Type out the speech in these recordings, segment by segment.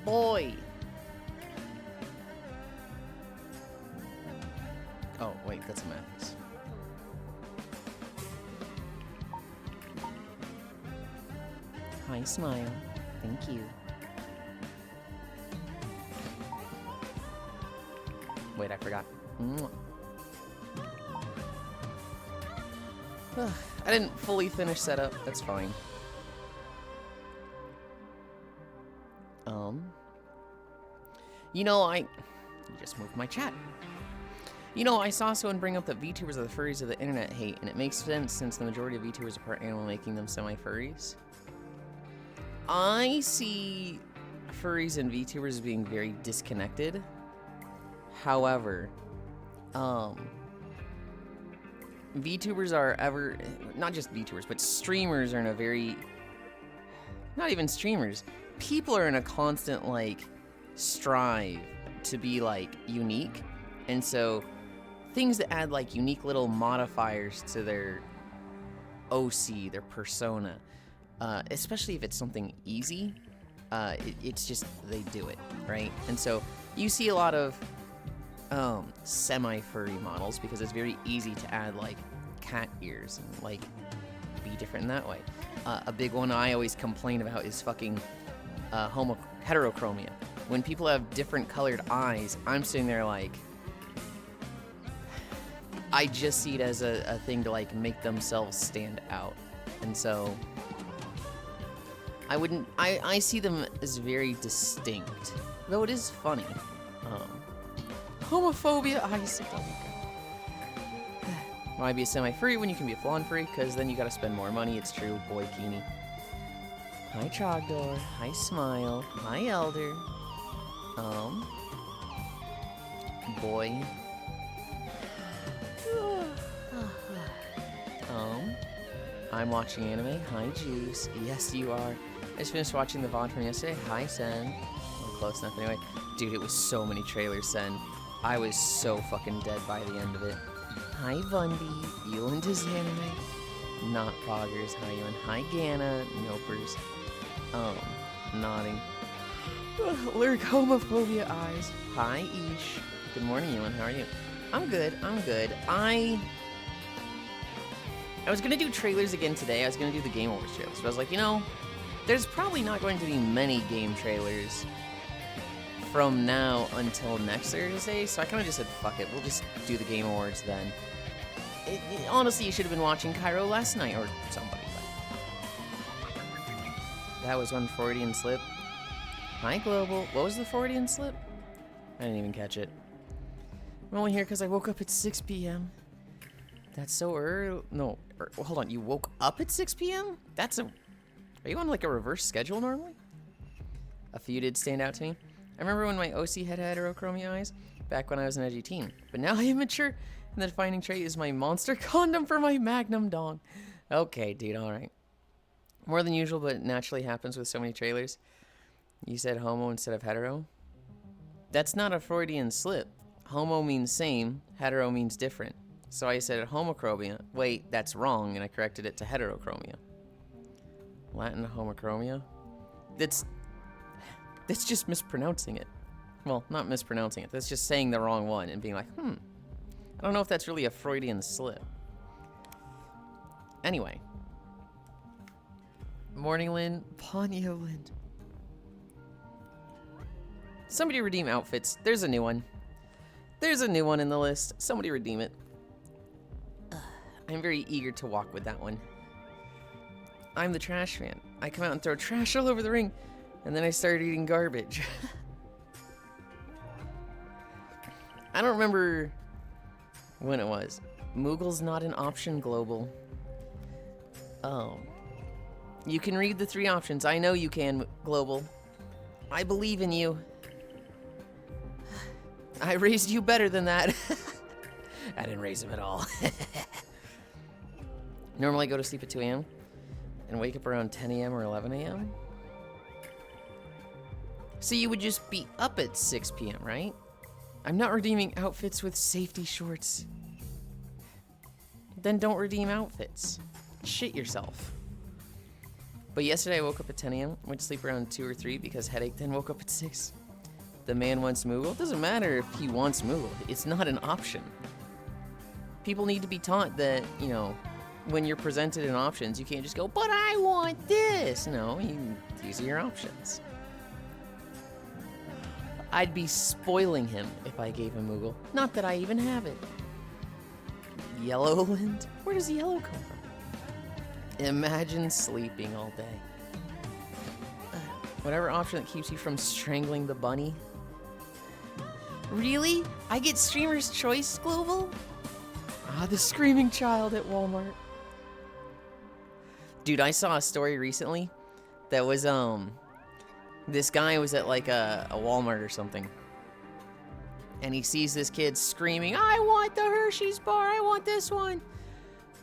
boy. Oh, wait, that's a Mathis. Hi, smile. Thank you. Wait, I forgot. I didn't fully finish setup. That's fine. You know, you just moved my chat. You know, I saw someone bring up that VTubers are the furries of the internet hate, and it makes sense since the majority of VTubers are part animal, making them semi-furries. I see furries and VTubers as being very disconnected. However, VTubers are not just VTubers, but streamers are in a very, not even streamers, people are in a constant, like, strive to be, like, unique. And so, things that add, like, unique little modifiers to their OC, their persona, especially if it's something easy, it's just, they do it, right? And so, you see a lot of semi-furry models because it's very easy to add, like, cat ears and, like, be different in that way. A big one I always complain about is fucking heterochromia. When people have different colored eyes, I'm sitting there like, I just see it as a thing to, like, make themselves stand out. And so I see them as very distinct, though it is funny. Homophobia, I see. Oh my god. Why be a semi-furry when you can be a full-on furry? Because then you gotta spend more money. It's true, boy Keeney. Hi Trogdor. Hi Smile. Hi Elder. Boy. I'm watching anime. Hi Juice. Yes, you are. I just finished watching the VOD from yesterday. Hi Sen. Well, close enough anyway. Dude, it was so many trailers, Sen. I was so fucking dead by the end of it. Hi Bundy. Yulind is anime. Not Poggers. Hi Yulind. Hi Gana. Nopers. Nodding. Lurk homophobia eyes. Hi Ish. Good morning, Yulind. How are you? I'm good. I'm good. I was gonna do trailers again today. I was gonna do the Game Awards trailers, but I was like, you know, there's probably not going to be many game trailers from now until next Thursday, so I kind of just said, fuck it, we'll just do the Game Awards then. Honestly, you should have been watching Cairo last night, or somebody, but... That was one Freudian slip. Hi, Global. What was the Freudian slip? I didn't even catch it. I'm only here because I woke up at 6 p.m. That's so early. No, hold on. You woke up at 6 p.m.? Are you on like a reverse schedule normally? A few did stand out to me. I remember when my OC had heterochromia eyes, back when I was an edgy teen. But now I am mature, and the defining trait is my monster condom for my magnum dong. Okay, dude, alright. More than usual, but naturally happens with so many trailers. You said homo instead of hetero? That's not a Freudian slip. Homo means same, hetero means different. So I said homochromia. Wait, that's wrong, and I corrected it to heterochromia. Latin homochromia? That's just mispronouncing it. Well, not mispronouncing it. That's just saying the wrong one and being like, I don't know if that's really a Freudian slip. Anyway. Morning, Lynn. Ponyo, Lynn. Somebody redeem outfits. There's a new one. There's a new one in the list. Somebody redeem it. I'm very eager to walk with that one. I'm the trash fan. I come out and throw trash all over the ring, and then I started eating garbage. I don't remember when it was. Moogle's not an option, Global. Oh. You can read the 3 options. I know you can, Global. I believe in you. I raised you better than that. I didn't raise him at all. Normally I go to sleep at 2 a.m. and wake up around 10 a.m. or 11 a.m. So you would just be up at 6 p.m., right? I'm not redeeming outfits with safety shorts. Then don't redeem outfits. Shit yourself. But yesterday I woke up at 10 a.m., went to sleep around 2 or 3 because headache, then woke up at 6. The man wants Moogle. It doesn't matter if he wants Moogle. It's not an option. People need to be taught that, you know, when you're presented in options, you can't just go, but I want this. No, these are your options. I'd be spoiling him if I gave him Moogle. Not that I even have it. Yulind? Where does yellow come from? Imagine sleeping all day. Whatever option that keeps you from strangling the bunny. Really? I get Streamer's Choice Global? Ah, the screaming child at Walmart. Dude, I saw a story recently that was, this guy was at like a Walmart or something. And he sees this kid screaming, I want the Hershey's bar, I want this one.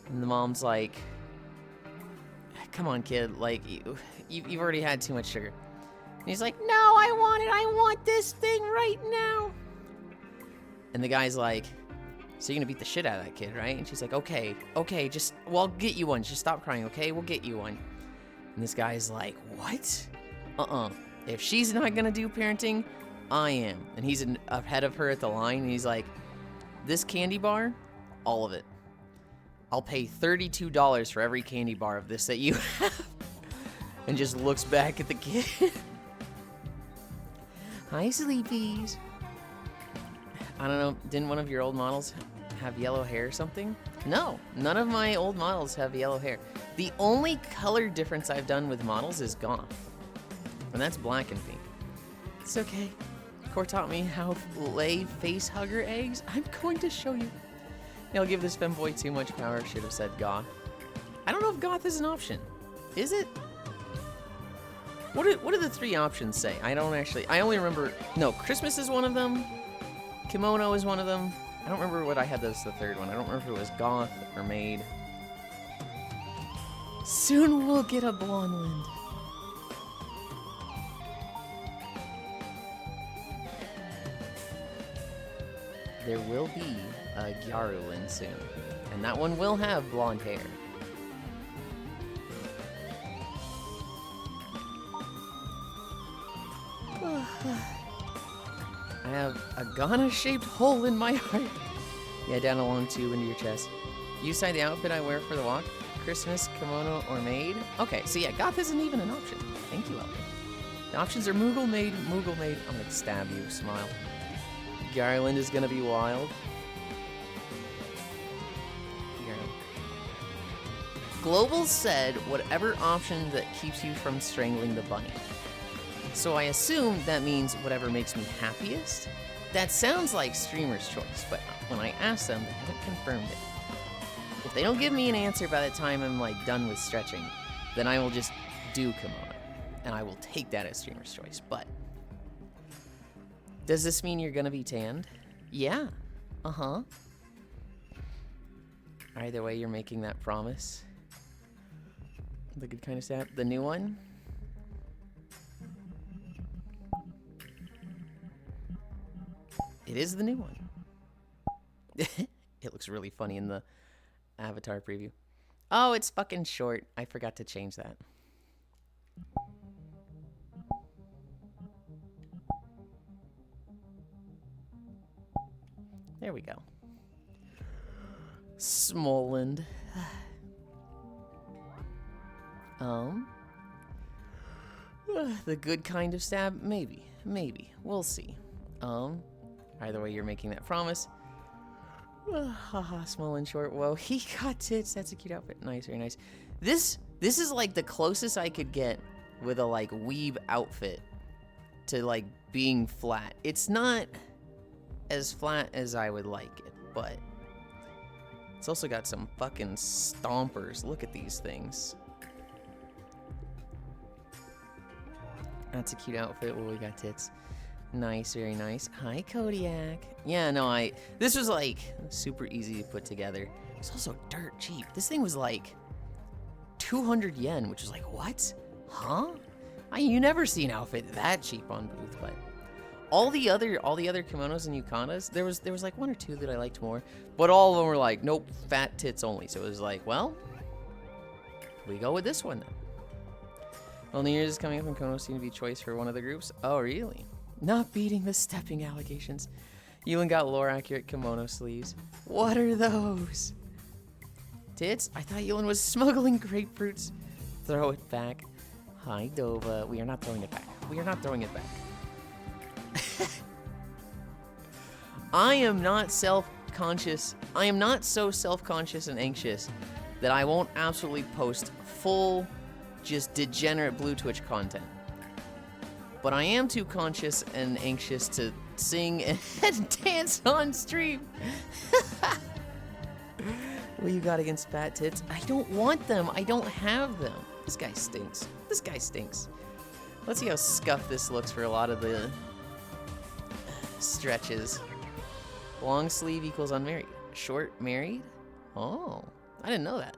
And the mom's like, come on, kid, like, you've already had too much sugar. And he's like, no, I want it, I want this thing right now. And the guy's like, so you're gonna beat the shit out of that kid, right? And she's like, okay, just, well, I'll get you one, just stop crying, okay? We'll get you one. And this guy's like, what? If she's not gonna do parenting, I am. And he's ahead of her at the line, and he's like, this candy bar, all of it. I'll pay $32 for every candy bar of this that you have. And just looks back at the kid. Hi, sleepies. I don't know, didn't one of your old models have yellow hair or something? No, none of my old models have yellow hair. The only color difference I've done with models is Goth. And that's black and pink. It's okay. Core taught me how to lay face hugger eggs. I'm going to show you. I'll give this femboy too much power. Should have said Goth. I don't know if Goth is an option. Is it? What do the 3 options say? I only remember, no, Christmas is one of them. Kimono is one of them. I don't remember what I had as the 3rd one. I don't remember if it was Goth or Maid. Soon we'll get a blonde Lind. There will be a Yulind soon. And that one will have blonde hair. I have a Ghana-shaped hole in my heart. Yeah, down a long tube into your chest. You decide the outfit I wear for the walk? Christmas, kimono, or maid? Okay, so yeah, Goth isn't even an option. Thank you, Elton. The options are Moogle, maid, Moogle, maid. I'm gonna stab you, smile. Yulind is gonna be wild. Global said whatever option that keeps you from strangling the bunny. So I assume that means whatever makes me happiest. That sounds like Streamer's Choice, but when I asked them, they haven't confirmed it. If they don't give me an answer by the time I'm like done with stretching, then I will just do kimono, and I will take that as Streamer's Choice. But does this mean you're gonna be tanned? Yeah. Either way, you're making that promise. The good kind of stab. The new one? It is the new one. It looks really funny in the avatar preview. Oh, it's fucking short. I forgot to change that. There we go. Smolland. The good kind of stab? Maybe. We'll see. Either way, you're making that promise. Haha, small and short. Whoa, he got tits. That's a cute outfit. Nice, very nice. This is like the closest I could get with a like weeb outfit to like being flat. It's not as flat as I would like it, but it's also got some fucking stompers. Look at these things. That's a cute outfit. Well, we got tits. Nice, very nice. Hi, Kodiak. Yeah, no, this was like super easy to put together. It's also dirt cheap. This thing was like 200 yen, which is like, what? Huh? You never see an outfit that cheap on Booth, but all the other kimonos and yukanas, there was like 1 or 2 that I liked more, but all of them were like, nope, fat tits only. So it was like, well, we go with this one then. Well, New Year's is coming up and Kono seemed to be choice for one of the groups. Oh, really? Not beating the stepping allegations. Yulind got lore-accurate kimono sleeves. What are those? Tits? I thought Yulind was smuggling grapefruits. Throw it back. Hi, Dova. We are not throwing it back. We are not throwing it back. I am not self-conscious. I am not so self-conscious and anxious that I won't absolutely post full, just degenerate Blue Twitch content. But I am too conscious and anxious to sing and dance on stream. What you got against fat tits? I don't want them. I don't have them. This guy stinks. This guy stinks. Let's see how scuffed this looks for a lot of the stretches. Long sleeve equals unmarried. Short married? Oh, I didn't know that.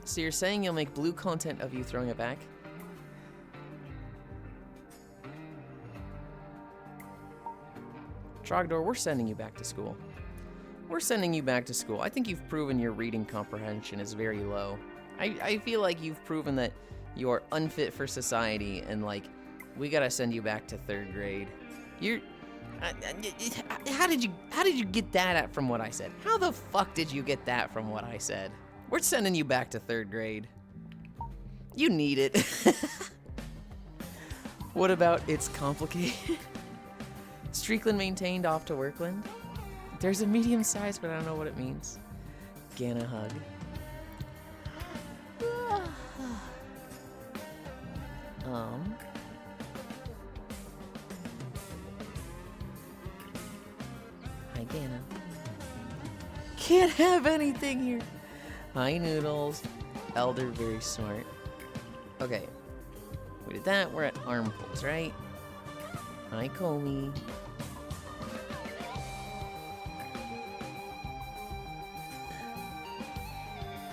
So you're saying you'll make blue content of you throwing it back? Trogdor, we're sending you back to school. We're sending you back to school. I think you've proven your reading comprehension is very low. I feel like you've proven that you're unfit for society, and like, we gotta send you back to 3rd grade. You're... how did you get that from what I said? How the fuck did you get that from what I said? We're sending you back to 3rd grade. You need it. What about it's complicated? Streakland maintained off to Workland. There's a medium size, but I don't know what it means. Gana hug. Hi, Gana. Can't have anything here. Hi, Noodles. Elder, very smart. Okay. We did that. We're at arm pulls, right? Hi, Comey.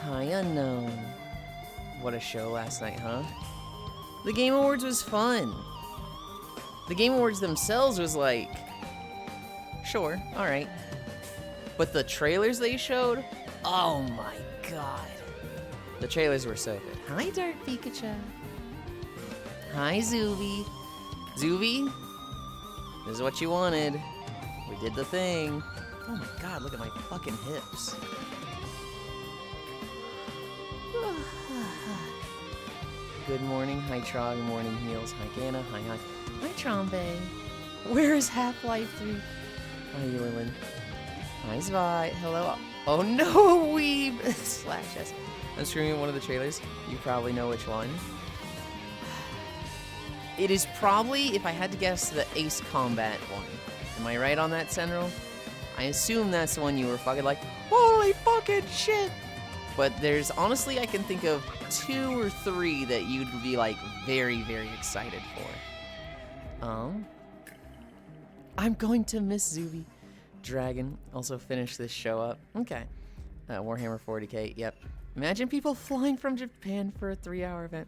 Hi, Unknown. What a show last night, huh? The Game Awards was fun. The Game Awards themselves was like, sure, alright. But the trailers they showed, oh my god. The trailers were so good. Hi, Dark Pikachu. Hi, Zuby. Zuby, this is what you wanted. We did the thing. Oh my god, look at my fucking hips. Good morning, hi Trog, morning heels, hi Gana, hi. Hi Trombe. Where is Half-Life 3? Hi Yulind. Hi Zvi, hello. Oh no, weeb! /s. I'm streaming one of the trailers. You probably know which one. It is probably, if I had to guess, the Ace Combat one. Am I right on that, Senral? I assume that's the one you were fucking like, holy fucking shit! But there's, honestly, I can think of 2 or 3 that you'd be, like, very, very excited for. I'm going to miss Zuby. Dragon, also finish this show up. Okay. Warhammer 40k, yep. Imagine people flying from Japan for a 3-hour event.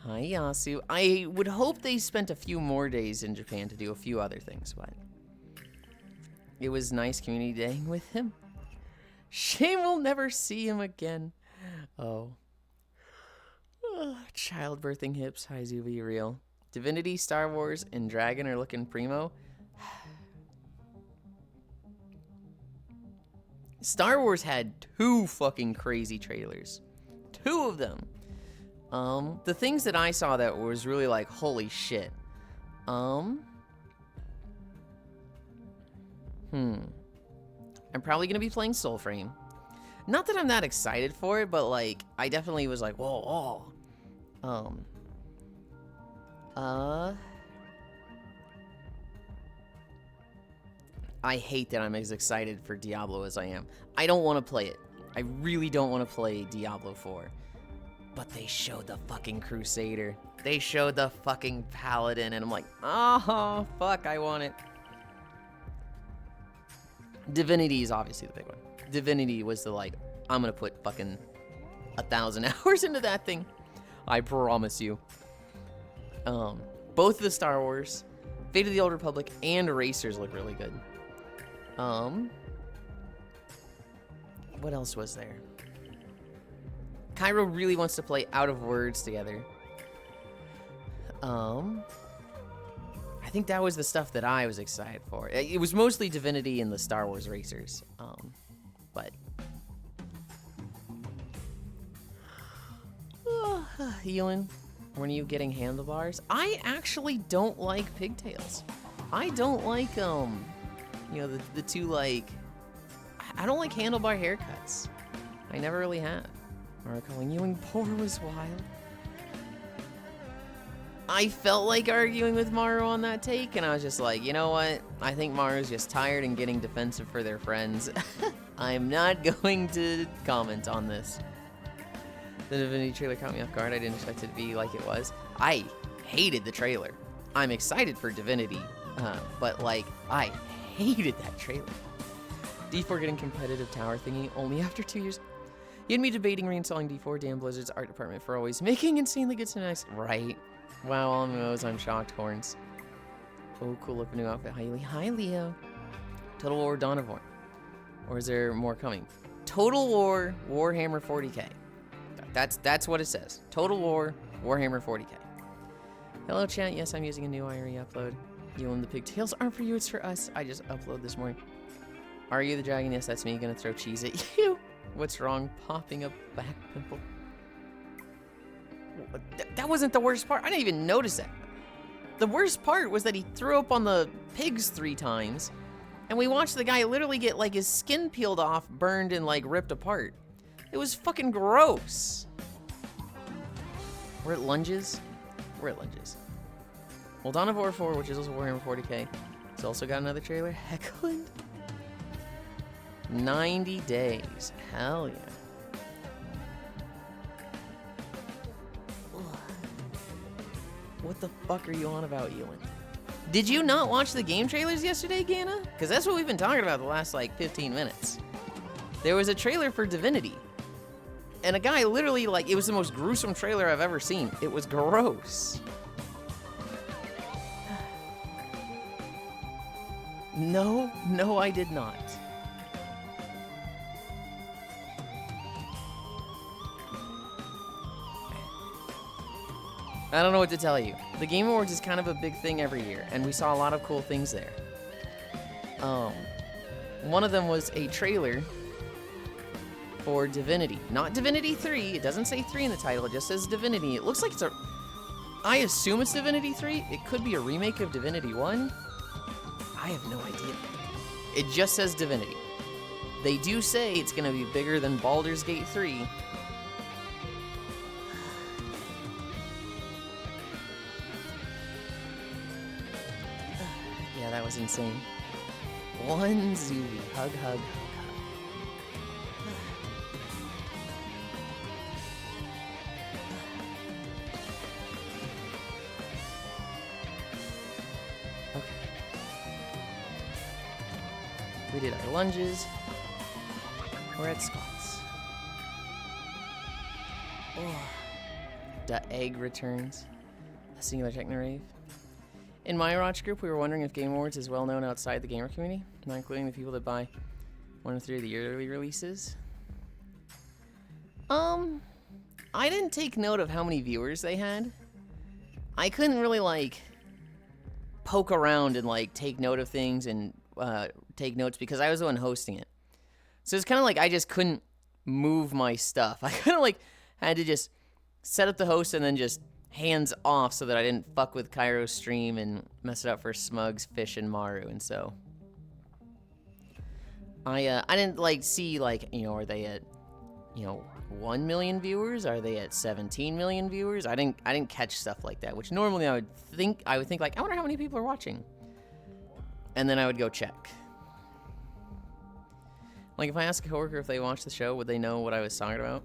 Hi, Yasu. I would hope they spent a few more days in Japan to do a few other things, but it was nice community daying with him. Shame we'll never see him again. Oh. Childbirthing hips. Hi, Zuby, real. Divinity, Star Wars, and Dragon are looking primo. Star Wars had 2 fucking crazy trailers. 2 of them. The things that I saw that was really like, holy shit. I'm probably gonna be playing Soulframe. Not that I'm that excited for it, but like, I definitely was like, whoa, I hate that I'm as excited for Diablo as I am. I don't want to play it. I really don't want to play Diablo 4. But they showed the fucking Crusader. They showed the fucking Paladin, and I'm like, oh, fuck, I want it. Divinity is obviously the big one. Divinity was the, like, I'm gonna put fucking 1,000 hours into that thing. I promise you. Both the Star Wars, Fate of the Old Republic, and Racers look really good. What else was there? Cairo really wants to play Out of Words together. I think that was the stuff that I was excited for. It was mostly Divinity and the Star Wars Racers. But Yulind, when are you getting handlebars? I actually don't like pigtails. I don't like you know, the two, like, I don't like handlebar haircuts. I never really have. Or calling Ewing poor was wild. I felt like arguing with Maru on that take, and I was just like, you know what? I think Maru's just tired and getting defensive for their friends. I'm not going to comment on this. The Divinity trailer caught me off guard. I didn't expect it to be like it was. I hated the trailer. I'm excited for Divinity, but like, I hated that trailer. D4 getting competitive tower thingy only after 2 years. You had me debating reinstalling D4. Damn Blizzard's art department for always making insanely good cinematics. Right. Wow, all knows I'm shocked. Horns. Oh, cool looking new outfit. Hi, Leo. Total War Dawn of War. Or is there more coming? Total War Warhammer 40k. That's what it says. Total War Warhammer 40k. Hello, chat. Yes, I'm using a new IRE upload. You and the pigtails aren't for you, it's for us. I just uploaded this morning. Are you the dragon? Yes, that's me. Gonna throw cheese at you. What's wrong? Popping a back pimple. That wasn't the worst part. I didn't even notice that. The worst part was that he threw up on the pigs 3 times, and we watched the guy literally get like his skin peeled off, burned, and like ripped apart. It was fucking gross. We're at lunges. We're at lunges. Well, Dawn of War 4, which is also Warhammer 40k, it's also got another trailer. Heckland. 90 days. Hell yeah. What the fuck are you on about, Yulind? Did you not watch the game trailers yesterday, Gana? Because that's what we've been talking about the last, like, 15 minutes. There was a trailer for Divinity. And a guy literally, like, it was the most gruesome trailer I've ever seen. It was gross. No, I did not. I don't know what to tell you. The Game Awards is kind of a big thing every year, and we saw a lot of cool things there. One of them was a trailer for Divinity. Not Divinity 3. It doesn't say 3 in the title. It just says Divinity. It looks like it's a... I assume it's Divinity 3. It could be a remake of Divinity 1. I have no idea. It just says Divinity. They do say it's going to be bigger than Baldur's Gate 3. Yeah, that was insane. One Zuby. Hug, hug, hug, hug. Okay. We did our lunges. We're at squats. Oh. The egg returns. A singular techno-rave. In my Watch group, we were wondering if Game Awards is well known outside the gamer community, not including the people that buy 1 or 3 of the yearly releases. I didn't take note of how many viewers they had. I couldn't really, like, poke around and, like, take note of things and take notes because I was the one hosting it. So it's kind of like I just couldn't move my stuff. I kind of, like, had to just set up the host and then just hands off so that I didn't fuck with Cairo's stream and mess it up for Smugs, Fish, and Maru. And so I didn't like see, like, you know, are they at, you know, 1 million viewers? Are they at 17 million viewers? I didn't catch stuff like that, which normally I would think like, I wonder how many people are watching. And then I would go check. Like, if I ask a coworker if they watched the show, would they know what I was talking about?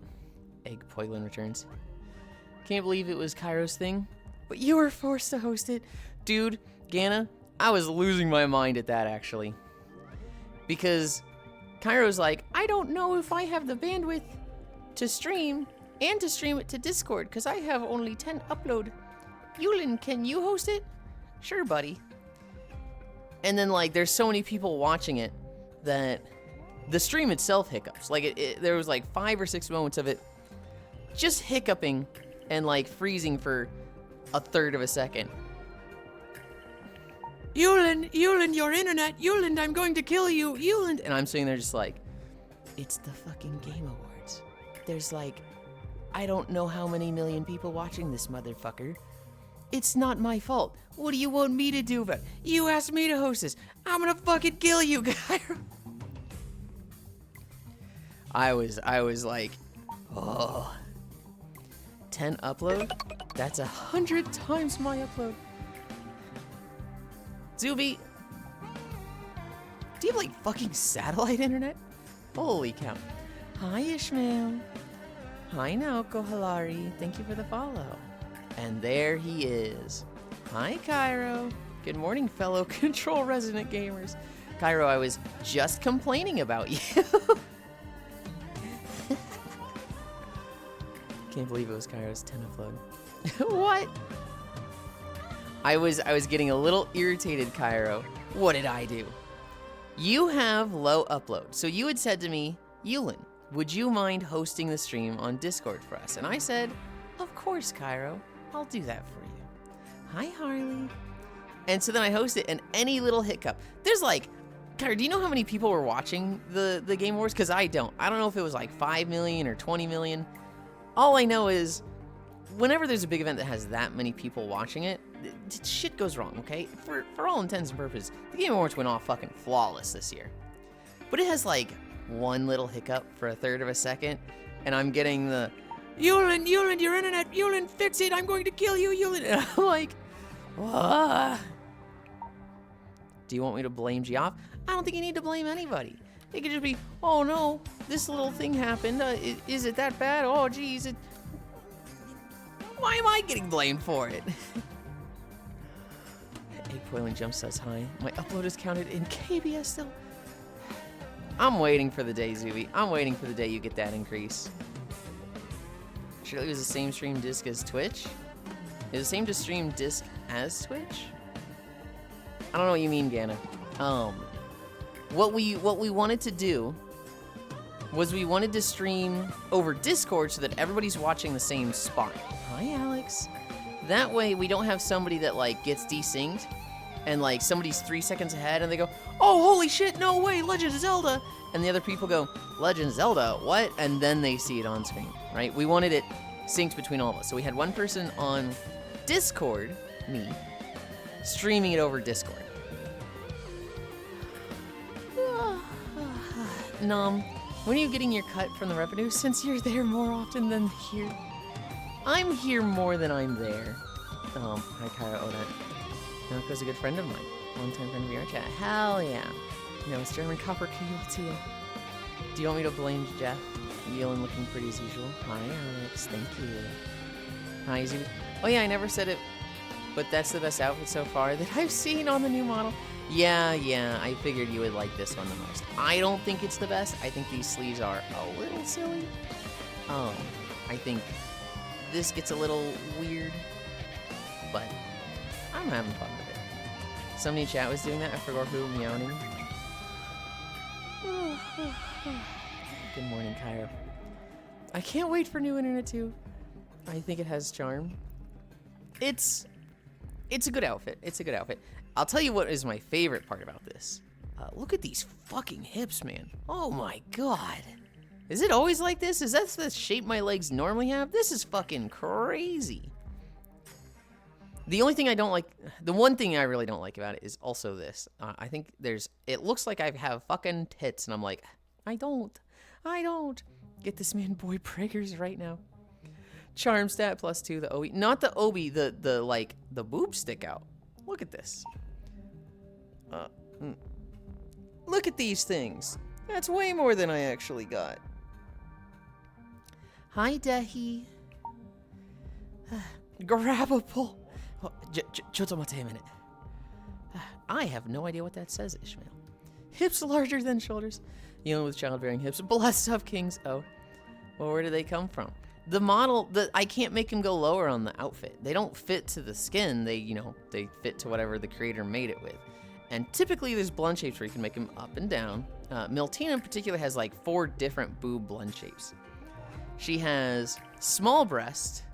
Egg Poilin returns. Can't believe it was Cairo's thing, but you were forced to host it. Dude, Gana, I was losing my mind at that, actually. Because Cairo's like, I don't know if I have the bandwidth to stream and to stream it to Discord, because I have only 10 upload. Yulind, can you host it? Sure, buddy. And then, like, there's so many people watching it that the stream itself hiccups. Like, there was like 5 or 6 moments of it just hiccuping and like freezing for a third of a second. Yulind, your internet, Yulind, I'm going to kill you, Yulind. And I'm sitting there just like, it's the fucking Game Awards. There's like, I don't know how many million people watching this motherfucker. It's not my fault. What do you want me to do about it? You asked me to host this. I'm gonna fucking kill you, Cairo. I was like, oh. 10 upload? That's 100 times my upload. Zuby, do you have like fucking satellite internet? Holy cow. Hi Ishmael. Hi Naoko Halari. Thank you for the follow. And there he is. Hi Cairo. Good morning, fellow Control resident gamers. Cairo, I was just complaining about you. Can't believe it was Cairo's 10 upload. What? I was getting a little irritated, Cairo. What did I do? You have low upload. So you had said to me, Yulind, would you mind hosting the stream on Discord for us? And I said, of course, Cairo. I'll do that for you. Hi, Harley. And so then I host it, and any little hiccup. There's like, Cairo, do you know how many people were watching the Game Awards? Because I don't. I don't know if it was like 5 million or 20 million. All I know is, whenever there's a big event that has that many people watching it, shit goes wrong, okay? For all intents and purposes, the Game Awards went off fucking flawless this year. But it has like one little hiccup for a third of a second, and I'm getting the, Yulind, your internet, Yulind, fix it, I'm going to kill you, Yulind. And I'm like, what? Do you want me to blame Geoff? I don't think you need to blame anybody. It could just be, oh no, this little thing happened. Is it that bad? Oh geez, why am I getting blamed for it? Poiling Jump says hi. My upload is counted in KBS still. I'm waiting for the day, Zuby. I'm waiting for the day you get that increase. Should it use the same stream disc as Twitch? Is the same stream disc as Twitch? I don't know what you mean, Gana. What we wanted to do was we wanted to stream over Discord so that everybody's watching the same spot. Hi, Alex. That way we don't have somebody that like gets desynced and like somebody's 3 seconds ahead and they go, oh, holy shit, no way, Legend of Zelda. And the other people go, Legend of Zelda, what? And then they see it on screen, right? We wanted it synced between all of us. So we had one person on Discord, me, streaming it over Discord. Nom, when are you getting your cut from the revenue since you're there more often than here? I'm here more than I'm there. Hi Kyra, oh that. Naoko's a good friend of mine. Long-time friend of VR chat. Hell yeah. No, it's German copper cable to you. Do you want me to blame Jeff? Yulind looking pretty as usual. Hi Alex, thank you. Hi Izzy. Oh yeah, I never said it, but that's the best outfit so far that I've seen on the new model. Yeah, I figured you would like this one the most. I don't think it's the best. I think these sleeves are a little silly. I think this gets a little weird, but I'm having fun with it. Somebody in chat was doing that. I forgot who, meowing. Good morning, Cairo. I can't wait for new internet too. I think it has charm. It's a good outfit. It's a good outfit. I'll tell you what is my favorite part about this. Look at these fucking hips, man. Oh my god. Is it always like this? Is that the shape my legs normally have? This is fucking crazy. The only thing I don't like, the one thing I really don't like about it is also this. I think it looks like I have fucking tits, and I'm like, I don't. Get this man boy Prager's right now. Charm stat +2, the Obi. Not the Obi, the boobs stick out. Look at this. Look at these things. That's way more than I actually got. Hi, Dehi. Grabbable. Chotomate a minute. I have no idea what that says, Ishmael. Hips larger than shoulders. With childbearing hips. Blessed of kings. Oh. Well, where do they come from? The model, I can't make them go lower on the outfit. They don't fit to the skin. They fit to whatever the creator made it with. And typically there's blend shapes where you can make them up and down. Miltina in particular has like 4 different boob blend shapes. She has small breast,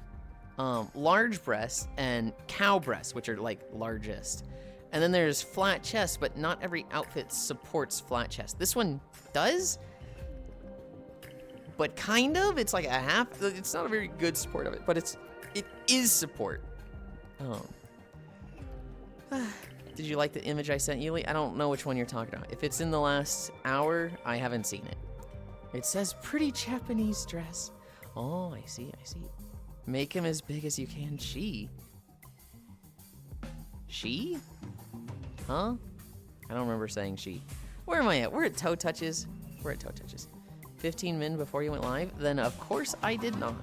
large breast, and cow breast, which are like largest. And then there's flat chest, but not every outfit supports flat chest. This one does, but kind of. It's like a half. It's not a very good support of it, but it is support. Did you like the image I sent you? I don't know which one you're talking about. If it's in the last hour, I haven't seen it. It says pretty Japanese dress. Oh, I see, I see. Make him as big as you can. She? Huh? I don't remember saying she. Where am I at? We're at Toe Touches. We're at Toe Touches. 15 min before you went live? Then of course I did not.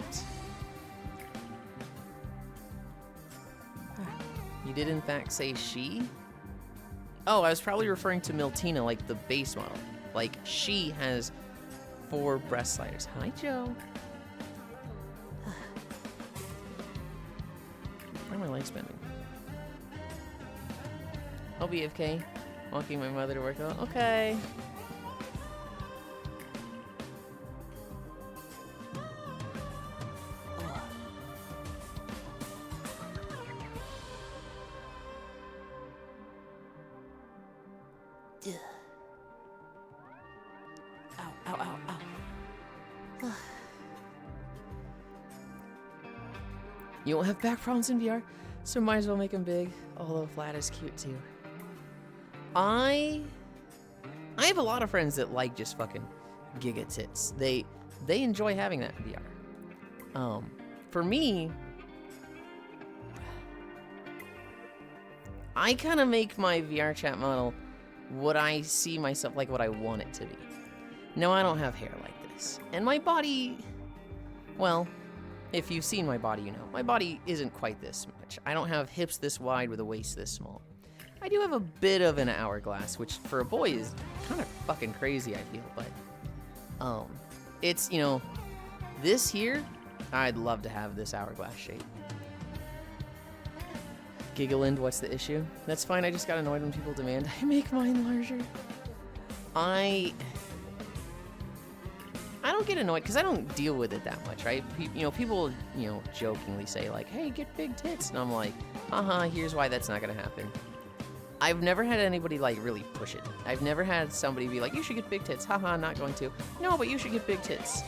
You did in fact say she? Oh, I was probably referring to Miltina, like the base model. Like, she has 4 breast sliders. Hi, Joe. Why are my legs bending? I'll be AFK. Walking my mother to work out. Okay. You won't have back problems in VR, so might as well make them big. Although flat is cute too. I have a lot of friends that like just fucking giga tits. They enjoy having that in VR. For me, I kind of make my VR chat model what I see myself, like what I want it to be. No, I don't have hair like this. And my body, well, if you've seen my body, you know. My body isn't quite this much. I don't have hips this wide with a waist this small. I do have a bit of an hourglass, which for a boy is kind of fucking crazy, I feel. But, it's, you know, this here, I'd love to have this hourglass shape. Yulind, what's the issue? That's fine, I just got annoyed when people demand I make mine larger. I don't get annoyed because I don't deal with it that much, right? You know, people, you know, jokingly say like, hey, get big tits. And I'm like, here's why that's not gonna happen. I've never had anybody like really push it. I've never had somebody be like, you should get big tits. Not going to. No, but you should get big tits.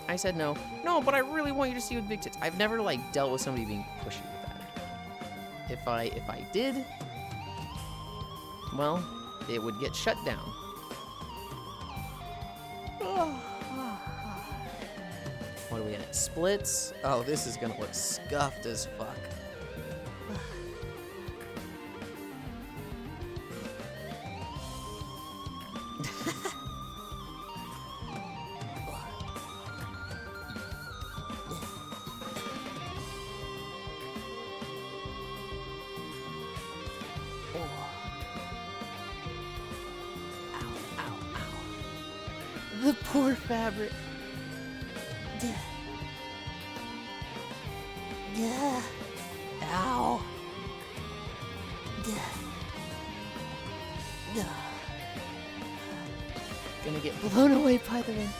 I said no. No, but I really want you to see with big tits. I've never like dealt with somebody being pushy with that. If I did, well, it would get shut down. What are we at? Splits? Oh, this is gonna look scuffed as fuck. The poor fabric. Yeah. Ow. Gonna get blown away by the wind.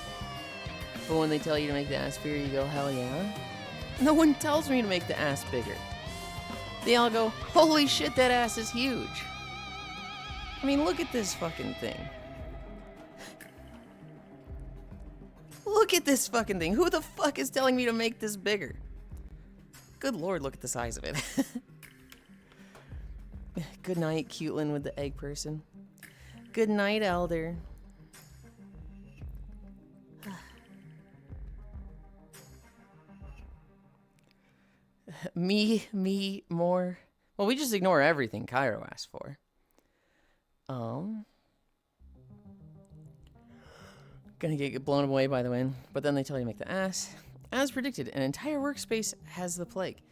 But when they tell you to make the ass bigger, you go, hell yeah. No one tells me to make the ass bigger. They all go, holy shit, that ass is huge. I mean, look at this fucking thing. Look at this fucking thing. Who the fuck is telling me to make this bigger? Good lord, look at the size of it. Good night, Yulind with the egg person. Good night, Elder. Me, more. Well, we just ignore everything Cairo asked for. Gonna get blown away by the wind, but then they tell you to make the ass. As predicted, an entire workspace has the plague.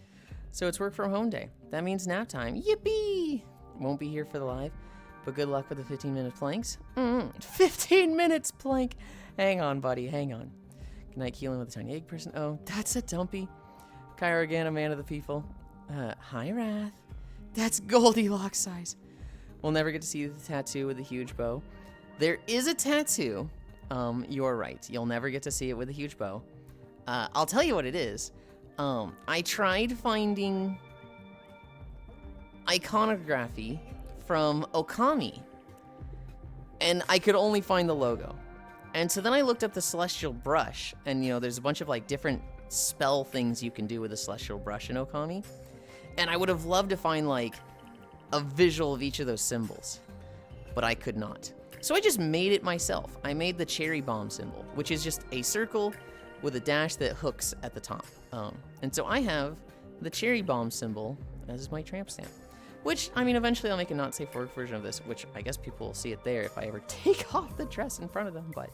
So it's work from home day. That means nap time. Yippee! Won't be here for the live, but good luck with the 15-minute planks. 15 minutes plank! Hang on, buddy, hang on. Good night, Yulind with the tiny egg person. Oh, that's a dumpy. Cairo again, a man of the people. Hi, Wrath. That's Goldilocks size. We'll never get to see the tattoo with the huge bow. There is a tattoo. You're right. You'll never get to see it with a huge bow. I'll tell you what it is. I tried finding iconography from Okami, and I could only find the logo. And so then I looked up the Celestial Brush, and, you know, there's a bunch of, like, different spell things you can do with the Celestial Brush in Okami. And I would have loved to find, like, a visual of each of those symbols, but I could not. So I just made it myself. I made the cherry bomb symbol, which is just a circle with a dash that hooks at the top. And so I have the cherry bomb symbol as my tramp stamp, which, I mean, eventually I'll make a not safe for work version of this, which I guess people will see it there if I ever take off the dress in front of them, but...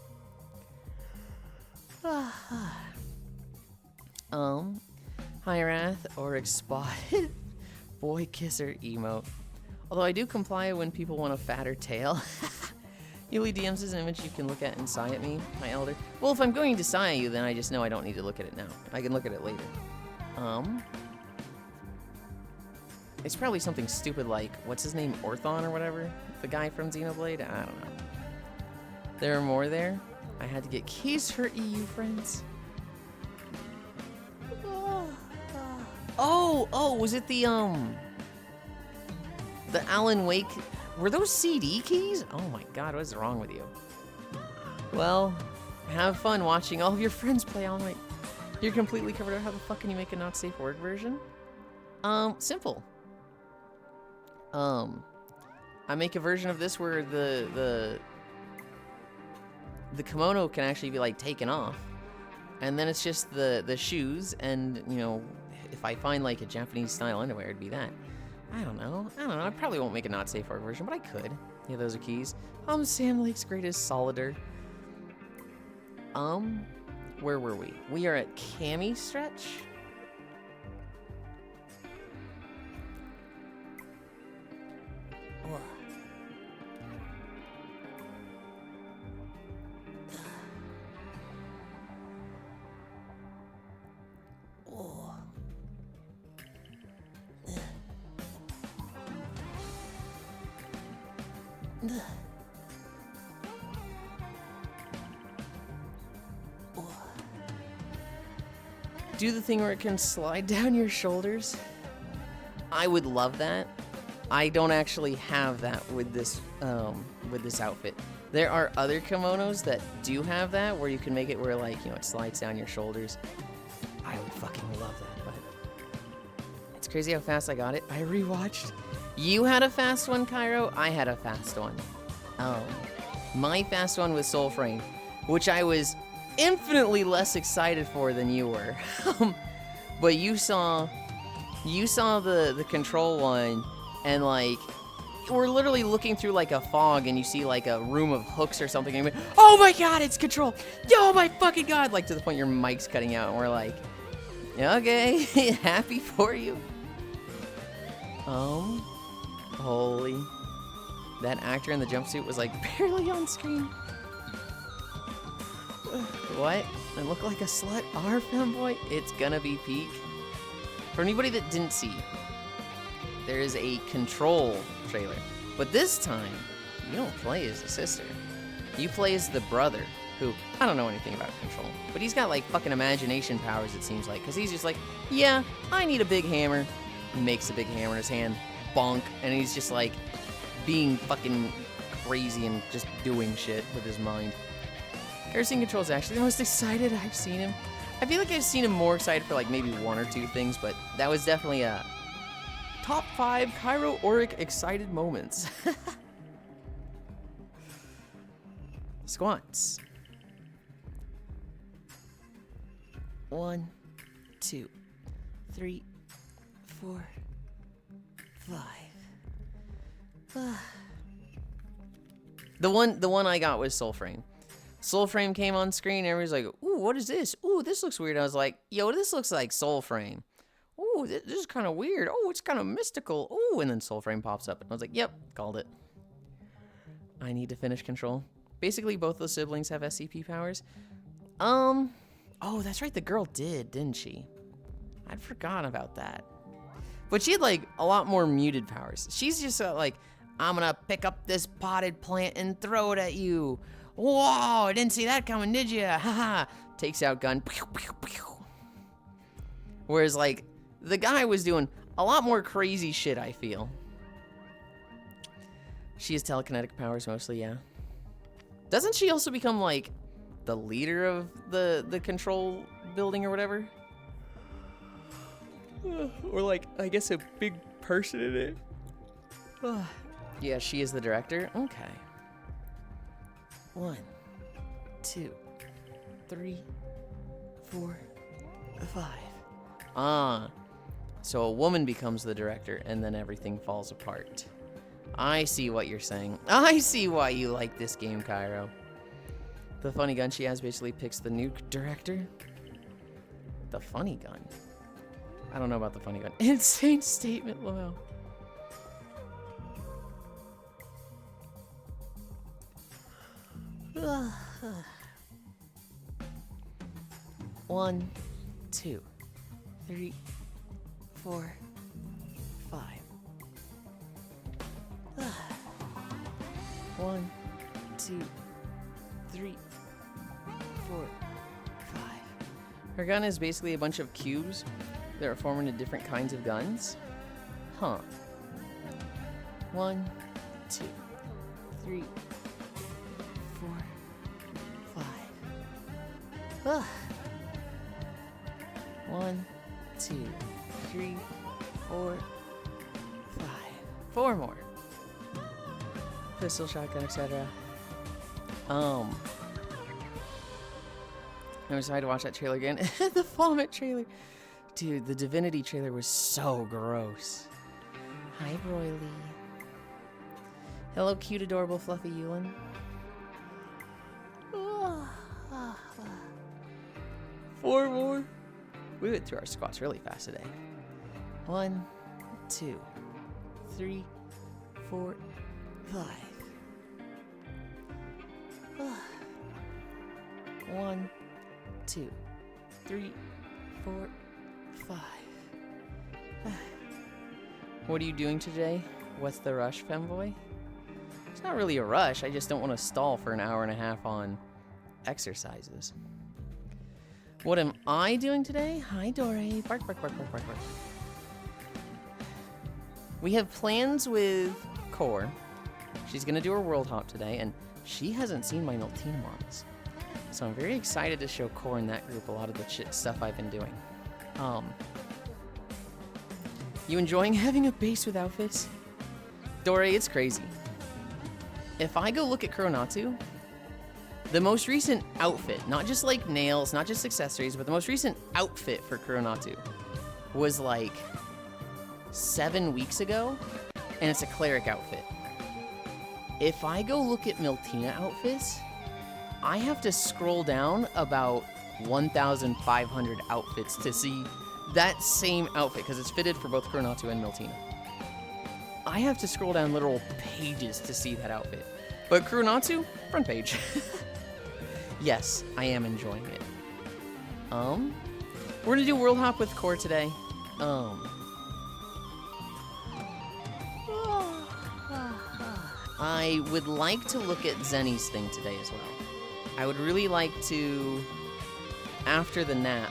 Hi Wrath, Oryx Spotted, Boy Kisser emote. Although I do comply when people want a fatter tail. Yulind DMs is an image you can look at and sigh at me, my elder. Well, if I'm going to sigh at you, then I just know I don't need to look at it now. I can look at it later. It's probably something stupid like, what's his name, Orthon or whatever? The guy from Xenoblade? I don't know. There are more there. I had to get keys for EU friends. Oh, was it the Alan Wake? Were those CD keys? Oh my god, what is wrong with you? Well, have fun watching all of your friends play Alan Wake. You're completely covered up. How the fuck can you make a not safe word version? Simple. I make a version of this where the kimono can actually be like taken off, and then it's just the shoes, and you know, if I find like a Japanese style underwear, it'd be that. I don't know. I probably won't make a not safe word version, but I could. Yeah, those are keys. Sam Lake's greatest solider. Where were we? We are at Cami Stretch. Do the thing where it can slide down your shoulders. I would love that. I don't actually have that with this outfit. There are other kimonos that do have that, where you can make it where, like, you know, it slides down your shoulders. I would fucking love that, but it's crazy how fast I got it. I rewatched. You had a fast one, Cairo. I had a fast one. My fast one was Soul Frame, which I was infinitely less excited for than you were. But you saw the control one, and like, we're literally looking through like a fog, and you see like a room of hooks or something, and you're like, oh my god, it's control! Oh my fucking god! Like, to the point your mic's cutting out, and we're like, okay, happy for you. Holy, that actor in the jumpsuit was like barely on screen. What? I look like a slut? Our fanboy? It's gonna be peak. For anybody that didn't see, there is a Control trailer. But this time, you don't play as the sister. You play as the brother, who, I don't know anything about Control, but he's got like fucking imagination powers, it seems like. Because he's just like, yeah, I need a big hammer. He makes a big hammer in his hand, bonk, and he's just like being fucking crazy and just doing shit with his mind. Cursing Control is actually the most excited I've seen him. I feel like I've seen him more excited for like maybe one or two things, but that was definitely a top 5 Cairo Auric excited moments. Squats. 1, 2, 3, 4, 5. The one I got was Soul Frame. Soul Frame came on screen, and everybody's like, ooh, what is this? Ooh, this looks weird. I was like, yo, this looks like Soul Frame. Ooh, this is kind of weird. Oh, it's kind of mystical. Ooh, and then Soul Frame pops up, and I was like, yep, called it. I need to finish Control. Basically, both the siblings have SCP powers. Oh, that's right, the girl didn't she? I'd forgotten about that. But she had, like, a lot more muted powers. She's just, like, I'm gonna pick up this potted plant and throw it at you. Whoa, I didn't see that coming, did ya? Haha. Takes out gun. Pew, pew, pew. Whereas, like, the guy was doing a lot more crazy shit, I feel. She has telekinetic powers mostly, yeah. Doesn't she also become, like, the leader of the control building or whatever? Or, like, I guess a big person in it. Yeah, she is the director. Okay. 1, 2, 3, 4, 5. So a woman becomes the director and then everything falls apart. I see what you're saying. I see why you like this game, Cairo. The funny gun she has basically picks the new director. The funny gun? I don't know about the funny gun. Insane statement, Lamel. One, 2, 3, 4, 5. 1, 2, 3, 4, 5. Her gun is basically a bunch of cubes that are formed into different kinds of guns. Huh. 1, 2, 3, 4, 5. 1, 2, 3, 4, 5. 4 more. Pistol, shotgun, etc. I'm excited to watch that trailer again. The vomit trailer. Dude, the Divinity trailer was so gross. Hi, Broily. Hello, cute, adorable, fluffy Yulind. 4 more. We went through our squats really fast today. 1, 2, 3, 4, 5. 1, 2, 3, 4, 5. What are you doing today? What's the rush, femboy? It's not really a rush. I just don't want to stall for an hour and a half on exercises. What am I doing today? Hi, Dore. Bark, bark, bark, bark, bark, bark. We have plans with Core. She's going to do her world hop today, and she hasn't seen my Miltina mods. So I'm very excited to show Core in that group a lot of the stuff I've been doing. You enjoying having a base with outfits? Dore, it's crazy. If I go look at Kuronatsu, the most recent outfit, not just like nails, not just accessories, but the most recent outfit for Kuronatsu was like 7 weeks ago, and it's a cleric outfit. If I go look at Miltina outfits, I have to scroll down about 1,500 outfits to see that same outfit, because it's fitted for both Kuronatsu and Miltina. I have to scroll down literal pages to see that outfit. But Kuronatsu, front page. Yes, I am enjoying it. We're gonna do World Hop with Core today. I would like to look at Zenny's thing today as well. I would really like to, after the nap,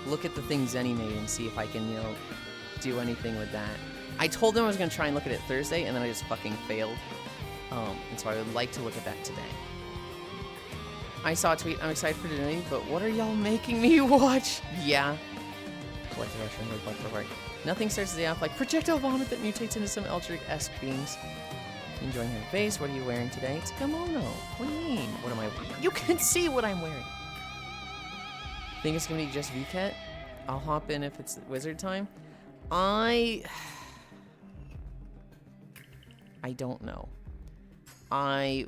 look at the thing Zenny made and see if I can, do anything with that. I told them I was gonna try and look at it Thursday, and then I just fucking failed. And so I would like to look at that today. I saw a tweet, I'm excited for today, but what are y'all making me watch? Yeah. Nothing starts the day off like projectile vomit that mutates into some Eldritch-esque beings. Enjoying her face. What are you wearing today? It's a kimono. What do you mean? What am I wearing? You can see what I'm wearing. Think it's gonna be just VCAT? I'll hop in if it's wizard time. I don't know. I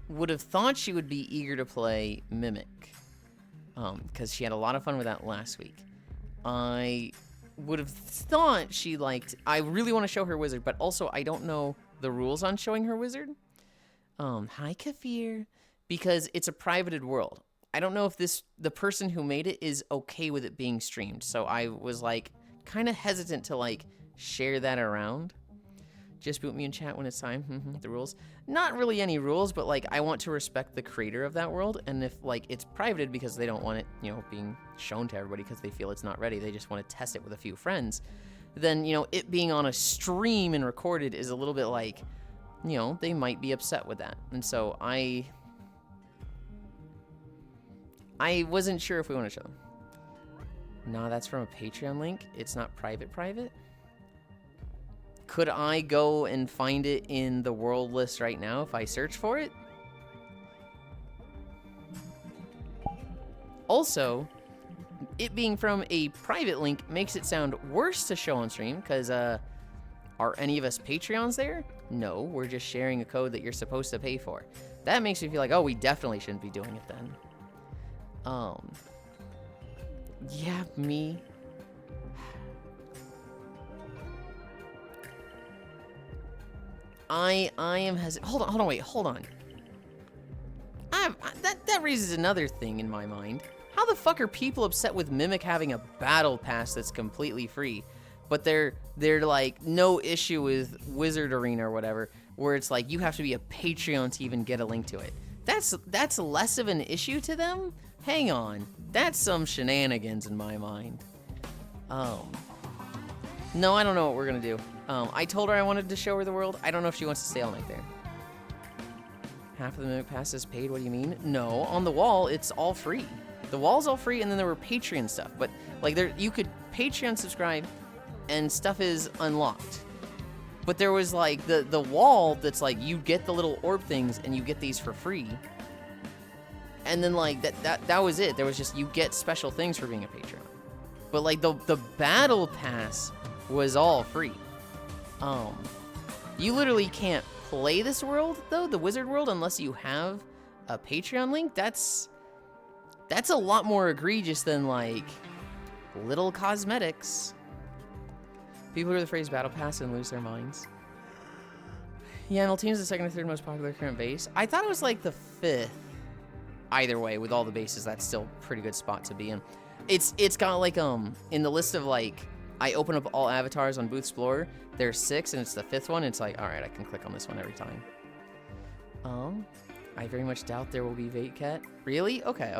would have thought she would be eager to play Mimic, because she had a lot of fun with that last week. I would have thought she liked... I really want to show her wizard, but also I don't know the rules on showing her wizard. Hi, Kafir. Because it's a privated world. I don't know if the person who made it is okay with it being streamed, so I was, like, kind of hesitant to, like, share that around. Just boot me in chat when it's time. The rules. Not really any rules, but like I want to respect the creator of that world. And if like it's privated because they don't want it, you know, being shown to everybody because they feel it's not ready, they just want to test it with a few friends, then, you know, it being on a stream and recorded is a little bit like, you know, they might be upset with that. And so I wasn't sure if we want to show them. No, that's from a Patreon link. It's not private. Could I go and find it in the world list right now if I search for it? Also, it being from a private link makes it sound worse to show on stream, because are any of us Patreons there? No, we're just sharing a code that you're supposed to pay for. That makes me feel like, oh, we definitely shouldn't be doing it then. Yeah, me. I am hesitant. Hold on, wait, hold on. That raises another thing in my mind. How the fuck are people upset with Mimic having a battle pass that's completely free, but they're like no issue with Wizard Arena or whatever, where it's like you have to be a Patreon to even get a link to it? That's less of an issue to them? Hang on. That's some shenanigans in my mind. No, I don't know what we're gonna do. I told her I wanted to show her the world. I don't know if she wants to stay all night there. Half of the Mimic Pass is paid, what do you mean? No, on the wall, it's all free. The wall's all free, and then there were Patreon stuff. But, like, you could Patreon subscribe, and stuff is unlocked. But there was, like, the wall that's, like, you get the little orb things, and you get these for free. And then, like, that was it. There was just, you get special things for being a Patreon. But, like, the Battle Pass was all free. You literally can't play this world, though, the Wizard World, unless you have a Patreon link. That's a lot more egregious than, like, little cosmetics. People hear the phrase Battle Pass and lose their minds. Yeah, Maltine is the second or third most popular current base. I thought it was, like, the 5th. Either way, with all the bases, that's still a pretty good spot to be in. It's got, like, in the list of, like, I open up all avatars on Booth Explorer, there's 6, and it's the 5th one. It's like, all right, I can click on this one every time. I very much doubt there will be VateCat. Really? Okay.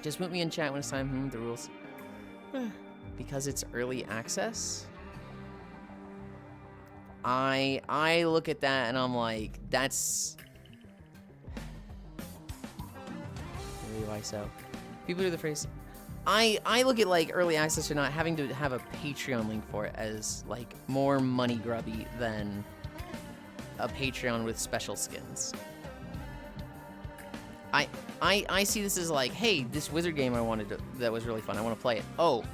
Just put me in chat when it's time. The rules. Because it's early access? I look at that and I'm like, that's... Really, why so? People do the phrase... I look at, like, early access or not, having to have a Patreon link for it as, like, more money grubby than a Patreon with special skins. I see this as like, hey, this Wizard game that was really fun, I want to play it. Oh,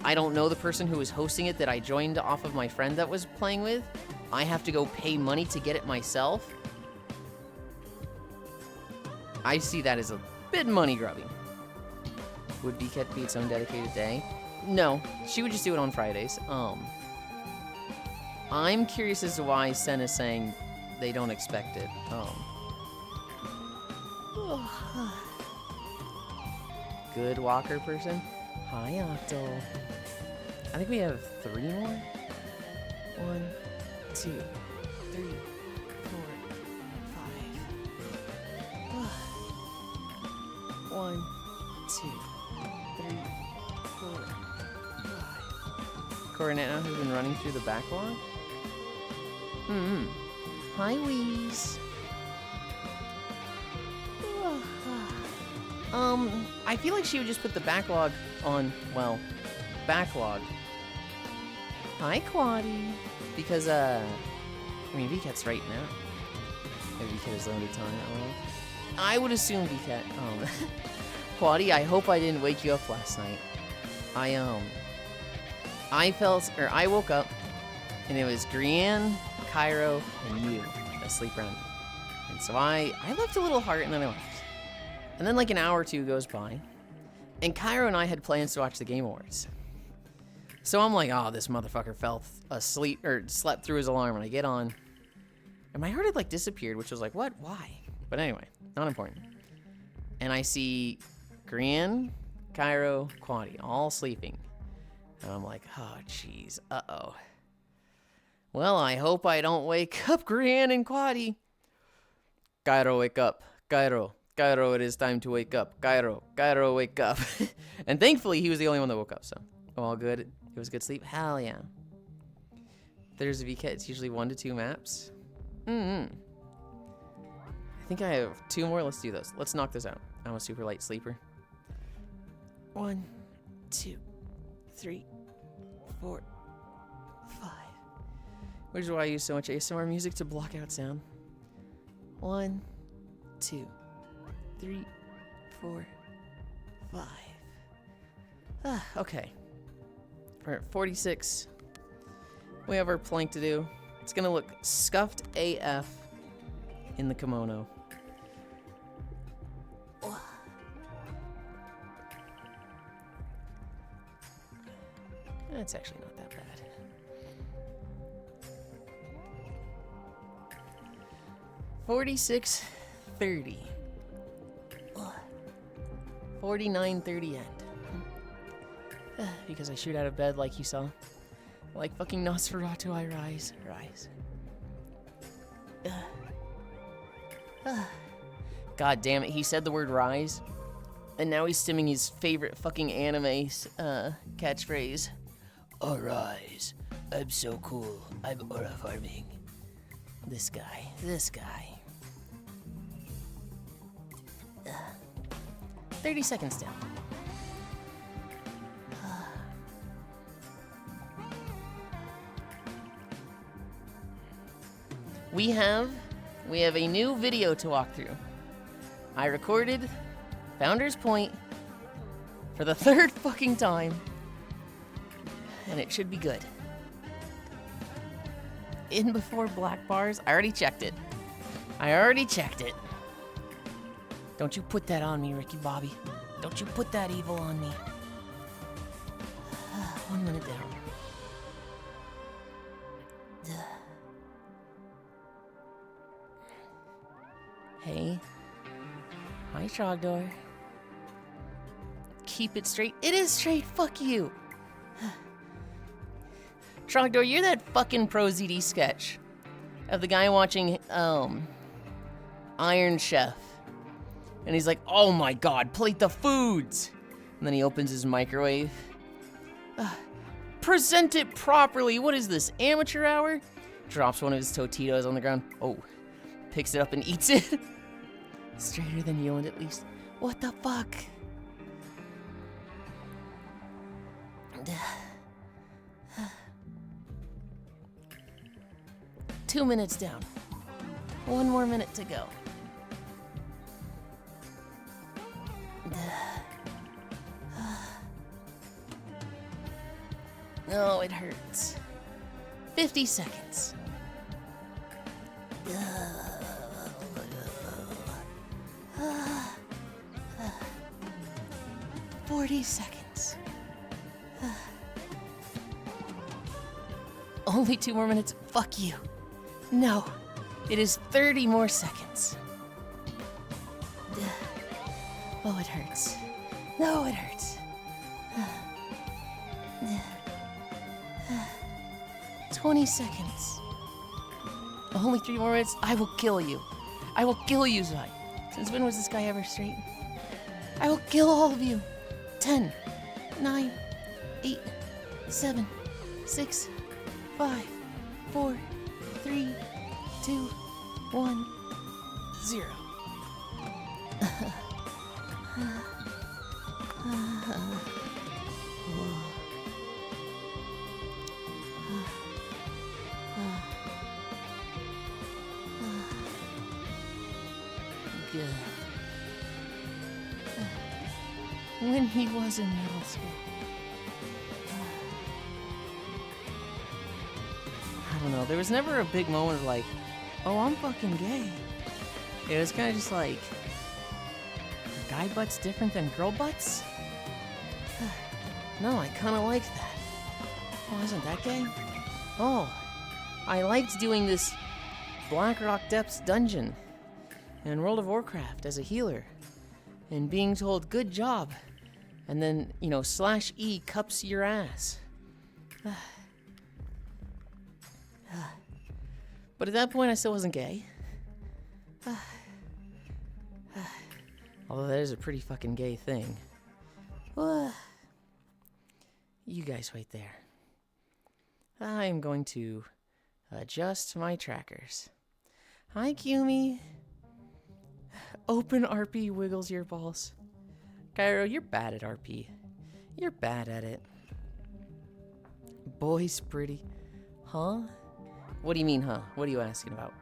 I don't know the person who was hosting it that I joined off of my friend that was playing with. I have to go pay money to get it myself. I see that as a bit money grubby. Would BCAT be its own dedicated day? No, she would just do it on Fridays. I'm curious as to why Sen is saying they don't expect it. Good walker person. Hi, Octo. I think we have 3 more. 1, 2, 3, 4, 5. 1, 2, 3, 4, 5. Coronetta has been running through the backlog. Hi, Wheeze. I feel like she would just put the backlog on, well, backlog. Hi, Quaddy. Because, I mean, VCAT's right now. Maybe VCAT is limited time. I would assume VCAT. Quaddy, I hope I didn't wake you up last night. I woke up, and it was Grianne, Cairo, and you asleep around me. And so I left a little heart, and then I left. And then like an hour or 2 goes by, and Cairo and I had plans to watch the Game Awards. So I'm like, oh, this motherfucker fell asleep, or slept through his alarm, and I get on, and my heart had like disappeared, which was like, what? Why? But anyway, not important. And I see Grianne, Cairo, Quaddy all sleeping. And I'm like, oh, jeez, uh-oh. Well, I hope I don't wake up Gran and Quaddy. Cairo, wake up. Cairo. Cairo, it is time to wake up. Cairo. Cairo, wake up. And thankfully, he was the only one that woke up, so all good. It was good sleep. Hell yeah. There's a VK. It's usually 1 to 2 maps. I think I have 2 more. Let's do those. Let's knock this out. I'm a super light sleeper. 1, 2, 3, 4, 5. Which is why I use so much ASMR music to block out sound. 1, 2, 3, 4, 5. Okay. We're at 46. We have our plank to do. It's gonna look scuffed AF in the kimono. It's actually not that bad. 46:30. 49:30 end. Because I shoot out of bed like you saw. Like fucking Nosferatu, I rise. God damn it, he said the word rise. And now he's stimming his favorite fucking anime catchphrase. Arise. I'm so cool. I'm aura farming. This guy. 30 seconds down. We have a new video to walk through. I recorded Founder's Point for the 3rd fucking time, and it should be good. In before black bars, I already checked it. Don't you put that on me, Ricky Bobby. Don't you put that evil on me. 1 minute down. Hey. Hi, Trogdor. Keep it straight. It is straight. Fuck you. Trogdor, you're that fucking Pro ZD sketch of the guy watching Iron Chef. And he's like, oh my god, plate the foods. And then he opens his microwave. Present it properly. What is this, amateur hour? Drops one of his Totitos on the ground. Oh, picks it up and eats it. Straighter than Yulind, at least. What the fuck? Two minutes down. 1 more minute to go. Oh, it hurts. 50 seconds. 40 seconds. Only 2 more minutes. Fuck you. No, it is 30 more seconds. Oh, it hurts. No, it hurts. 20 seconds. Only 3 more minutes. I will kill you. I will kill you, Zai. Since when was this guy ever straight? I will kill all of you. 10, 9, 8, 7, 6, 5, 4, 3, 2, 1, 0. Good. When he was in middle school. I don't know, there was never a big moment of like, oh, I'm fucking gay. It was kind of just like, guy butts different than girl butts? No, I kind of liked that. Oh, isn't that gay? Oh, I liked doing this Blackrock Depths dungeon in World of Warcraft as a healer and being told, good job. And then, you know, /E cups your ass. But at that point, I still wasn't gay. Although that is a pretty fucking gay thing. You guys wait there. I'm going to adjust my trackers. Hi, Kumi. Open RP wiggles your balls. Cairo, you're bad at RP. You're bad at it. Boy's pretty. Huh? What do you mean, huh? What are you asking about?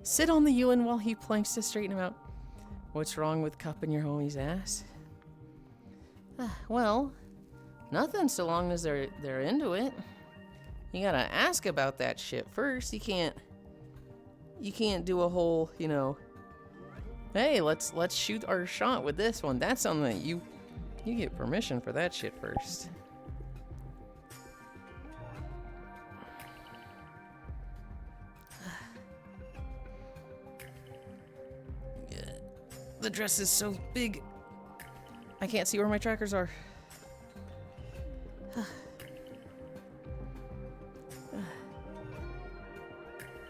Sit on the Yulind while he planks to straighten him out. What's wrong with cupping your homie's ass? Well, nothing so long as they're into it. You gotta ask about that shit first. You can't do a whole, you know, hey, let's shoot our shot with this one. That's something that you get permission for that shit first. The dress is so big. I can't see where my trackers are.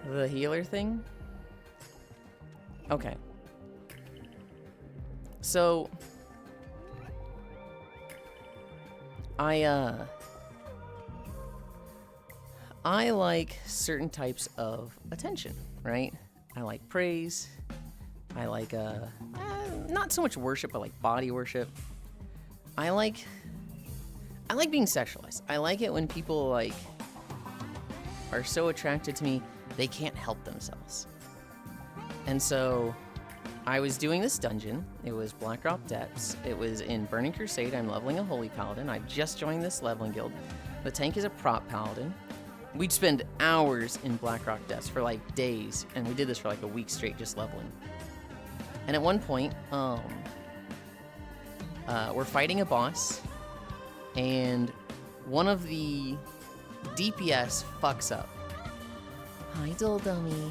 The healer thing? Okay. So I like certain types of attention, right? I like praise. I like not so much worship, but like body worship. I like being sexualized. I like it when people like are so attracted to me they can't help themselves. And so I was doing this dungeon. It was Blackrock Depths. It was in Burning Crusade. I'm leveling a Holy Paladin. I've just joined this leveling guild. The tank is a prop paladin. We'd spend hours in Blackrock Depths for like days, and we did this for like a week straight just leveling. And at one point, we're fighting a boss, and one of the DPS fucks up. Hi, doll dummy.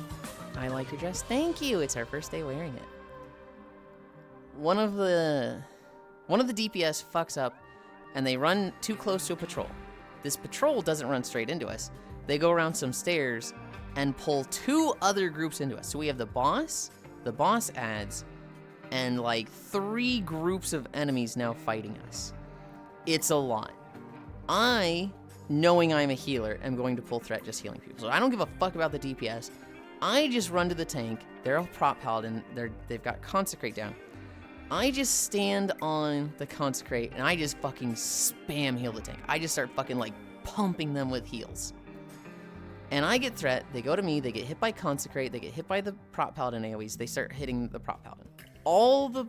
I like your dress. Thank you. It's our first day wearing it. One of the DPS fucks up, and they run too close to a patrol. This patrol doesn't run straight into us. They go around some stairs and pull two other groups into us. So we have the boss adds, and like 3 groups of enemies now fighting us. It's a lot. Knowing I'm a healer, am going to pull threat just healing people. So I don't give a fuck about the DPS. I just run to the tank. They're a prop paladin. They've got consecrate down. I just stand on the consecrate and I just fucking spam heal the tank. I just start fucking like pumping them with heals. And I get threat. They go to me. They get hit by consecrate. They get hit by the prop paladin AoEs. They start hitting the prop paladin. All the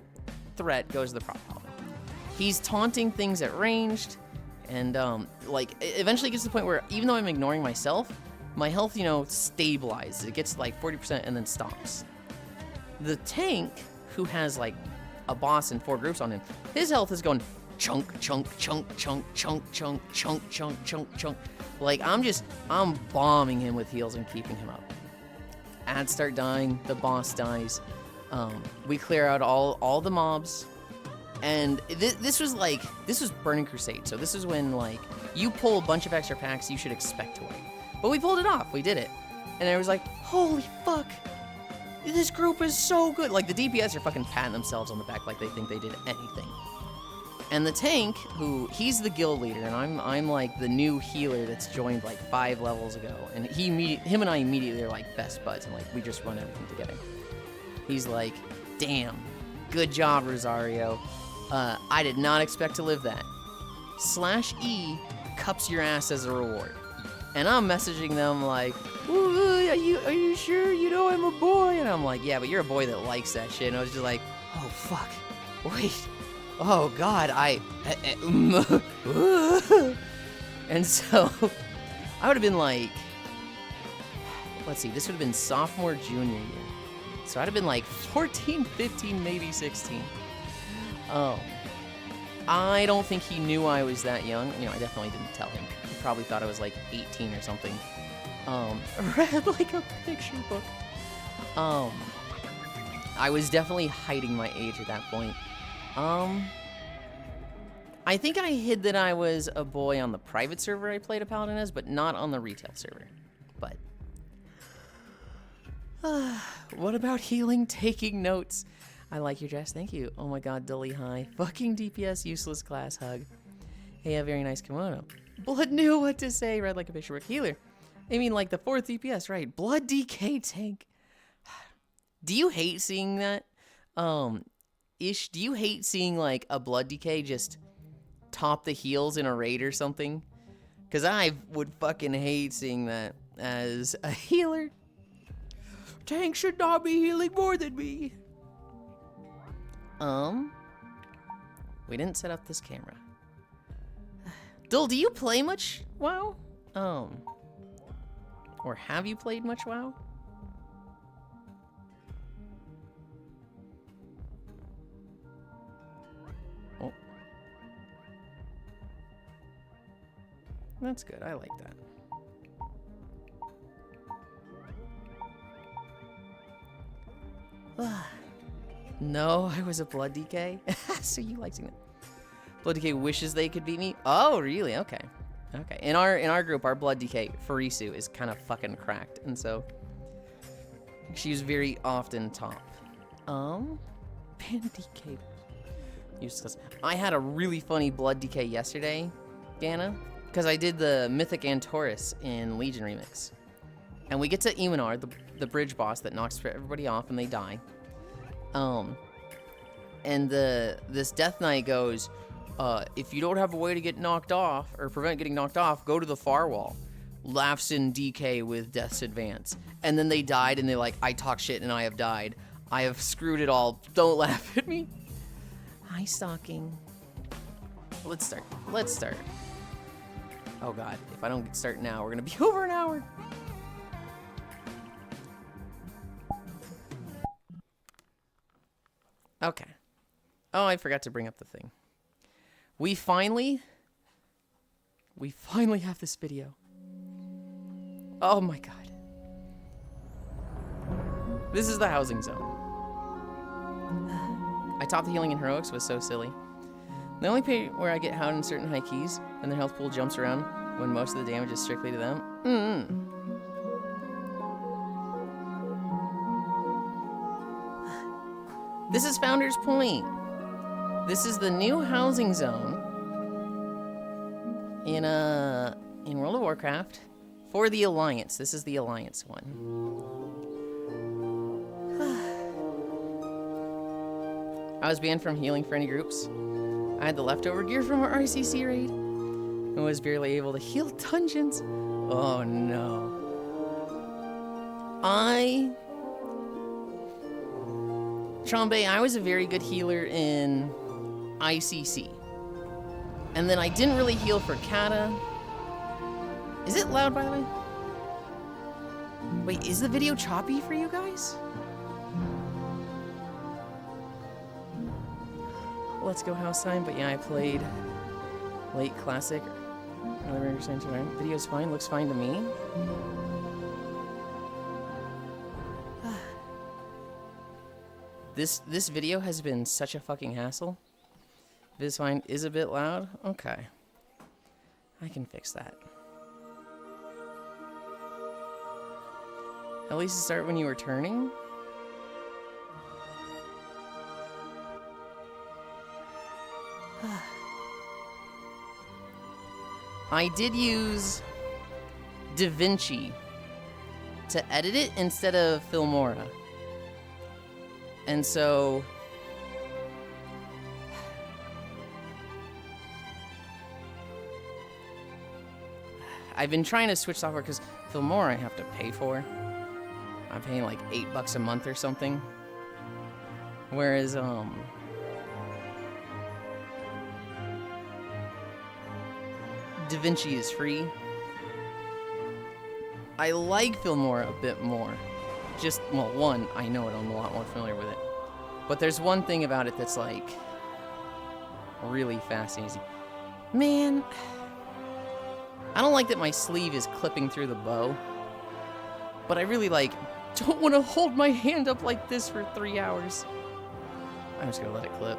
threat goes to the prop paladin. He's taunting things at ranged. And, like, eventually gets to the point where, even though I'm ignoring myself, my health, you know, stabilizes. It gets to, like, 40% and then stops. The tank, who has, like, a boss and 4 groups on him, his health is going chunk, chunk, chunk, chunk, chunk, chunk, chunk, chunk, chunk, chunk. Like, I'm bombing him with heals and keeping him up. Ads start dying. The boss dies. We clear out all the mobs. And this was Burning Crusade, so this is when, like, you pull a bunch of extra packs you should expect to win. But we pulled it off, we did it. And I was like, holy fuck, this group is so good. Like, the DPS are fucking patting themselves on the back like they think they did anything. And the tank, he's the guild leader, and I'm like the new healer that's joined like 5 levels ago. And him and I immediately are like best buds, and like we just run everything together. He's like, damn, good job, Rosario. I did not expect to live that. /E cups your ass as a reward. And I'm messaging them like, are you sure? You know I'm a boy? And I'm like, yeah, but you're a boy that likes that shit. And I was just like, oh, fuck. Wait. Oh, God, And so, I would have been like, let's see, this would have been sophomore, junior year. So I'd have been like 14, 15, maybe 16. I don't think he knew I was that young. You know, I definitely didn't tell him. He probably thought I was like 18 or something. Read like a picture book. I was definitely hiding my age at that point. I think I hid that I was a boy on the private server I played a paladin as, but not on the retail server. But what about healing? Taking notes. I like your dress. Thank you. Oh my god, Dully High. Fucking DPS useless class hug. Hey, a very nice kimono. Blood knew what to say. Read like a picture book healer. I mean, like the 4th DPS, right? Blood DK tank. Do you hate seeing that? Ish, do you hate seeing like a blood DK just top the heals in a raid or something? Because I would fucking hate seeing that as a healer. Tank should not be healing more than me. We didn't set up this camera. Dull, do you play much WoW? Or have you played much WoW? Oh. That's good, I like that. No, I was a blood DK. So you like seeing that? Blood DK wishes they could beat me. Oh, really? Okay. Okay. In our group, our blood DK, Farisu, is kind of fucking cracked, and so she's very often top. Ban DK. Useless. I had a really funny blood DK yesterday, Dana, because I did the Mythic Antorus in Legion Remix, and we get to Eminar, the bridge boss that knocks everybody off and they die. And this Death Knight goes, if you don't have a way to get knocked off, or prevent getting knocked off, go to the far wall. Laughs in DK with Death's Advance. And then they died, and they're like, I talk shit and I have died. I have screwed it all. Don't laugh at me. Hi, stalking. Let's start. Let's start. Oh god, if I don't start now, we're gonna be over an hour. Okay. Oh, I forgot to bring up the thing. We finally have this video. Oh my god. This is the housing zone. I topped the healing in heroics, was so silly. The only pay where I get hound in certain high keys, and their health pool jumps around when most of the damage is strictly to them. This is Founder's Point. This is the new housing zone in World of Warcraft for the Alliance. This is the Alliance one. I was banned from healing for any groups. I had the leftover gear from our RCC raid and was barely able to heal dungeons. Oh no. Chombe, I was a very good healer in ICC. And then I didn't really heal for Kata. Is it loud, by the way? Wait, is the video choppy for you guys? Let's go house time, but yeah, I played late classic. Video's fine, looks fine to me. This video has been such a fucking hassle. This fine is a bit loud. Okay. I can fix that. At least start when you were turning. I did use DaVinci to edit it instead of Filmora. And so I've been trying to switch software because Filmora I have to pay for. I'm paying like $8 a month or something. Whereas DaVinci is free. I like Filmora a bit more. Just, well, one, I know it, I'm a lot more familiar with it. But there's one thing about it that's like really fast and easy. Man, I don't like that my sleeve is clipping through the bow. But I really like don't want to hold my hand up like this for 3 hours. I'm just gonna let it clip.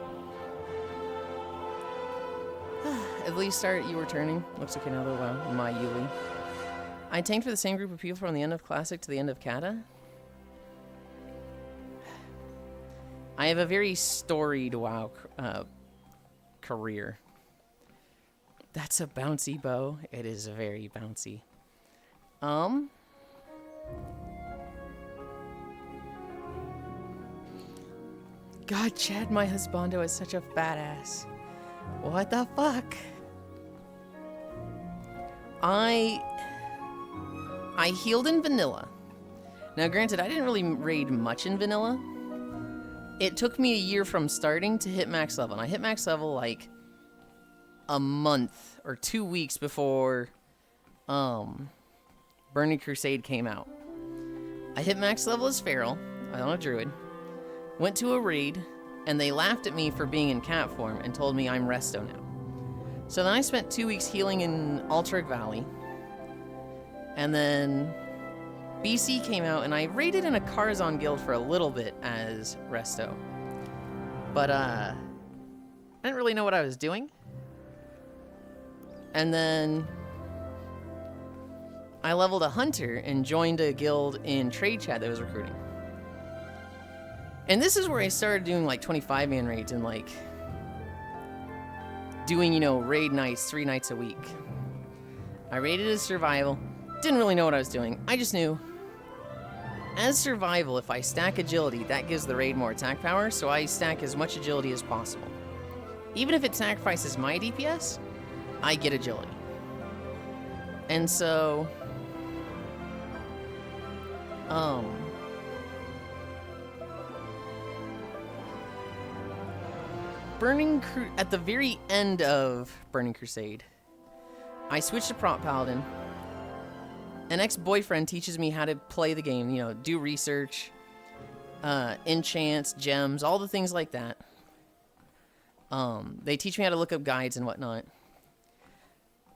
At least start, you were turning. Looks okay now though, wow. My Yulind. I tanked for the same group of people from the end of Classic to the end of Kata. I have a very storied WoW career. That's a bouncy bow. It is very bouncy. God, Chad, my husbando is such a fat ass. What the fuck? I healed in vanilla. Now, granted, I didn't really raid much in vanilla. It took me a year from starting to hit max level. And I hit max level like a month or 2 weeks before Burning Crusade came out. I hit max level as Feral, on a druid. Went to a raid, and they laughed at me for being in cat form and told me I'm resto now. So then I spent 2 weeks healing in Altaric Valley. And then BC came out, and I raided in a Karzon guild for a little bit as resto. But, I didn't really know what I was doing. And then I leveled a hunter and joined a guild in Trade Chat that was recruiting. And this is where I started doing like 25-man raids and like doing, you know, raid nights 3 nights a week. I raided as survival. Didn't really know what I was doing. I just knew as survival, if I stack agility, that gives the raid more attack power, so I stack as much agility as possible. Even if it sacrifices my DPS, I get agility. And so at the very end of Burning Crusade, I switched to Prompt Paladin. An ex-boyfriend teaches me how to play the game, you know, do research, enchants, gems, all the things like that. They teach me how to look up guides and whatnot.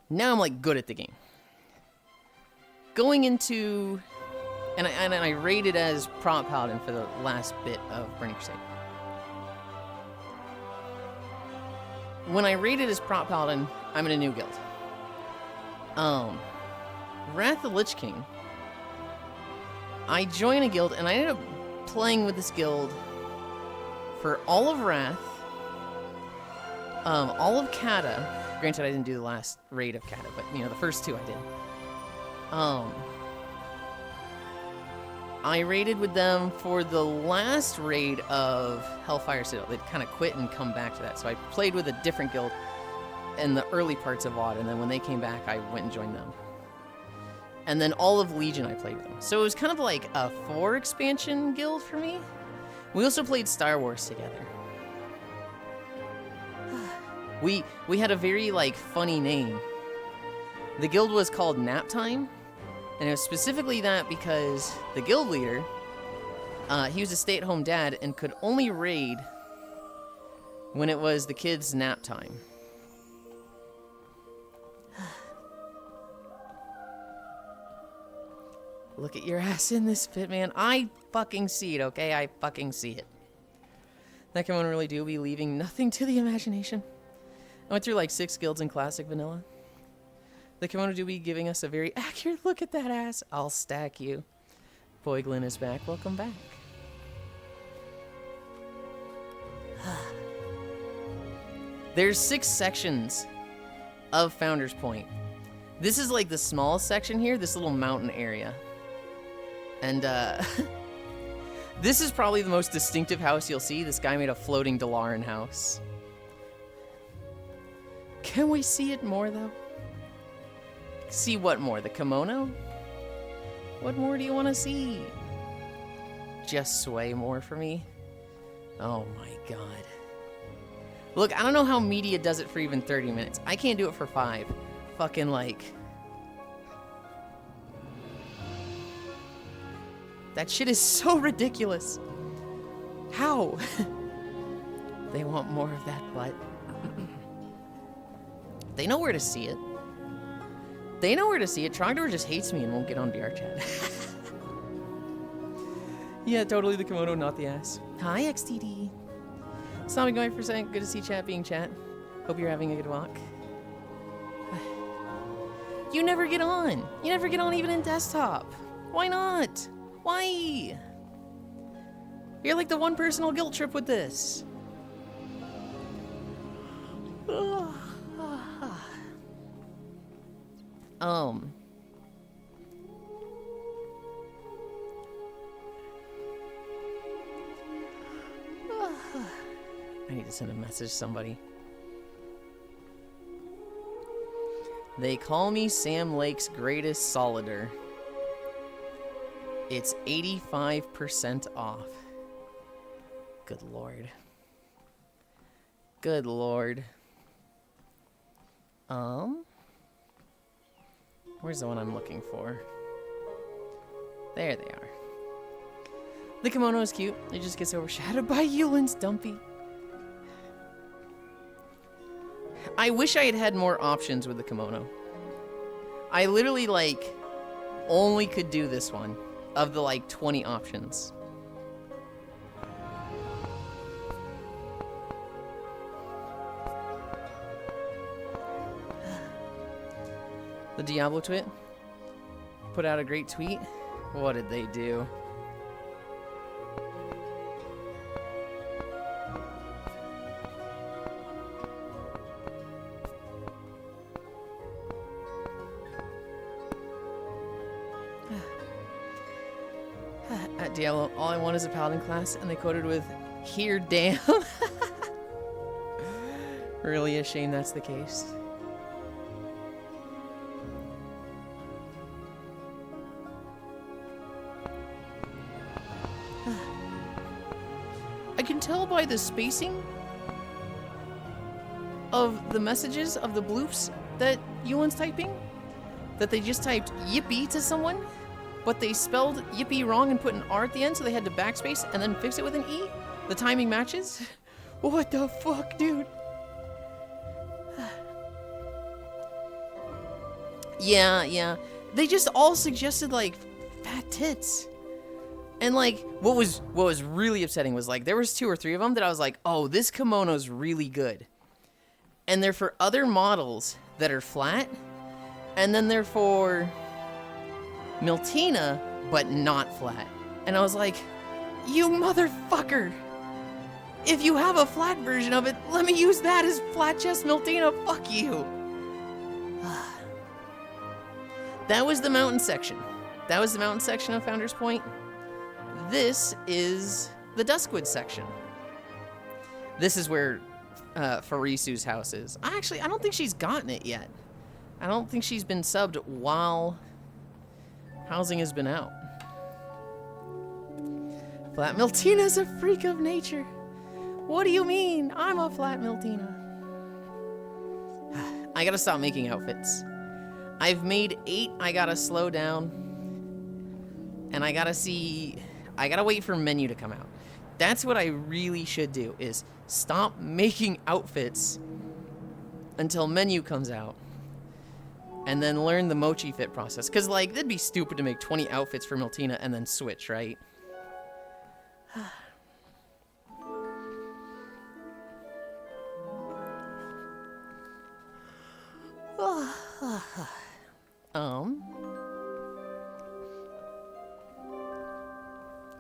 Now I'm like good at the game. Going into, and I raided as Prompt Paladin for the last bit of Burning Crusade. When I raided as Prompt Paladin, I'm in a new guild. Wrath of the Lich King. I joined a guild, and I ended up playing with this guild for all of Wrath, all of Kata. Granted, I didn't do the last raid of Kata, but, you know, the first 2 I did. I raided with them for the last raid of Hellfire Citadel. They'd kind of quit and come back to that. So I played with a different guild in the early parts of WoD, and then when they came back, I went and joined them. And then all of Legion, I played with them. So it was kind of like a 4 expansion guild for me. We also played Star Wars together. We had a very, like, funny name. The guild was called Nap Time. And it was specifically that because the guild leader, he was a stay-at-home dad and could only raid when it was the kids' nap time. Look at your ass in this fit, man. I fucking see it, okay? I fucking see it. That can one really do be leaving nothing to the imagination. I went through like 6 guilds in Classic Vanilla. The kimono do be giving us a very accurate look at that ass. I'll stack you. Boyglin is back. Welcome back. There's 6 sections of Founder's Point. This is like the smallest section here, this little mountain area. And this is probably the most distinctive house you'll see. This guy made a floating Dalaran house. Can we see it more though? See what more? The kimono? What more do you want to see? Just sway more for me? Oh my god. Look, I don't know how media does it for even 30 minutes. I can't do it for 5. Fucking like... That shit is so ridiculous. How? They want more of that butt. They know where to see it. They know where to see it. Trogdor just hates me and won't get on VR chat. Yeah, totally the kimono, not the ass. Hi, XTD. Stopping going for a second. Good to see chat being chat. Hope you're having a good walk. You never get on. You never get on even in desktop. Why not? Why? You're like the one personal guilt trip with this. I need to send a message to somebody. They call me Sam Lake's greatest solider. It's 85% off. Good lord. Good lord. Where's the one I'm looking for? There they are. The kimono is cute. It just gets overshadowed by Yulind's dumpy. I wish I had had more options with the kimono. I literally, like, only could do this one of the, like, 20 options. The Diablo Twit put out a great tweet. What did they do? At Diablo, all I want is a paladin class, and they quoted with, "Here, damn." Really a shame that's the case. I can tell by the spacing of the messages of the bloops that Yulind's typing that they just typed yippee to someone, but they spelled yippee wrong and put an R at the end, so they had to backspace and then fix it with an E. The timing matches. What the fuck, dude? Yeah. They just all suggested, like, fat tits. And, like, what was really upsetting was, like, there was 2 or 3 of them that I was like, oh, this kimono's really good. And they're for other models that are flat, and then they're for Miltina, but not flat. And I was like, you motherfucker! If you have a flat version of it, let me use that as flat chest Miltina, fuck you! That was the mountain section. That was the mountain section of Founder's Point. This is the Duskwood section. This is where Farisu's house is. I don't think she's gotten it yet. I don't think she's been subbed while housing has been out. Flat Miltina's a freak of nature. What do you mean? I'm a flat Miltina. I gotta stop making outfits. I've made 8. I gotta slow down. And I gotta wait for menu to come out. That's what I really should do, is stop making outfits until menu comes out. And then learn the mochi fit process. Because, like, that'd be stupid to make 20 outfits for Miltina and then switch, right?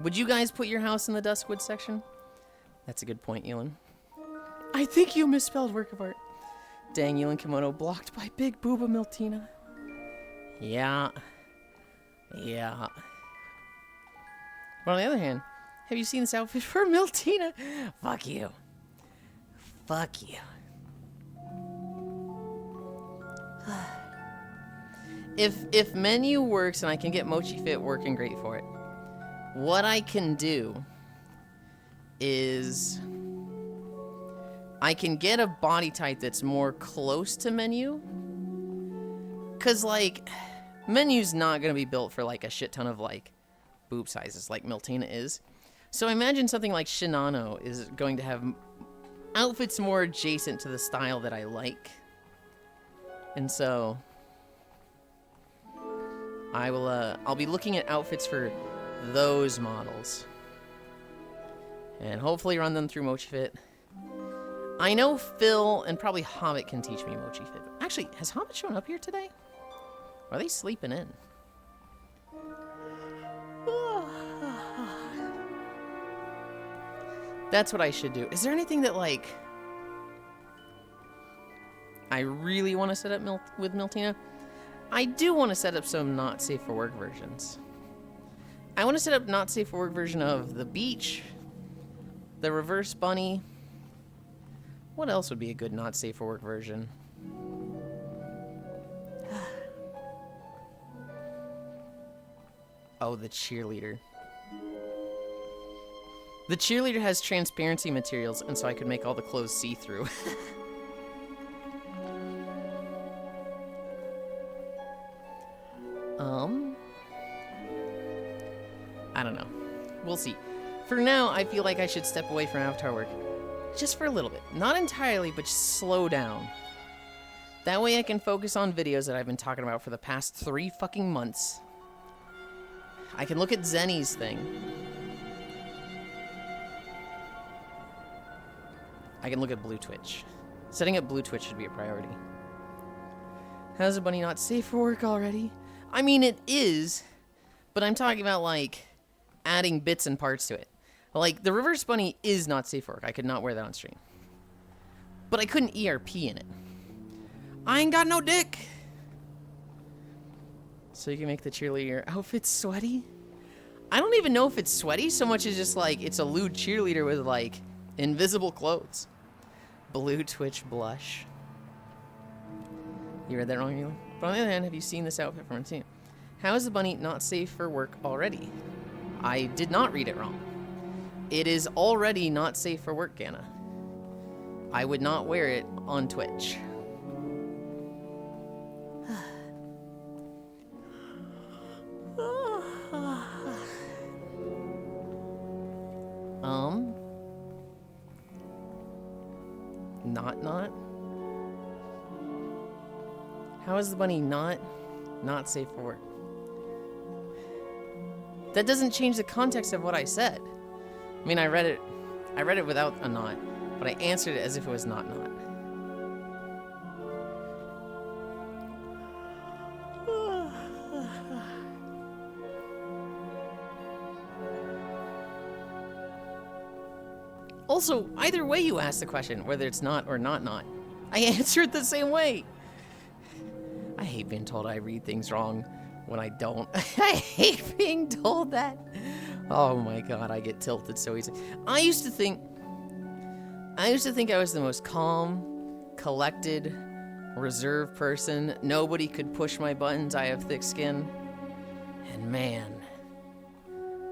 Would you guys put your house in the Duskwood section? That's a good point, Yulind. I think you misspelled work of art. Dang, Yulind kimono blocked by Big Booba Miltina. Yeah. But on the other hand, have you seen this outfit for Miltina? Fuck you. Fuck you. If menu works and I can get Mochi Fit working great for it, what I can do is I can get a body type that's more close to menu. Cause like menu's not gonna be built for like a shit ton of like boob sizes like Miltina is. So I imagine something like Shinano is going to have outfits more adjacent to the style that I like. And so I'll be looking at outfits for those models. And hopefully run them through Mochi Fit. I know Phil and probably Hobbit can teach me Mochi Fit. Actually, has Hobbit shown up here today? Are they sleeping in? That's what I should do. Is there anything that, like, I really want to set up with Miltina? I do want to set up some not safe for work versions. I want to set up not safe for work version of the beach, the reverse bunny. What else would be a good not safe for work version? Oh, the cheerleader. The cheerleader has transparency materials, and so I could make all the clothes see-through. I don't know. We'll see. For now, I feel like I should step away from avatar work. Just for a little bit. Not entirely, but just slow down. That way I can focus on videos that I've been talking about for the past 3 fucking months. I can look at Zenny's thing. I can look at Blue Twitch. Setting up Blue Twitch should be a priority. How's the bunny not safe for work already? I mean, it is, but I'm talking about, like, adding bits and parts to it. Like, the reverse bunny is not safe for work. I could not wear that on stream. But I couldn't ERP in it. I ain't got no dick! So you can make the cheerleader outfit sweaty? I don't even know if it's sweaty so much as just, like, it's a lewd cheerleader with, like, invisible clothes. Blue Twitch blush. You read that wrong, Yulind? But on the other hand, have you seen this outfit from a team? How is the bunny not safe for work already? I did not read it wrong. It is already not safe for work, Ganna. I would not wear it on Twitch. Not? How is the bunny not safe for work? That doesn't change the context of what I said. I mean, I read it without a not, but I answered it as if it was not. Also, either way you ask the question, whether it's not or not, I answer it the same way. I hate being told I read things wrong when I don't. I hate being told that. Oh my god, I get tilted so easily. I used to think I was the most calm, collected, reserved person. Nobody could push my buttons. I have thick skin. And man,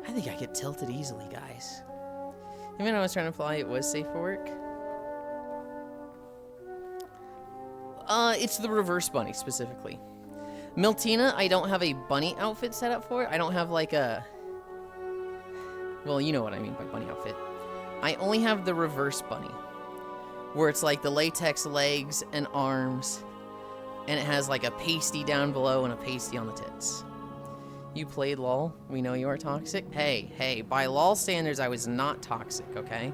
I think I get tilted easily, guys. Even though I was trying to imply it was safe for work. It's the reverse bunny, specifically. Miltina, I don't have a bunny outfit set up for it. I don't have, like, a... Well, you know what I mean by bunny outfit. I only have the reverse bunny, where it's, like, the latex legs and arms, and it has, like, a pasty down below and a pasty on the tits. You played LOL. We know you are toxic. Hey, by LOL standards, I was not toxic, okay?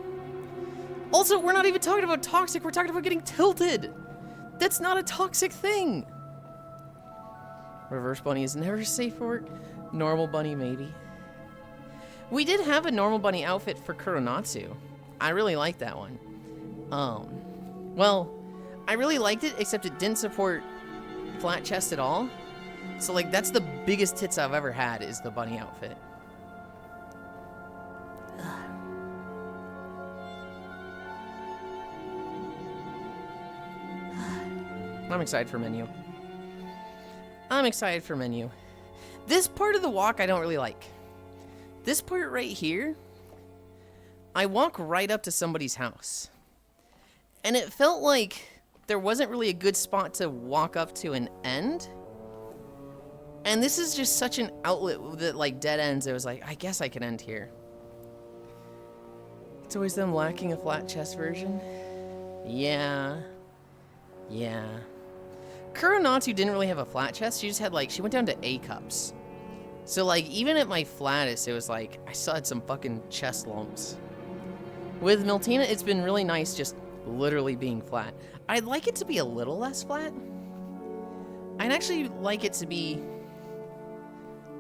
Also, we're not even talking about toxic. We're talking about getting tilted. That's not a toxic thing. Reverse bunny is never safe for work. Normal bunny, maybe. We did have a normal bunny outfit for Kuronatsu. I really liked that one. Well, I really liked it, except it didn't support flat chest at all. So, like, that's the biggest tits I've ever had, is the bunny outfit. I'm excited for menu. This part of the walk I don't really like. This part right here, I walk right up to somebody's house. And it felt like there wasn't really a good spot to walk up to and end. And this is just such an outlet that, like, dead ends. It was like, I guess I can end here. It's always them lacking a flat chest version. Yeah. Kuronatsu didn't really have a flat chest. She just had, like, she went down to A cups. So, like, even at my flattest, it was like, I still had some fucking chest lumps. With Miltina, it's been really nice just literally being flat. I'd like it to be a little less flat. I'd actually like it to be,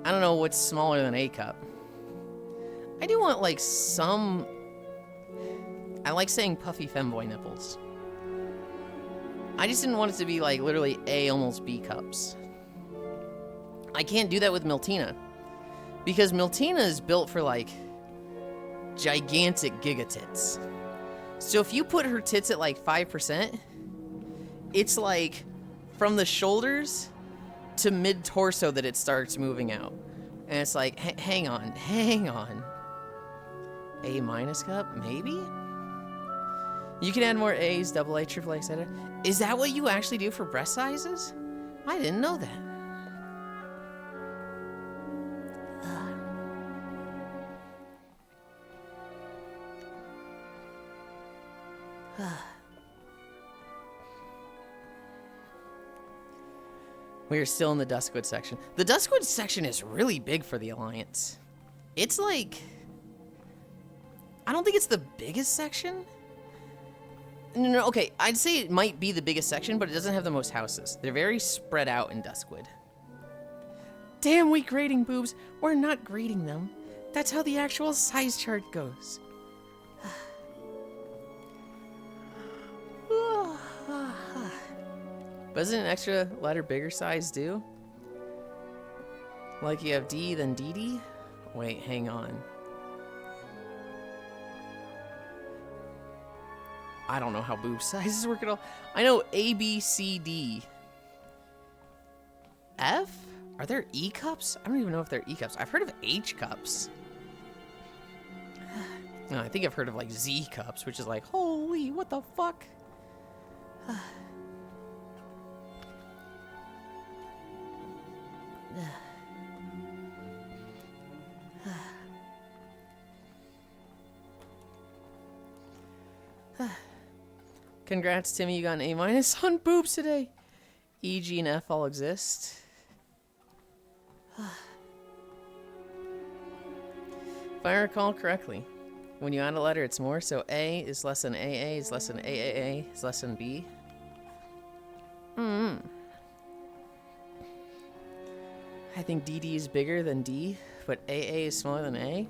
I don't know what's smaller than A cup. I do want like some, I like saying puffy femboy nipples. I just didn't want it to be like literally A, almost B cups. I can't do that with Miltina, because Miltina is built for like gigantic giga tits. So if you put her tits at like 5%, it's like from the shoulders to mid torso that it starts moving out. And it's like, hang on. A minus cup, maybe? You can add more A's, double A, triple A, etc. Is that what you actually do for breast sizes? I didn't know that. We are still in the Duskwood section. The Duskwood section is really big for the Alliance. It's like, I don't think it's the biggest section. No, okay, I'd say it might be the biggest section, but it doesn't have the most houses. They're very spread out in Duskwood. Damn, we grading boobs. We're not grading them. That's how the actual size chart goes. Doesn't an extra letter bigger size do? Like you have D, then DD? Wait, hang on. I don't know how boob sizes work at all. I know A, B, C, D. F? Are there E cups? I don't even know if they're E cups. I've heard of H cups. No, I think I've heard of like Z cups, which is like, holy, what the fuck? Congrats, Timmy, you got an A minus on boobs today. E, G, and F all exist. If I recall correctly, when you add a letter, it's more. So A is less than AA is less than AAA is less than B. I think DD is bigger than D, but AA is smaller than A.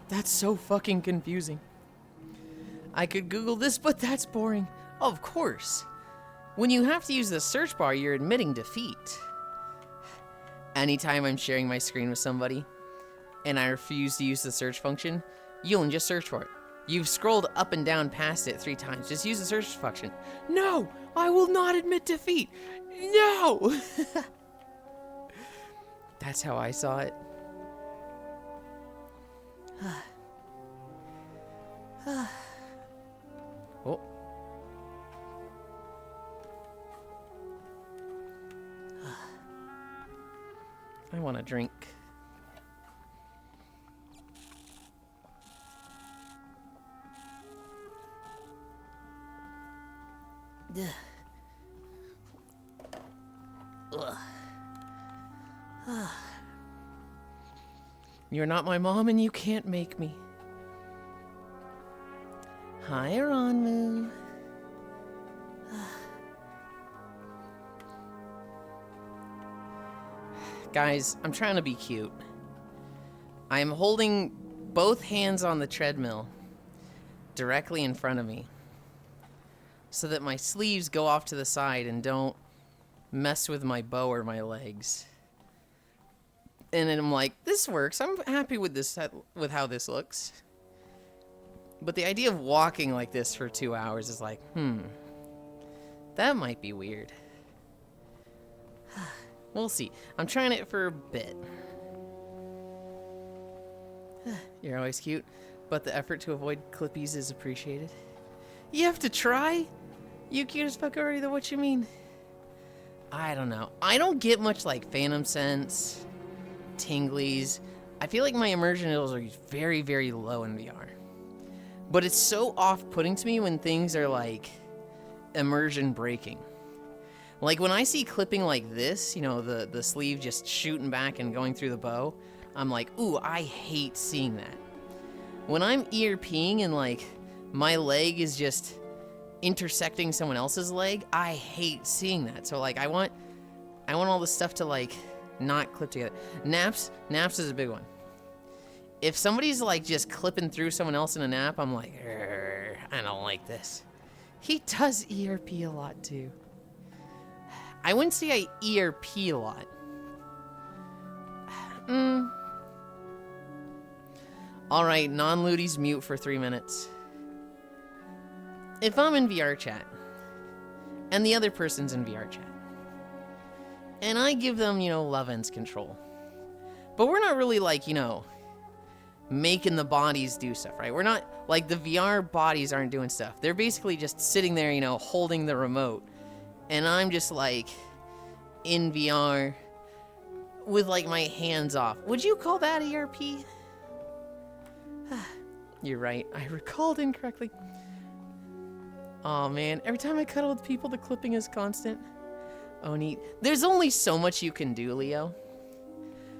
That's so fucking confusing. I could Google this, but that's boring. Of course. When you have to use the search bar, you're admitting defeat. Anytime I'm sharing my screen with somebody and I refuse to use the search function, Yulind, just search for it. You've scrolled up and down past it 3 times. Just use the search function. No! I will not admit defeat! No! That's how I saw it. Oh. I want a drink. You're not my mom and you can't make me. Hi, Ronmu. Guys, I'm trying to be cute. I'm holding both hands on the treadmill directly in front of me so that my sleeves go off to the side and don't mess with my bow or my legs. And then I'm like, this works. I'm happy with this, with how this looks. But the idea of walking like this for 2 hours is like, that might be weird. We'll see. I'm trying it for a bit. You're always cute, but the effort to avoid clippies is appreciated. You have to try? You cute as fuck already, though, what you mean? I don't know. I don't get much like Phantom Sense, Tinglies. I feel like my immersion levels are very, very low in VR. But it's so off-putting to me when things are like immersion breaking. Like when I see clipping like this, you know, the sleeve just shooting back and going through the bow, I'm like, ooh, I hate seeing that. When I'm ERPing and like my leg is just intersecting someone else's leg. I hate seeing that. So like I want all the stuff to like not clip together. Naps is a big one. If somebody's like just clipping through someone else in a nap, I'm like, I don't like this. He does ERP a lot too. I wouldn't say I ERP a lot. All right, non-looties mute for 3 minutes. If I'm in VR chat, and the other person's in VR chat, and I give them, love ends control, but we're not really like, making the bodies do stuff, right? We're not, like, the VR bodies aren't doing stuff. They're basically just sitting there, holding the remote, and I'm just, like, in VR with, like, my hands off. Would you call that ERP? You're right. I recalled incorrectly. Oh man, every time I cuddle with people, the clipping is constant. Oh neat. There's only so much you can do, Leo.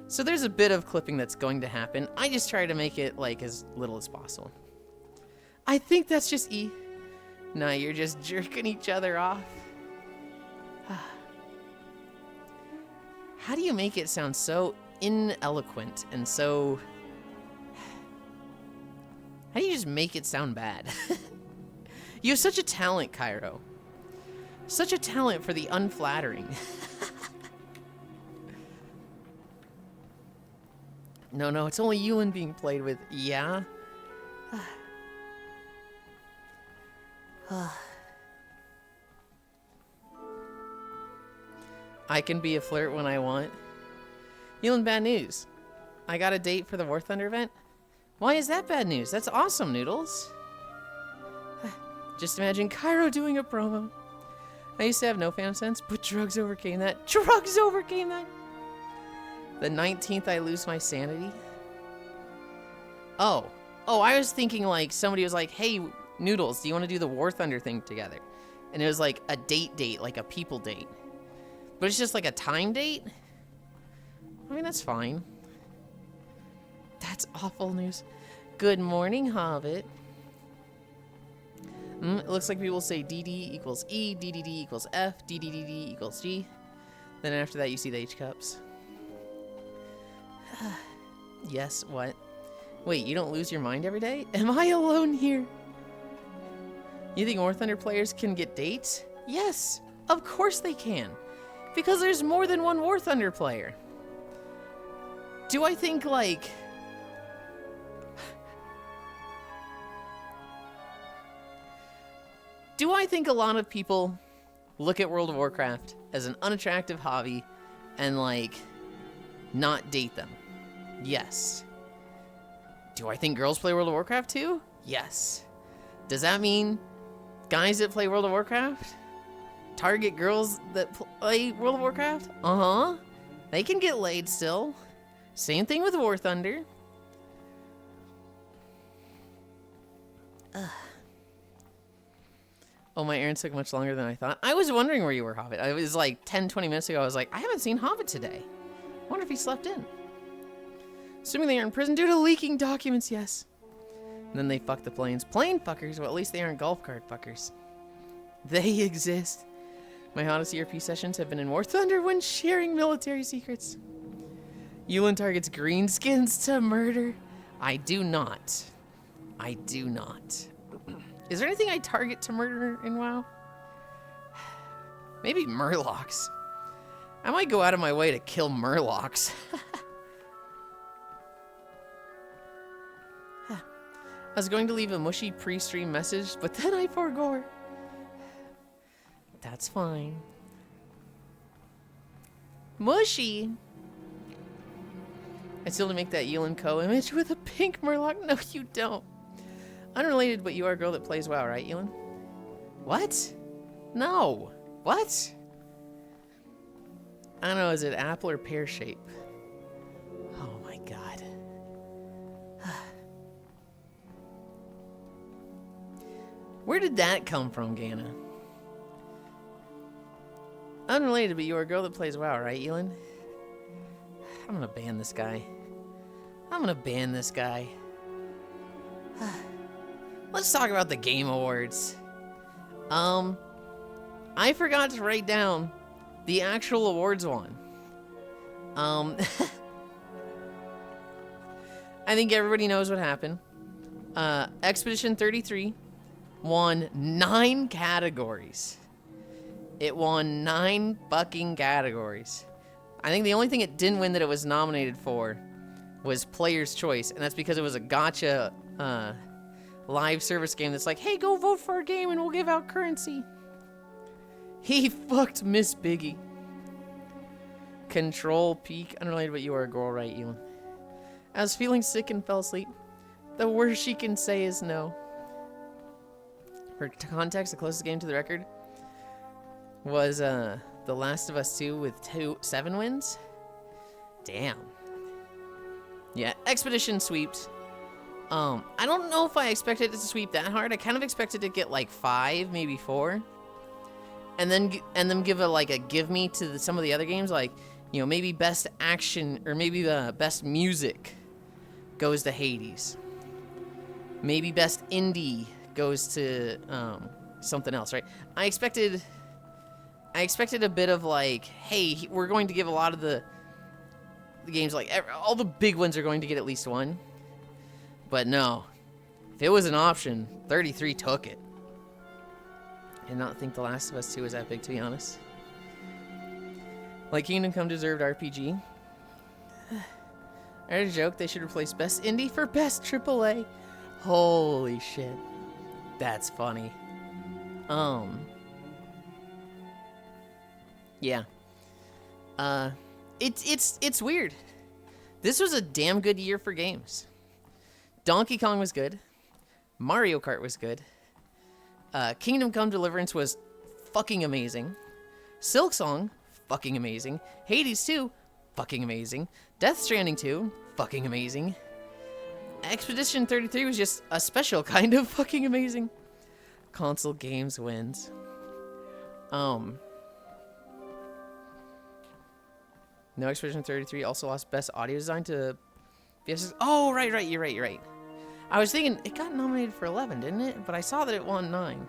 So there's a bit of clipping that's going to happen. I just try to make it like as little as possible. I think that's just E. Nah, you're just jerking each other off. How do you make it sound so ineloquent and so... How do you just make it sound bad? You have such a talent, Cairo. Such a talent for the unflattering. No, it's only Yulind being played with. Yeah? I can be a flirt when I want. Yulind, bad news. I got a date for the War Thunder event. Why is that bad news? That's awesome, Noodles. Just imagine Cairo doing a promo. I used to have no fan sense, but drugs overcame that. Drugs overcame that! The 19th I lose my sanity. Oh, I was thinking like somebody was like, hey, Noodles, do you want to do the War Thunder thing together? And it was like a date, like a people date. But it's just like a time date? I mean, that's fine. That's awful news. Good morning, Hobbit. It looks like people say DD equals E, DDD equals F, DDDD equals G. Then after that, you see the H cups. Yes, what? Wait, you don't lose your mind every day? Am I alone here? You think War Thunder players can get dates? Yes, of course they can. Because there's more than one War Thunder player. Do I think, like... Do I think a lot of people look at World of Warcraft as an unattractive hobby and, like, not date them? Yes. Do I think girls play World of Warcraft too? Yes. Does that mean guys that play World of Warcraft target girls that play World of Warcraft? Uh-huh. They can get laid still. Same thing with War Thunder. Oh, my errands took much longer than I thought. I was wondering where you were, Hobbit. It was like 10, 20 minutes ago. I was like, I haven't seen Hobbit today. I wonder if he slept in. Assuming they are in prison due to leaking documents, yes. And then they fuck the planes. Plane fuckers? Well, at least they aren't golf cart fuckers. They exist. My hottest ERP sessions have been in War Thunder when sharing military secrets. Yulind targets greenskins to murder. I do not. I do not. Is there anything I target to murder in WoW? Maybe murlocs. I might go out of my way to kill murlocs. I was going to leave a mushy pre-stream message, but then I forgot. That's fine. Mushy! I still to make that Yulind Co image with a pink murloc. No, you don't. Unrelated, but you are a girl that plays WoW, right, Yulind? What? No. What? I don't know, is it apple or pear shape? Oh my god. Where did that come from, Gana? Unrelated, but you are a girl that plays WoW, right, Yulind? I'm gonna ban this guy. I'm gonna ban this guy. Let's talk about the Game Awards. I forgot to write down the actual awards one. I think everybody knows what happened. Expedition 33 won 9 categories. It won 9 fucking categories. I think the only thing it didn't win that it was nominated for was Player's Choice, and that's because it was a gacha live service game that's like, hey, go vote for our game and we'll give out currency. He fucked Miss Biggie. Control Peak. Unrelated, but you are a girl, right, Yulind? I was feeling sick and fell asleep. The worst she can say is no. For context, the closest game to the record was The Last of Us 2 with 7 wins. Damn. Yeah, Expedition sweeps. I don't know if I expected it to sweep that hard. I kind of expected to get like 5, maybe 4. And then give a give me to some of the other games, like, you know, maybe best action or maybe the best music goes to Hades. Maybe best indie goes to something else, right? I expected a bit of like, hey, we're going to give a lot of the games, like all the big ones are going to get at least one. But no, if it was an option, 33 took it. I did not think The Last of Us 2 was that big, to be honest. Like Kingdom Come deserved RPG. I heard a joke they should replace Best Indie for Best AAA. Holy shit. That's funny. Yeah. It's weird. This was a damn good year for games. Donkey Kong was good. Mario Kart was good. Kingdom Come Deliverance was fucking amazing. Silksong, fucking amazing. Hades 2, fucking amazing. Death Stranding 2, fucking amazing. Expedition 33 was just a special kind of fucking amazing. Console games wins. No, Expedition 33 also lost Best Audio Design to VSS. Oh, right, you're right. I was thinking it got nominated for 11, didn't it? But I saw that it won 9.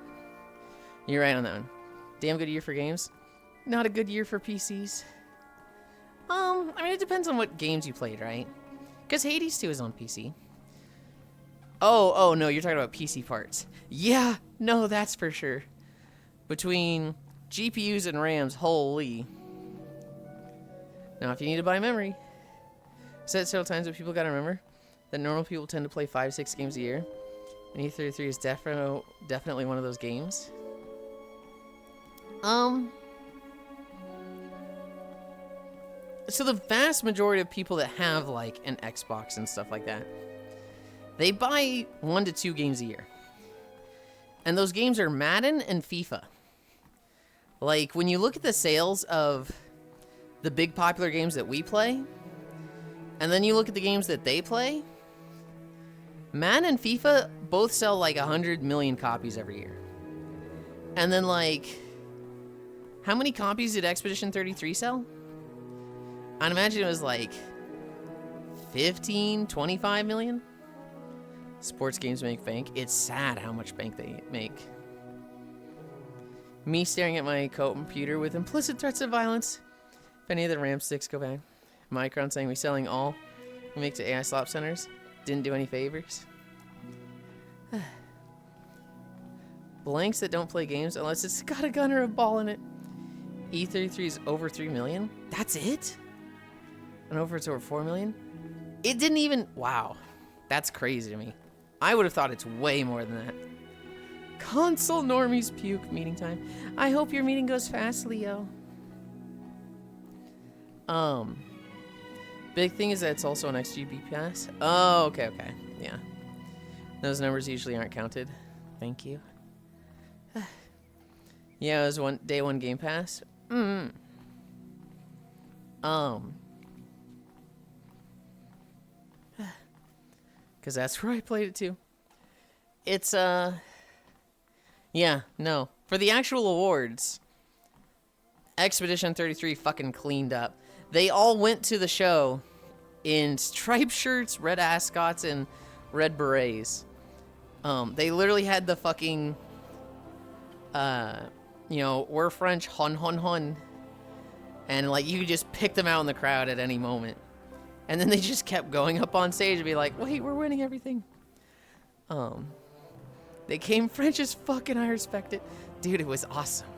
You're right on that one. Damn good year for games. Not a good year for PCs. I mean, it depends on what games you played, right? Because Hades 2 is on PC. Oh, no, you're talking about PC parts. Yeah, no, that's for sure. Between GPUs and RAMs, holy. Now, if you need to buy memory, said several times, but people gotta remember that normal people tend to play 5-6 games a year, and E33 is definitely one of those games. So the vast majority of people that have like an Xbox and stuff like that, they buy 1 to 2 games a year. And those games are Madden and FIFA. Like, when you look at the sales of the big popular games that we play, and then you look at the games that they play, Madden and FIFA both sell like 100 million copies every year. And then, like, how many copies did Expedition 33 sell? I'd imagine it was like 15, 25 million. Sports games make bank. It's sad how much bank they make. Me staring at my computer with implicit threats of violence. If any of the RAM sticks go bad. Micron saying we selling all we make to AI slop centers. Didn't do any favors. Blanks that don't play games unless it's got a gun or a ball in it. E33 is over 3 million. That's it? And over it's over 4 million? It didn't even... Wow. That's crazy to me. I would have thought it's way more than that. Console normies puke. Meeting time. I hope your meeting goes fast, Leo. Big thing is that it's also an XGB pass. Oh, okay. Yeah. Those numbers usually aren't counted. Thank you. Yeah, it was day one Game Pass. Because that's where I played it too. It's, yeah, no. For the actual awards, Expedition 33 fucking cleaned up. They all went to the show in striped shirts, red ascots, and red berets. They literally had the fucking you know, we're French, hun hun hun. And like you could just pick them out in the crowd at any moment. And then they just kept going up on stage and be like, wait, we're winning everything. They came French as fuck and I respect it. Dude, it was awesome.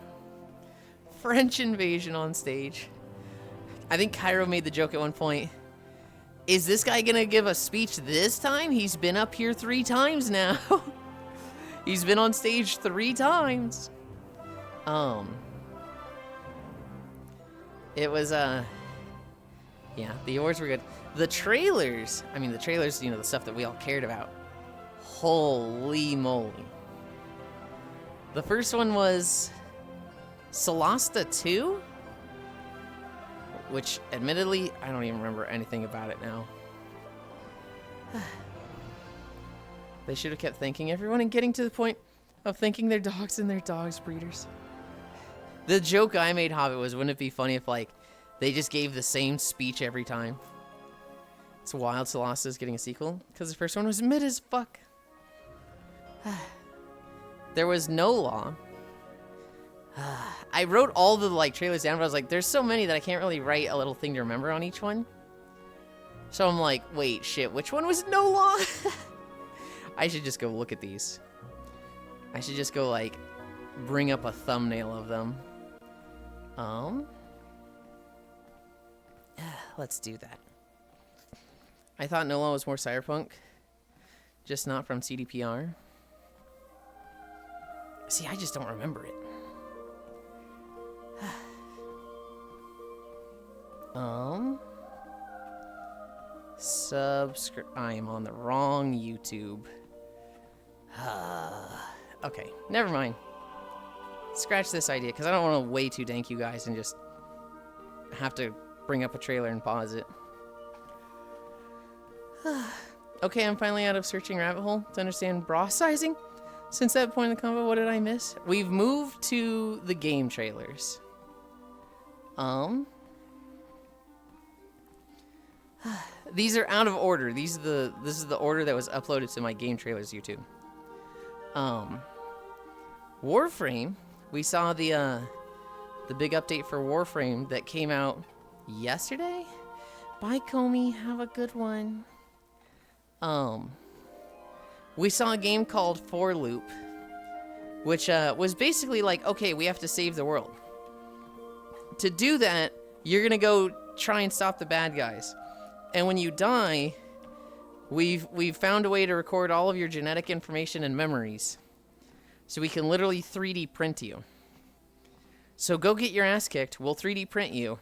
French invasion on stage. I think Cairo made the joke at one point. Is this guy gonna give a speech this time? He's been up here 3 times now. He's been on stage 3 times. It was, yeah, the awards were good. The trailers, I mean, the trailers, you know, the stuff that we all cared about. Holy moly. The first one was Solasta 2? Which, admittedly, I don't even remember anything about it now. They should have kept thanking everyone and getting to the point of thanking their dogs and their dogs' breeders. The joke I made, Hobbit, was wouldn't it be funny if, like, they just gave the same speech every time? It's wild Solasta is getting a sequel, because the first one was mid as fuck. There was no law. I wrote all the like trailers down, but I was like, there's so many that I can't really write a little thing to remember on each one. So I'm like, wait, shit, which one was no law? I should just go look at these. I should just go like bring up a thumbnail of them. Let's do that. I thought no law was more cyberpunk, just not from CDPR. See, I just don't remember it. Subscribe. I am on the wrong YouTube. Okay, never mind. Scratch this idea, because I don't want to way too dank you guys and just have to bring up a trailer and pause it. Okay, I'm finally out of searching rabbit hole to understand bra sizing. Since that point in the combo, what did I miss? We've moved to the game trailers. These are out of order. This is the order that was uploaded to my game trailers YouTube. Warframe. We saw the big update for Warframe that came out yesterday. Bye, Comey. Have a good one. We saw a game called For Loop, which was basically like, okay, we have to save the world. To do that, you're gonna go try and stop the bad guys. And when you die, we've found a way to record all of your genetic information and memories. So we can literally 3D print you. So go get your ass kicked, we'll 3D print you.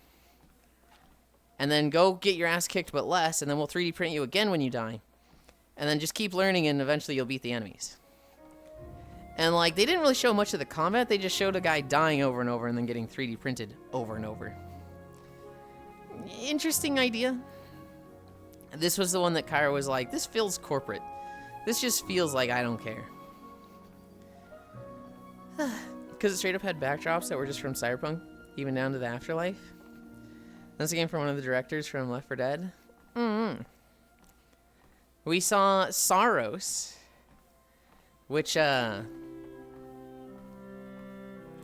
And then go get your ass kicked but less, and then we'll 3D print you again when you die. And then just keep learning, and eventually you'll beat the enemies. And like, they didn't really show much of the combat, they just showed a guy dying over and over and then getting 3D printed over and over. Interesting idea. This was the one that Kyra was like, this feels corporate. This just feels like I don't care. Because it straight up had backdrops that were just from Cyberpunk, even down to the afterlife. That's a game from one of the directors from Left 4 Dead. We saw Saros, which, I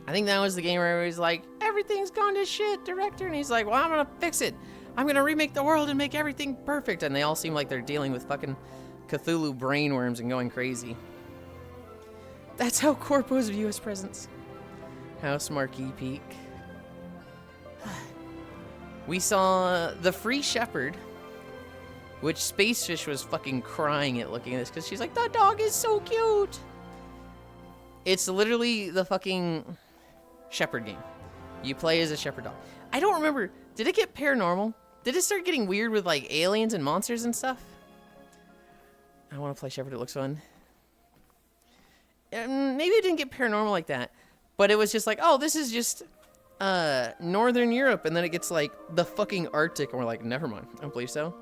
think that was the game where he was like, everything's gone to shit, director. And he's like, well, I'm gonna fix it. I'm gonna remake the world and make everything perfect. And they all seem like they're dealing with fucking Cthulhu brainworms and going crazy. That's how Corpos view his presence. House Marquee Peak. We saw The Free Shepherd, which Spacefish was fucking crying at looking at this because she's like, that dog is so cute. It's literally the fucking shepherd game. You play as a shepherd dog. I don't remember. Did it get paranormal? Did it start getting weird with like aliens and monsters and stuff? I want to play shepherd. It looks fun. Maybe it didn't get paranormal like that, but it was just like, oh, this is just Northern Europe, and then it gets like the fucking Arctic, and we're like, never mind. I don't believe so.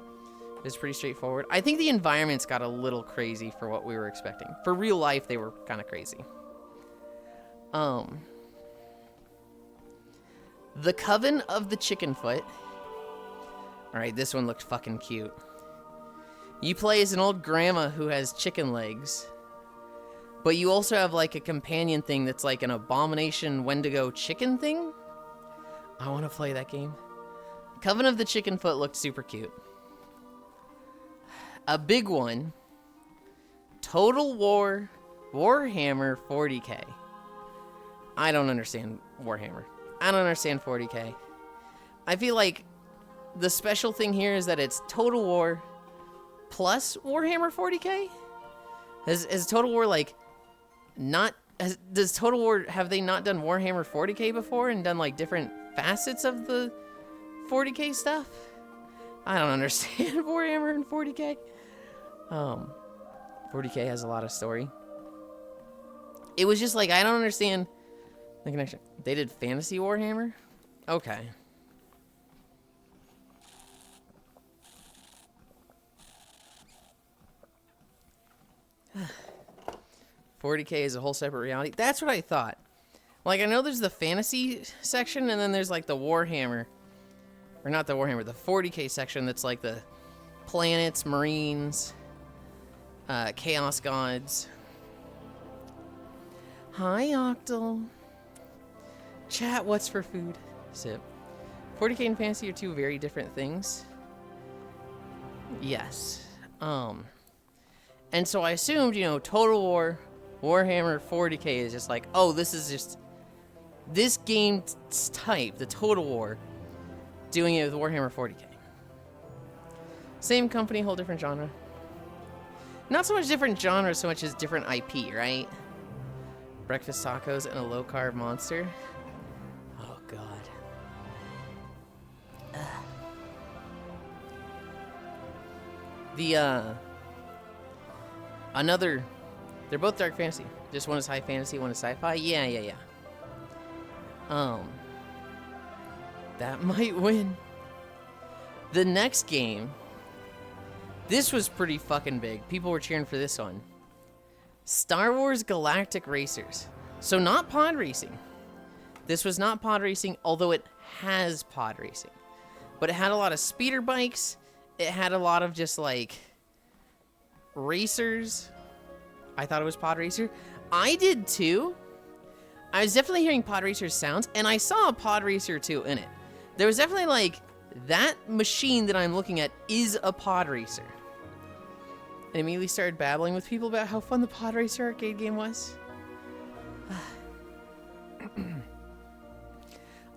It's pretty straightforward. I think the environments got a little crazy for what we were expecting. For real life, they were kind of crazy. The Coven of the Chickenfoot. Alright, this one looked fucking cute. You play as an old grandma who has chicken legs. But you also have like a companion thing that's like an Abomination Wendigo chicken thing. I want to play that game. Coven of the Chicken Foot looked super cute. A big one. Total War Warhammer 40K. I don't understand Warhammer. I don't understand 40K. I feel like the special thing here is that it's Total War plus Warhammer 40K? Has Total War like not... does Total War... have they not done Warhammer 40K before and done like different facets of the 40K stuff? I don't understand Warhammer and 40K. 40K has a lot of story. It was just like, I don't understand the connection. They did Fantasy Warhammer? Okay. 40K is a whole separate reality. That's what I thought. Like, I know there's the fantasy section, and then there's like the Warhammer. Or not the Warhammer, the 40K section that's like the planets, marines, chaos gods. Hi, Octal. Chat, what's for food? Sip. 40K and fantasy are two very different things. Yes. And so I assumed, you know, Total War, Warhammer 40K is just like, oh, this is just this game's type, the Total War, doing it with Warhammer 40K. Same company, whole different genre. Not so much different genre, so much as different IP, right? Breakfast tacos and a low-carb monster. Oh, God. Another... They're both dark fantasy. Just one is high fantasy, one is sci-fi. Yeah. That might win. The next game... This was pretty fucking big. People were cheering for this one. Star Wars Galactic Racers. So not pod racing. This was not pod racing, although it has pod racing. But it had a lot of speeder bikes. It had a lot of just like racers. I thought it was pod racer. I did too. I was definitely hearing pod racer sounds, and I saw a pod racer too in it. There was definitely like, that machine that I'm looking at is a pod racer. And immediately started babbling with people about how fun the pod racer arcade game was.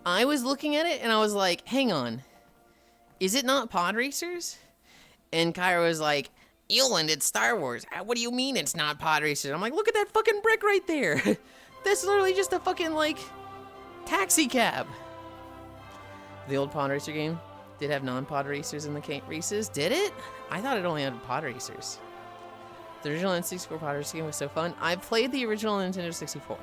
I was looking at it and I was like, hang on. Is it not pod racers? And Kyra was like, Yulind, it's Star Wars. What do you mean it's not pod racers? I'm like, look at that fucking brick right there. That's literally just a fucking, like, taxi cab. The old pod racer game did have non-pod racers in the races. Did it? I thought it only had pod racers. The original N64 pod racer game was so fun. I played the original Nintendo 64.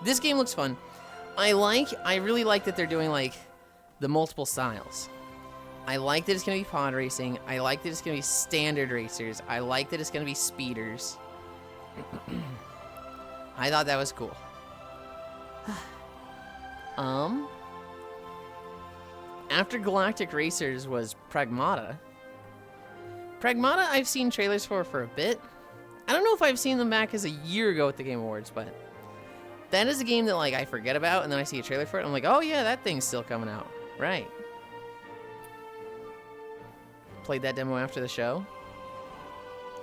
This game looks fun. I really like that they're doing, like, the multiple styles. I like that it's gonna be pod racing. I like that it's gonna be standard racers. I like that it's gonna be speeders. I thought that was cool. After Galactic Racers was Pragmata. Pragmata I've seen trailers for a bit. I don't know if I've seen them back as a year ago at the Game Awards, but that is a game that like I forget about, and then I see a trailer for it, and I'm like, oh yeah, that thing's still coming out. Right. Played that demo after the show.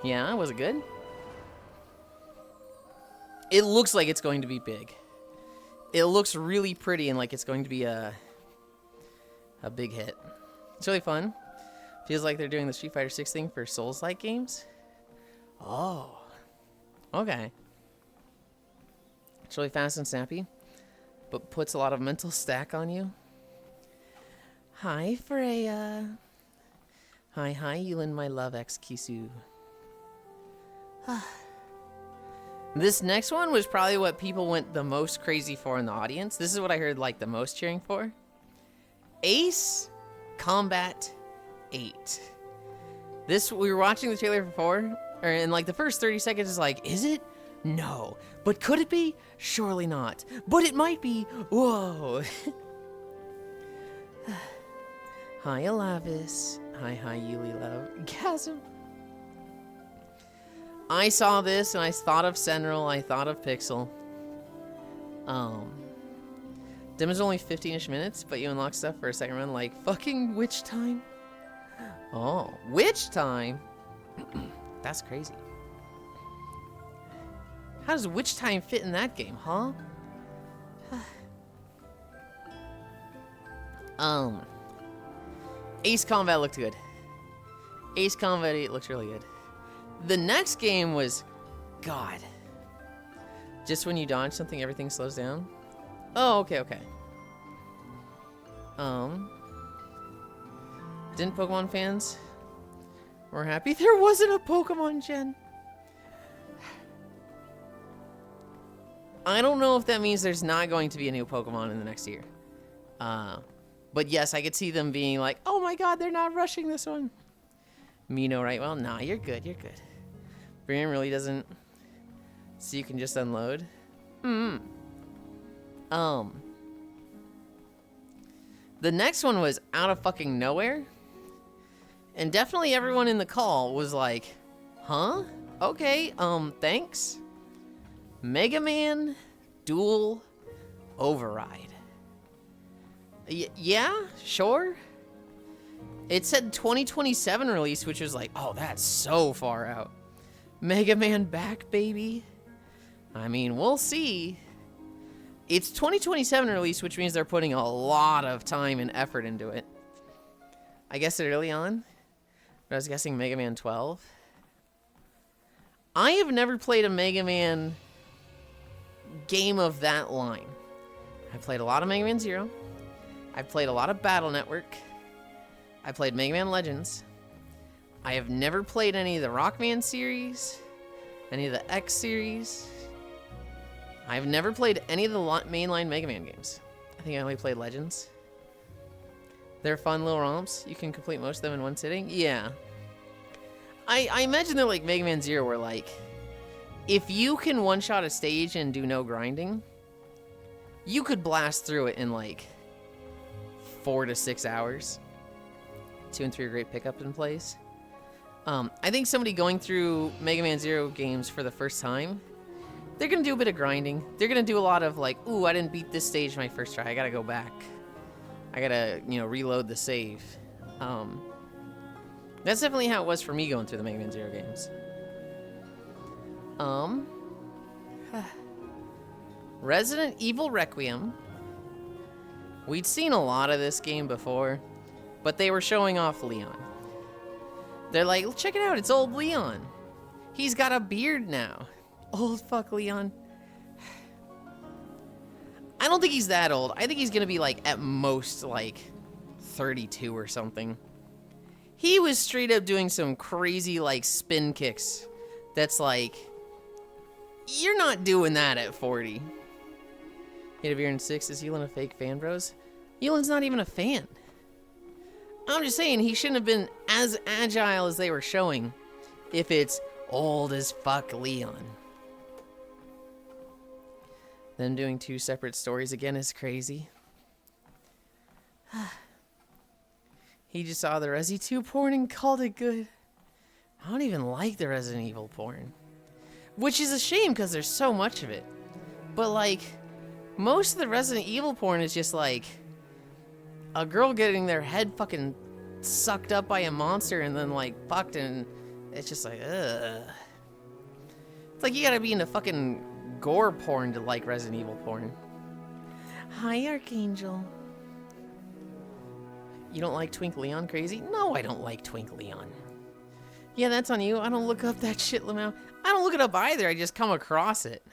Yeah, was it good? It looks like it's going to be big. It looks really pretty and like it's going to be a big hit. It's really fun. Feels like they're doing the Street Fighter 6 thing for Souls-like games. Oh. Okay. It's really fast and snappy, but puts a lot of mental stack on you. Hi, Freya. Hi, Yulind, my love, ex-Kisu. This next one was probably what people went the most crazy for in the audience. This is what I heard like the most cheering for. Ace Combat 8. This, we were watching the trailer before, and like the first 30 seconds is like, is it? No. But could it be? Surely not. But it might be. Whoa. Hi, Alavis. Hi, Yuli Love. Chasm. I saw this and I thought of Senral. I thought of Pixel. Dim is only 15-ish minutes, but you unlock stuff for a second run like fucking witch time. Oh, witch time? That's crazy. How does witch time fit in that game, huh? Ace Combat looked good. Ace Combat 8 looks really good. The next game was... God. Just when you dodge something, everything slows down? Oh, okay. Didn't Pokemon fans were happy there wasn't a Pokemon Gen? I don't know if that means there's not going to be a new Pokemon in the next year. But yes, I could see them being like, oh my god, they're not rushing this one. Mino, right? Well, nah, you're good. Brian really doesn't... So you can just unload? The next one was out of fucking nowhere. And definitely everyone in the call was like, huh? Okay, thanks. Mega Man Dual Override. Yeah, sure. It said 2027 release, which was like, oh, that's so far out. Mega Man back, baby. I mean, we'll see. It's 2027 release, which means they're putting a lot of time and effort into it. I guessed it early on, but I was guessing Mega Man 12. I have never played a Mega Man game of that line. I played a lot of Mega Man 0. I've played a lot of Battle Network. I played Mega Man Legends. I have never played any of the Rockman series, any of the X series. I've never played any of the mainline Mega Man games. I think I only played Legends. They're fun little romps. You can complete most of them in one sitting. Yeah. I imagine they're like Mega Man 0, where like, if you can one-shot a stage and do no grinding, you could blast through it in like 4 to 6 hours. 2 and 3 are great pickup in plays. I think somebody going through Mega Man 0 games for the first time, they're going to do a bit of grinding. They're going to do a lot of like, ooh, I didn't beat this stage my first try. I got to go back. I got to, reload the save. That's definitely how it was for me going through the Mega Man 0 games. Resident Evil Requiem. We'd seen a lot of this game before, but they were showing off Leon. They're like, check it out, it's old Leon. He's got a beard now. Old fuck Leon. I don't think he's that old. I think he's gonna be like, at most, like 32 or something. He was straight up doing some crazy, like, spin kicks. That's like, you're not doing that at 40. Hit a beer in 6. Is Yulind a fake fan, bros? Yulind's not even a fan. I'm just saying, he shouldn't have been as agile as they were showing if it's old as fuck Leon. Them doing 2 separate stories again is crazy. He just saw the Resi 2 porn and called it good. I don't even like the Resident Evil porn. Which is a shame because there's so much of it. But like, most of the Resident Evil porn is just like a girl getting their head fucking sucked up by a monster and then like fucked, and it's just like, ugh. It's like you gotta be into fucking gore porn to like Resident Evil porn. Hi, Archangel. You don't like Twink Leon crazy? No, I don't like Twink Leon. Yeah, that's on you. I don't look up that shit, Lamau. I don't look it up either. I just come across it.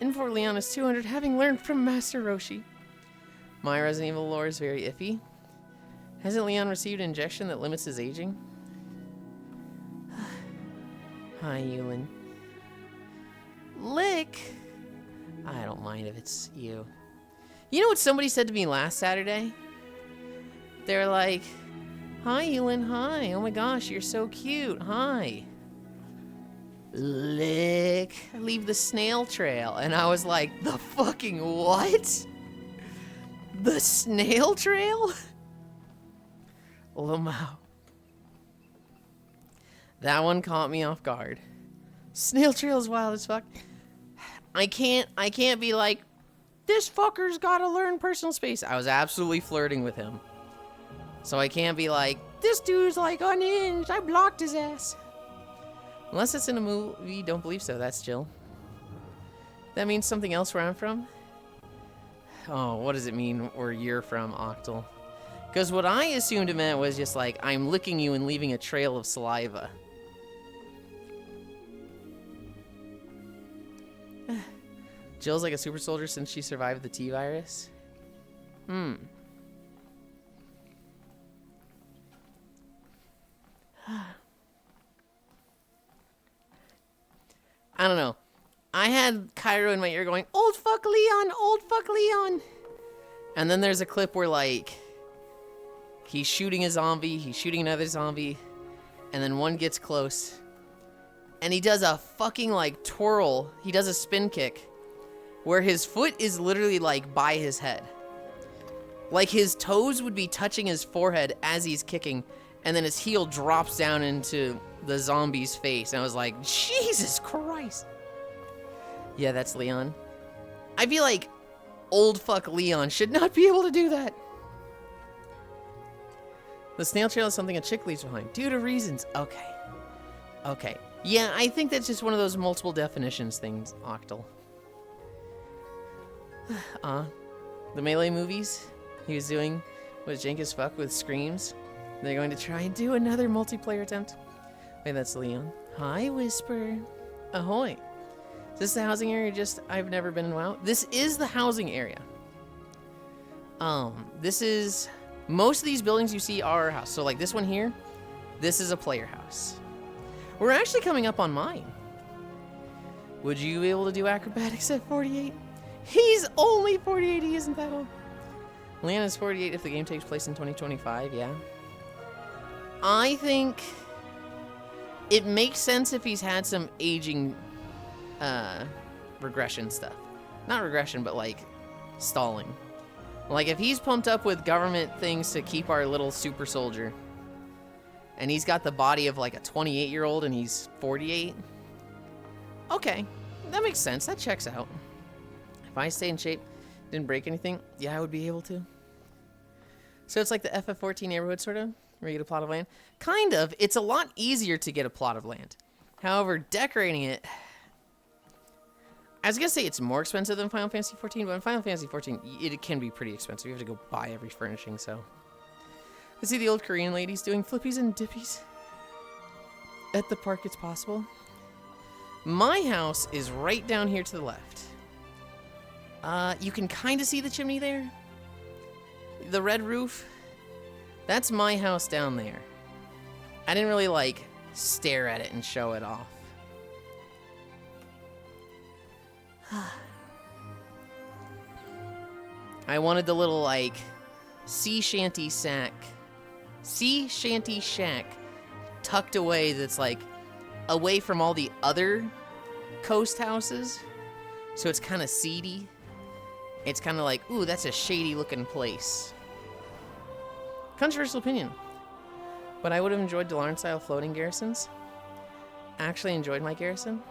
N4 Leon is 200, having learned from Master Roshi. My Resident Evil lore is very iffy. Hasn't Leon received an injection that limits his aging? Hi, Yulind. Lick! I don't mind if it's you. You know what somebody said to me last Saturday? They're like, hi, Yulind, hi. Oh my gosh, you're so cute. Hi. Lick. Leave the snail trail. And I was like, the fucking what? The snail trail? Lamau. That one caught me off guard. Snail Trail is wild as fuck. I can't be like, this fucker's gotta learn personal space. I was absolutely flirting with him. So I can't be like, this dude's like unhinged. I blocked his ass. Unless it's in a movie, don't believe so. That's Jill. That means something else where I'm from? Oh, what does it mean where you're from, Octal? Because what I assumed it meant was just like, I'm licking you and leaving a trail of saliva. Jill's like a super soldier since she survived the T-virus. I don't know. I had Cairo in my ear going, old fuck Leon, old fuck Leon. And then there's a clip where like, he's shooting a zombie, he's shooting another zombie, and then one gets close. And he does a fucking like twirl, he does a spin kick, where his foot is literally like by his head. Like his toes would be touching his forehead as he's kicking, and then his heel drops down into the zombie's face. And I was like, Jesus Christ. Yeah, that's Leon. I feel like old fuck Leon should not be able to do that. The snail trail is something a chick leaves behind. Due to reasons. Okay. Okay. Yeah, I think that's just one of those multiple definitions things, Octal. The Melee movies he was doing was jank as fuck with screams. They're going to try and do another multiplayer attempt. Wait, that's Leon. Hi, Whisper. Ahoy. Is this the housing area I've never been in WoW? This is the housing area. This is... Most of these buildings you see are our house. So like this one here, this is a player house. We're actually coming up on mine. Would you be able to do acrobatics at 48? He's only 48, he isn't that old. Leon is 48 if the game takes place in 2025, yeah. I think it makes sense if he's had some aging regression stuff. Not regression, but like stalling. Like if he's pumped up with government things to keep our little super soldier, and he's got the body of like a 28-year-old and he's 48, okay, that makes sense. That checks out. If I stay in shape, didn't break anything, yeah, I would be able to. So it's like the FF14 neighborhood, sort of, where you get a plot of land? Kind of. It's a lot easier to get a plot of land. However, decorating it... I was going to say it's more expensive than Final Fantasy XIV, but in Final Fantasy XIV, it can be pretty expensive. You have to go buy every furnishing, so... I see the old Korean ladies doing flippies and dippies. At the park, it's possible. My house is right down here to the left. You can kind of see the chimney there. The red roof. That's my house down there. I didn't really, like, stare at it and show it off. I wanted the little, like, sea shanty shack tucked away that's, like, away from all the other coast houses. So it's kind of seedy. It's kind of like, ooh, that's a shady-looking place. Controversial opinion. But I would have enjoyed Delaran-style floating garrisons. Actually enjoyed my garrison.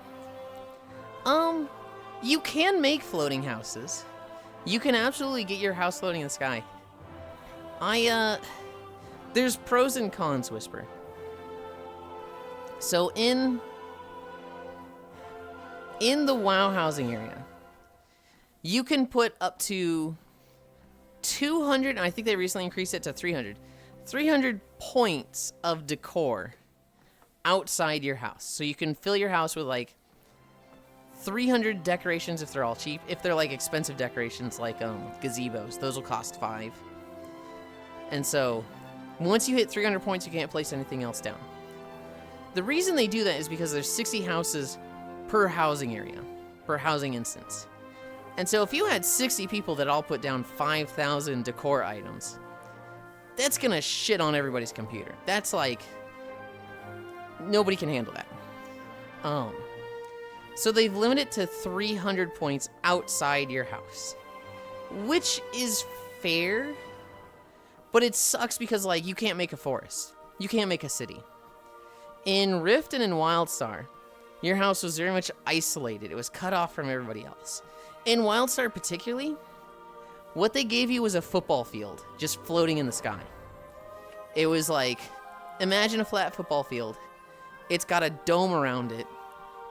You can make floating houses. You can absolutely get your house floating in the sky. There's pros and cons, Whisper. So in the WoW housing area, you can put up to 200, and I think they recently increased it to 300 points of decor outside your house. So you can fill your house with like 300 decorations if they're all cheap. If they're like expensive decorations like gazebos, those will cost 5. And so once you hit 300 points, you can't place anything else down. The reason they do that is because there's 60 houses per housing area, per housing instance. And so if you had 60 people that all put down 5,000 decor items, that's gonna shit on everybody's computer. That's like, nobody can handle that. So they've limited it to 300 points outside your house, which is fair, But it sucks because, like, you can't make a forest. You can't make a city. In Rift and in Wildstar, your house was very much isolated. It was cut off from everybody else. In Wildstar particularly, what they gave you was a football field just floating in the sky. It was like, imagine a flat football field. It's got a dome around it,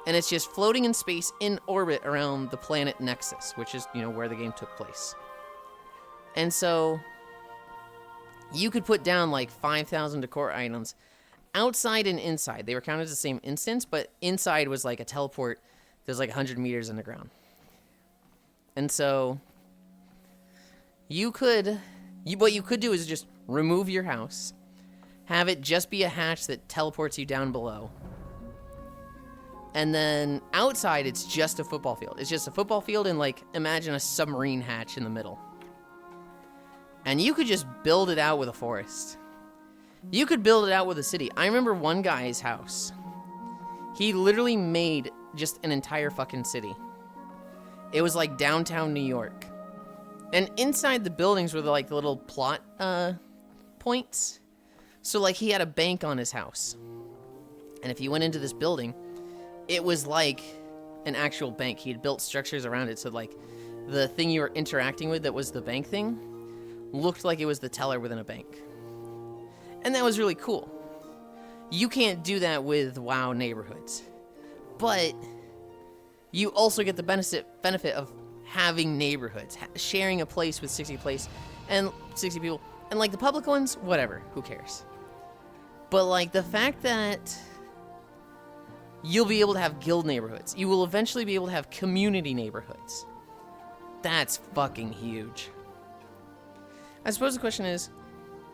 and it's just floating in space in orbit around the planet Nexus, which is, you know, where the game took place. And so you could put down like 5,000 decor items outside and inside. They were counted as the same instance, but inside was like a teleport that's like 100 meters underground. And so what you could do is just remove your house, have it just be a hatch that teleports you down below. And then outside, it's just a football field. It's just a football field and, like, imagine a submarine hatch in the middle. And you could just build it out with a forest. You could build it out with a city. I remember one guy's house. He literally made just an entire fucking city. It was like downtown New York. And inside the buildings were like the little plot points. So like he had a bank on his house. And if you went into this building, it was like an actual bank. He had built structures around it. So like the thing you were interacting with that was the bank thing looked like it was the teller within a bank. And that was really cool. You can't do that with WoW neighborhoods. But you also get the benefit of having neighborhoods, sharing a place with 60 people. And like the public ones, whatever, who cares? But like the fact that you'll be able to have guild neighborhoods. You will eventually be able to have community neighborhoods. That's fucking huge. I suppose the question is,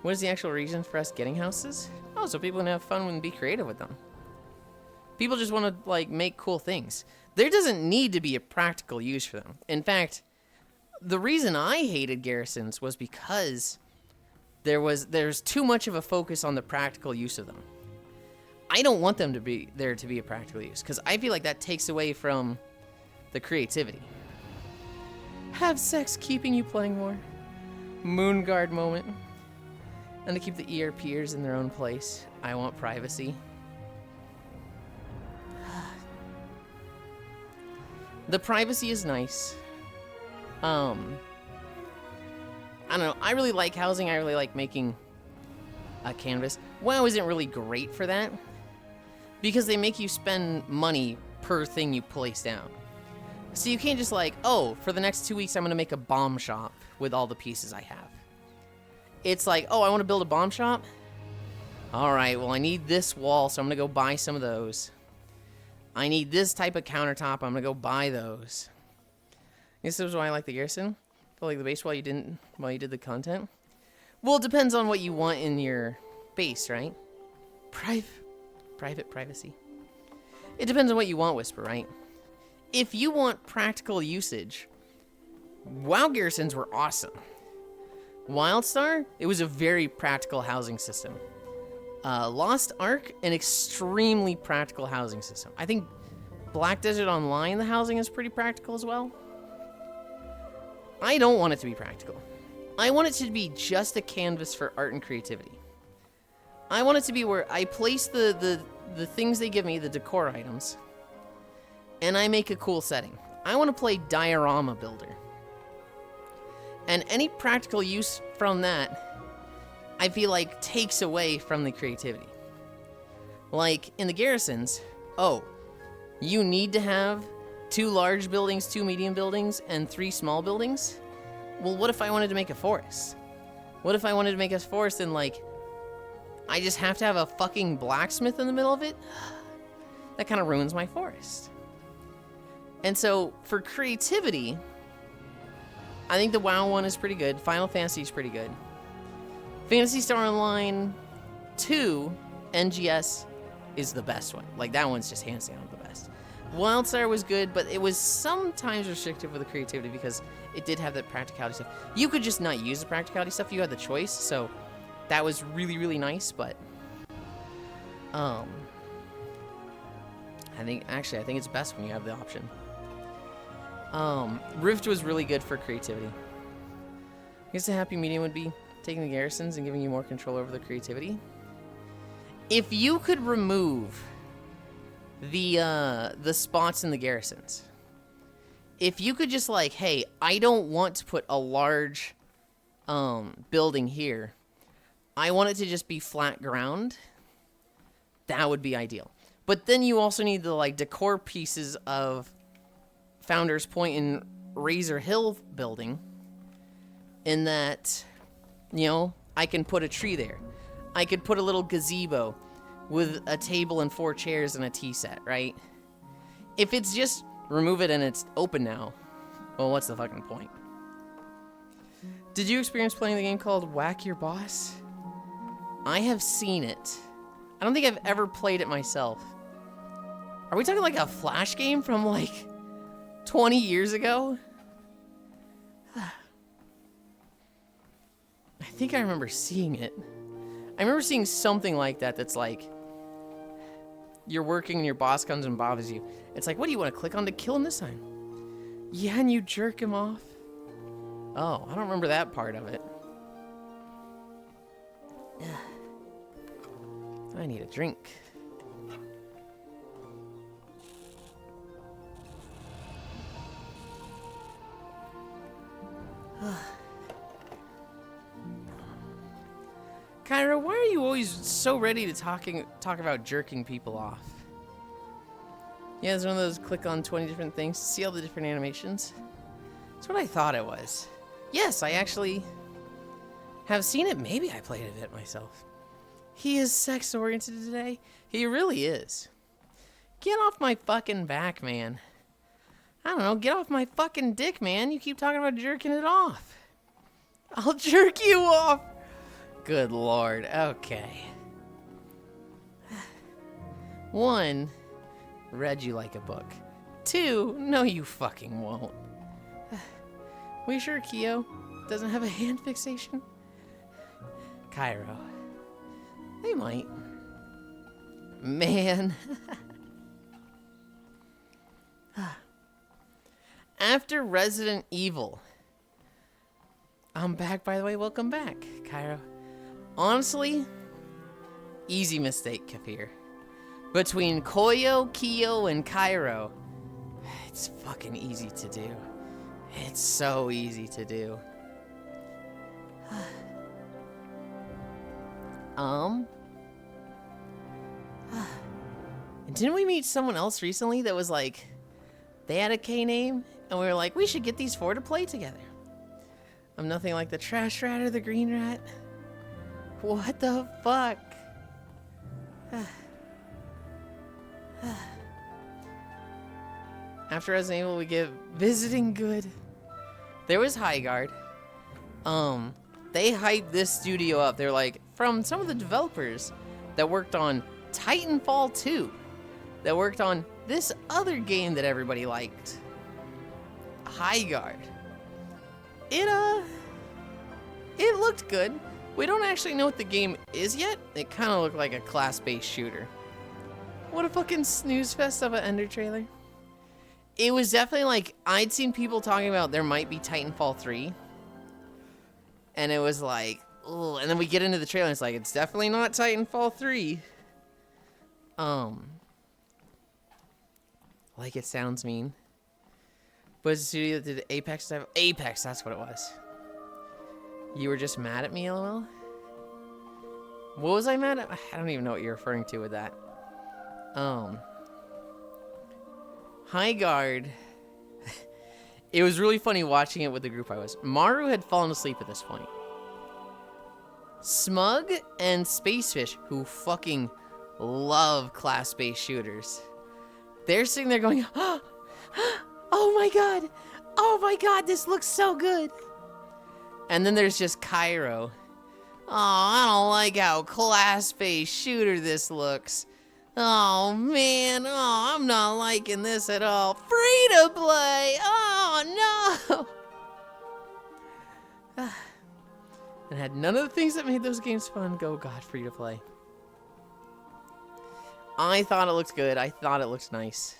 what is the actual reason for us getting houses? Oh, so people can have fun and be creative with them. People just want to, like, make cool things. There doesn't need to be a practical use for them. In fact, the reason I hated garrisons was because there's too much of a focus on the practical use of them. I don't want them to be there to be a practical use, because I feel like that takes away from the creativity. Have sex keeping you playing more. Moonguard moment. And to keep the ERPers in their own place. I want privacy. The privacy is nice. I don't know. I really like housing. I really like making a canvas. WoW isn't really great for that, because they make you spend money per thing you place down. So you can't just like, oh, for the next 2 weeks I'm going to make a bomb shop with all the pieces I have. It's like, oh, I want to build a bomb shop? Alright, well I need this wall, so I'm going to go buy some of those. I need this type of countertop, I'm going to go buy those. This is why I like the garrison. I feel like the base while you did the content. Well, it depends on what you want in your base, right? Private privacy. It depends on what you want, Whisper, right? If you want practical usage, WoW garrisons were awesome. Wildstar, it was a very practical housing system. Lost Ark, an extremely practical housing system. I think Black Desert Online, the housing is pretty practical as well. I don't want it to be practical. I want it to be just a canvas for art and creativity. I want it to be where I place the things they give me, the decor items, and I make a cool setting. I want to play Diorama Builder. And any practical use from that, I feel like, takes away from the creativity. Like, in the garrisons, oh, you need to have 2 large buildings, 2 medium buildings, and 3 small buildings? Well, what if I wanted to make a forest? What if I wanted to make a forest and, like, I just have to have a fucking blacksmith in the middle of it? That kind of ruins my forest. And so, for creativity, I think the WoW one is pretty good. Final Fantasy is pretty good. Phantasy Star Online 2 NGS is the best one. Like, that one's just hands down the best. Wildstar was good, but it was sometimes restrictive with the creativity because it did have that practicality stuff. You could just not use the practicality stuff. You had the choice, so that was really, really nice, but I think it's best when you have the option. Rift was really good for creativity. I guess the happy medium would be taking the garrisons and giving you more control over the creativity. If you could remove the spots in the garrisons, if you could just like, hey, I don't want to put a large building here. I want it to just be flat ground. That would be ideal. But then you also need the like decor pieces of Founders Point and Razor Hill building, in that, you know, I can put a tree there. I could put a little gazebo with a table and 4 chairs and a tea set, right? If it's just remove it and it's open now, well, what's the fucking point? Did you experience playing the game called Whack Your Boss? I have seen it. I don't think I've ever played it myself. Are we talking like a Flash game from like 20 years ago? I think I remember seeing it. I remember seeing something like that that's like, you're working and your boss comes and bothers you. It's like, what do you want to click on to kill him this time? Yeah, and you jerk him off. Oh, I don't remember that part of it. I need a drink. Kyra, why are you always so ready to talk about jerking people off? Yeah, it's one of those click on 20 different things to see all the different animations. That's what I thought it was. Yes, I actually have seen it. Maybe I played a bit myself. He is sex-oriented today. He really is. Get off my fucking back, man. I don't know, get off my fucking dick, man. You keep talking about jerking it off. I'll jerk you off. Good lord, okay. 1, read you like a book. 2, no you fucking won't. We sure Kyo doesn't have a hand fixation? Cairo. They might. Man. After Resident Evil. I'm back, by the way. Welcome back, Cairo. Honestly, easy mistake, Kafir. Between Koyo, Kyo, and Cairo, it's fucking easy to do. It's so easy to do. And didn't we meet someone else recently that was like, they had a K name, and we were like, we should get these 4 to play together. I'm nothing like the trash rat or the green rat. What the fuck? After Resident Evil, we get Visiting Good. There was Highguard. They hyped this studio up. They're like, from some of the developers that worked on Titanfall 2, that worked on this other game that everybody liked, Highguard. It looked good. We don't actually know what the game is yet. It kind of looked like a class-based shooter. What a fucking snooze fest of an Ender trailer. It was definitely like, I'd seen people talking about there might be Titanfall 3. And it was like, ugh. And then we get into the trailer and it's like, it's definitely not Titanfall 3. Like it sounds mean. But it's a studio that did Apex stuff. Apex, that's what it was. You were just mad at me, LOL? What was I mad at? I don't even know what you're referring to with that. Highguard. It was really funny watching it with the group I was. Maru had fallen asleep at this point. Smug and Spacefish, who fucking love class-based shooters, they're sitting there going, oh my god, this looks so good. And then there's just Cairo. Oh, I don't like how class-based shooter this looks. Oh man, oh, I'm not liking this at all. Free to play, oh no. And had none of the things that made those games fun go, God, free to play. I thought it looked good. I thought it looked nice.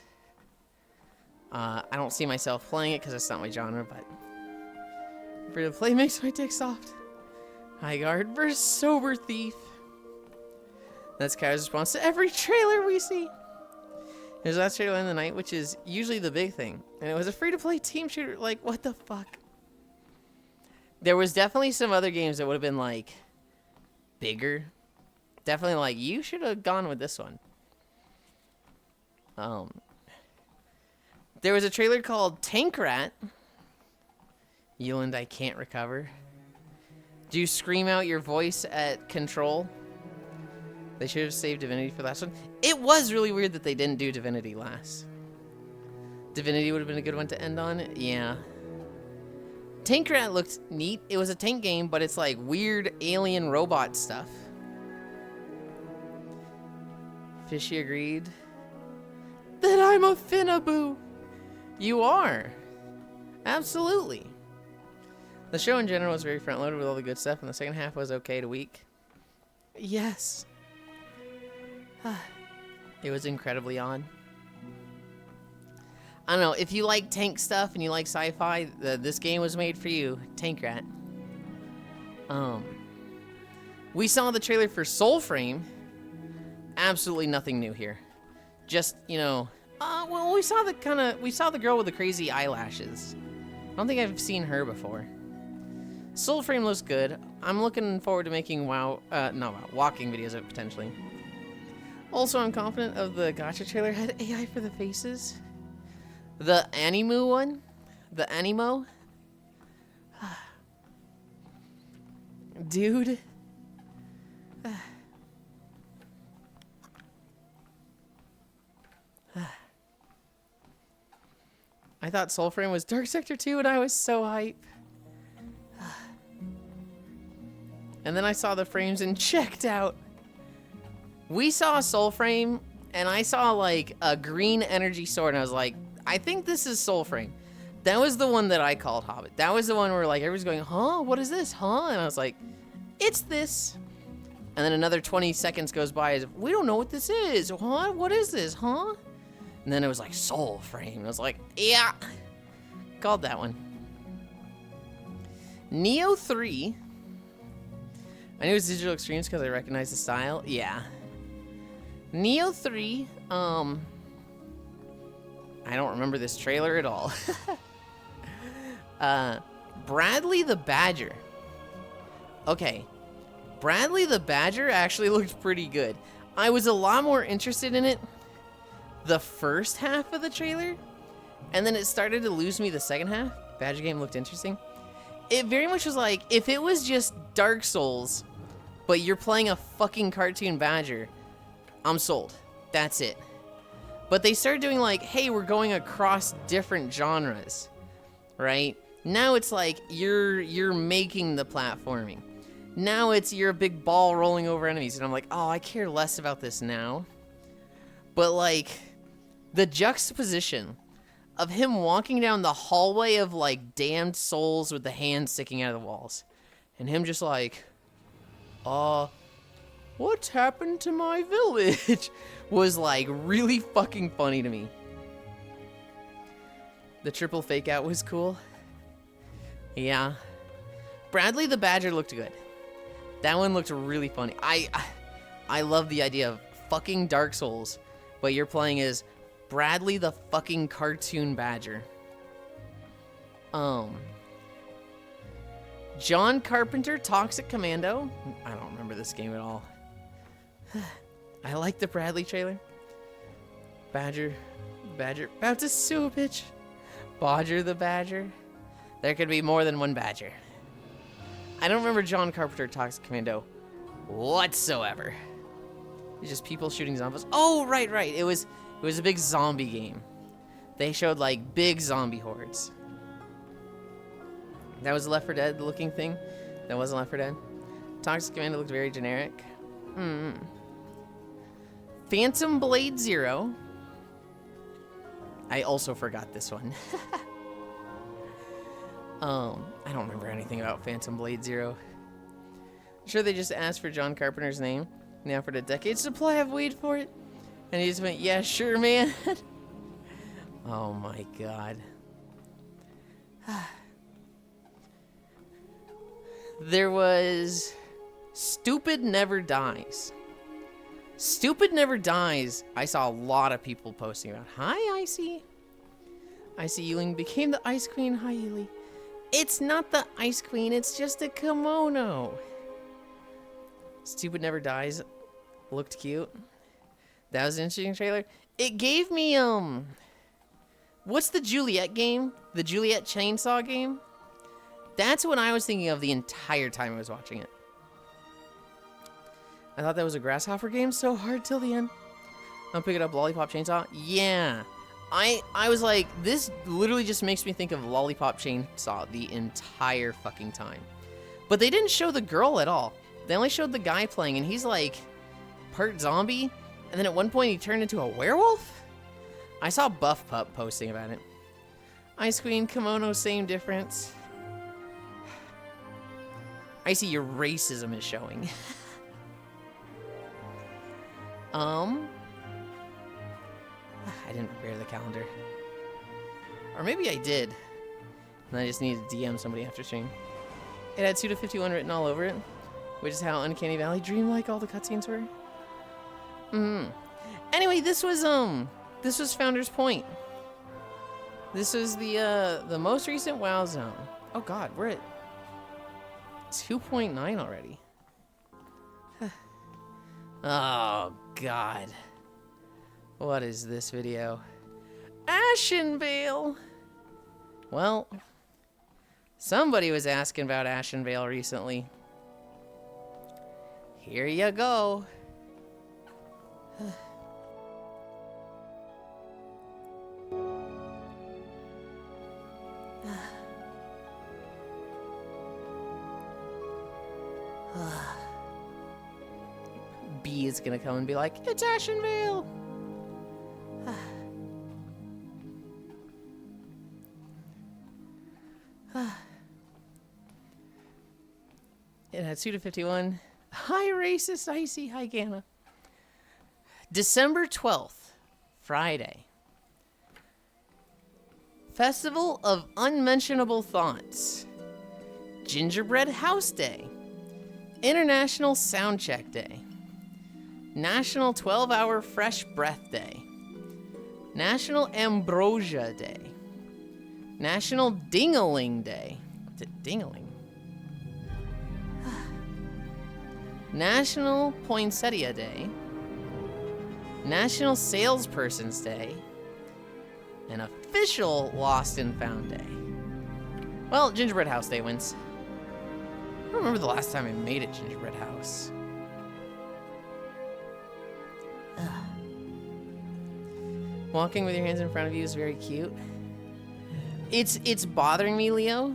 I don't see myself playing it because it's not my genre, but free to play makes my dick soft. High Guard versus Sober Thief. That's Kyle's response to every trailer we see. There's last trailer in the night, which is usually the big thing. And it was a free-to-play team shooter. Like, what the fuck? There was definitely some other games that would have been, like, bigger. Definitely, like, you should have gone with this one. There was a trailer called Tank Rat. Yulind, I can't recover. Do you scream out your voice at control? They should have saved Divinity for the last one. It was really weird that they didn't do Divinity last. Divinity would have been a good one to end on. Yeah. Tank Rat looked neat. It was a tank game, but it's like weird alien robot stuff. Fishy agreed that I'm a Finnaboo. You are. Absolutely. The show in general was very front-loaded with all the good stuff, and the second half was okay to weak. Yes. It was incredibly odd. I don't know, if you like tank stuff and you like sci-fi, this game was made for you. Tank Rat. We saw the trailer for Soulframe. Absolutely nothing new here. Just, you know, well, we saw the girl with the crazy eyelashes. I don't think I've seen her before. Soulframe looks good. I'm looking forward to making walking videos of it potentially. Also, I'm confident of the Gacha trailer had AI for the faces. The Animu one? The Animo? Dude. I thought Soulframe was Dark Sector 2 and I was so hype. And then I saw the frames and checked out. We saw Soulframe, and I saw like a green energy sword, and I was like, I think this is Soulframe. That was the one that I called Hobbit. That was the one where like everybody's going, huh? What is this? Huh? And I was like, it's this. And then another 20 seconds goes by as we don't know what this is. Huh? What is this? Huh? And then it was like Soulframe. I was like, yeah. Called that one. Neo 3. I knew it was Digital Extremes because I recognized the style. Yeah. Neo 3, I don't remember this trailer at all. Bradley the Badger. Okay. Bradley the Badger actually looked pretty good. I was a lot more interested in it the first half of the trailer, and then it started to lose me the second half. Badger game looked interesting. It very much was like, if it was just Dark Souls, but you're playing a fucking cartoon badger, I'm sold. That's it. But they started doing like, hey, we're going across different genres, right? Now it's like you're making the platforming. Now it's you're a big ball rolling over enemies, and I'm like, oh, I care less about this now. But like, the juxtaposition of him walking down the hallway of like damned souls with the hands sticking out of the walls, and him just like, what's happened to my village? Was like really fucking funny to me. The triple fake out was cool. Yeah. Bradley the Badger looked good. That one looked really funny. I love the idea of fucking Dark Souls, but you're playing as Bradley the fucking cartoon badger. John Carpenter Toxic Commando. I don't remember this game at all. I like the Bradley trailer. Badger, about to sue a bitch. Bodger the Badger. There could be more than one Badger. I don't remember John Carpenter Toxic Commando whatsoever. It's just people shooting zombies. Oh, right. It was a big zombie game. They showed like big zombie hordes. That was Left 4 Dead looking thing. That wasn't Left 4 Dead. Toxic Commando looked very generic. Phantom Blade Zero. I also forgot this one. I don't remember anything about Phantom Blade Zero. I'm sure they just asked for John Carpenter's name. Now for the decade supply of weed for it. And he just went, yeah, sure, man. Oh my god. There was Stupid Never Dies. Stupid Never Dies, I saw a lot of people posting about. Hi, Icy. Icy Yulind became the Ice Queen. Hi, Yuli. It's not the Ice Queen, it's just a kimono. Stupid Never Dies looked cute. That was an interesting trailer. It gave me, what's the Juliet game? The Juliet Chainsaw game? That's what I was thinking of the entire time I was watching it. I thought that was a Grasshopper game, so hard till the end. I'm picking up Lollipop Chainsaw. Yeah. I was like, this literally just makes me think of Lollipop Chainsaw the entire fucking time. But they didn't show the girl at all. They only showed the guy playing, and he's like part zombie, and then at one point he turned into a werewolf? I saw Buff Pup posting about it. Ice Queen, kimono, same difference. I see your racism is showing. I didn't prepare the calendar. Or maybe I did. And I just needed to DM somebody after stream. It had Suda51 written all over it, which is how Uncanny Valley dreamlike all the cutscenes were. Anyway, this was Founder's Point. This was the most recent WoW zone. Oh god, we're at 2.9 already. Oh god. What is this video? Ashenvale! Well, somebody was asking about Ashenvale recently. Here you go. B is gonna come and be like, it's Ashenvale! It had Suda51. Hi, racist Icy. Hi, Gamma. December 12th, Friday. Festival of Unmentionable Thoughts. Gingerbread House Day. International Soundcheck Day. National 12-Hour Fresh Breath Day. National Ambrosia Day. National Dingaling Day. What's it, Dingaling? National Poinsettia Day. National Salesperson's Day. And official Lost and Found Day. Well, Gingerbread House Day wins. I don't remember the last time I made a gingerbread house. Ugh. Walking with your hands in front of you is very cute. It's bothering me, Leo,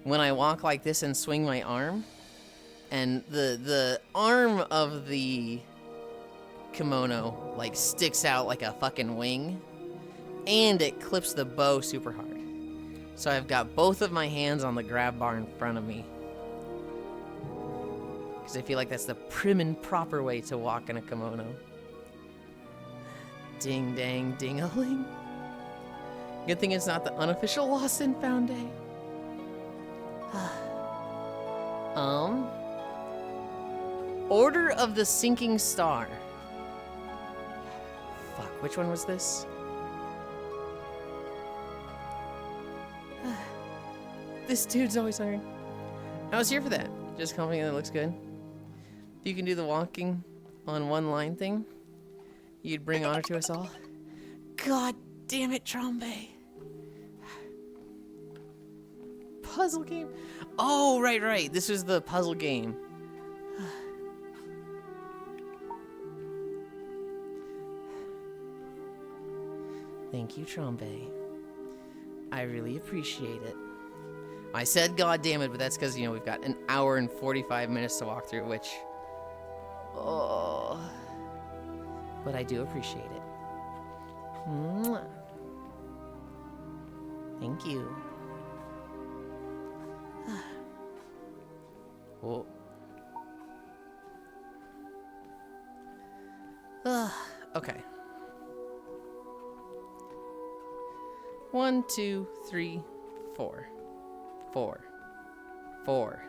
when I walk like this and swing my arm, and the arm of the kimono like sticks out like a fucking wing, and it clips the bow super hard. So I've got both of my hands on the grab bar in front of me, because I feel like that's the prim and proper way to walk in a kimono. Ding dang ding-a-ling. Good thing it's not the unofficial Lost and Found Day. Order of the Sinking Star. Fuck, which one was this? This dude's always hungry. I was here for that. Just something that looks good. If you can do the walking on one line thing, you'd bring honor to us all. God damn it, Trombe. Puzzle game? Oh, right. This was the puzzle game. Thank you, Trombe. I really appreciate it. I said god damn it, but that's because, we've got an hour and 45 minutes to walk through, which... Oh... But I do appreciate it. Mwah. Thank you. Oh. Okay. 1, 2, 3, 4. 4. 4.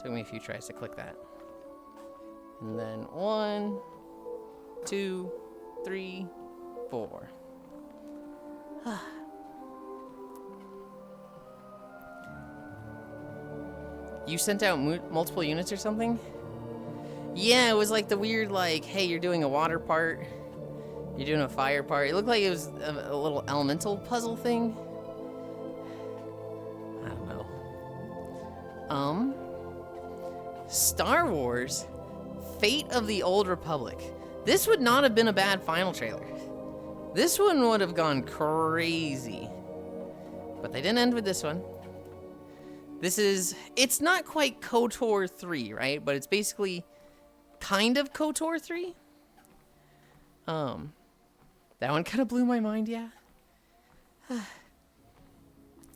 Took me a few tries to click that. And then 1, 2, 3, 4. You sent out multiple units or something? Yeah, it was like the weird, like, hey, you're doing a water part. You're doing a fire part. It looked like it was a little elemental puzzle thing. I don't know. Star Wars, Fate of the Old Republic. This would not have been a bad final trailer. This one would have gone crazy. But they didn't end with this one. This is, it's not quite KOTOR 3, right? But it's basically kind of KOTOR 3. That one kind of blew my mind, yeah.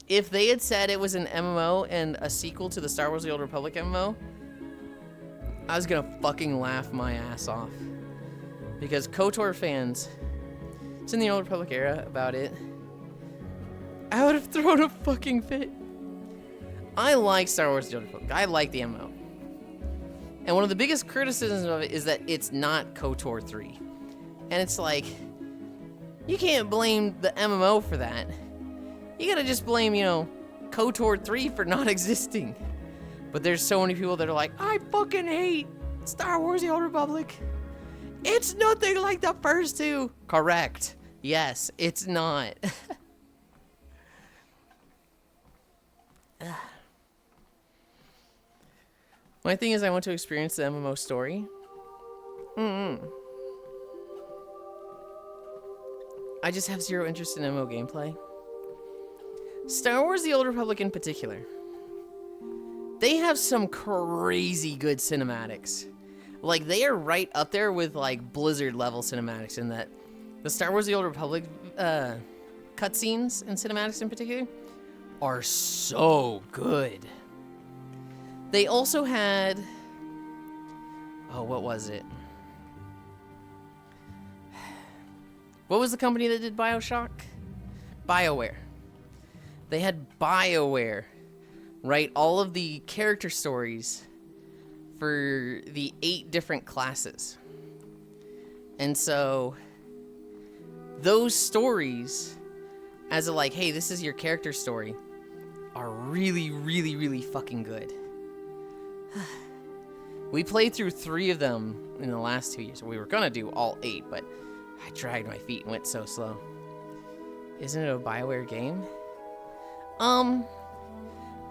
If they had said it was an MMO and a sequel to the Star Wars The Old Republic MMO, I was gonna fucking laugh my ass off. Because KOTOR fans, it's in the Old Republic era about it, I would have thrown a fucking fit. I like Star Wars The Old Republic. I like the MMO. And one of the biggest criticisms of it is that it's not KOTOR 3. And it's like, you can't blame the MMO for that. You gotta just blame, you know, KOTOR 3 for not existing. But there's so many people that are like, I fucking hate Star Wars The Old Republic. It's nothing like the first two. Correct. Yes, it's not. My thing is I want to experience the MMO story. I just have zero interest in MMO gameplay. Star Wars The Old Republic in particular. They have some crazy good cinematics. Like, they are right up there with, like, Blizzard level cinematics in that the Star Wars The Old Republic cutscenes and cinematics in particular are so good. They also had... Oh, what was it? What was the company that did BioShock? BioWare. They had BioWare write all of the character stories for the 8 different classes. And so those stories, as a like, hey, this is your character story, are really, really, really fucking good. We played through 3 of them in the last 2 years. We were gonna do all 8, but I dragged my feet and went so slow. Isn't it a BioWare game?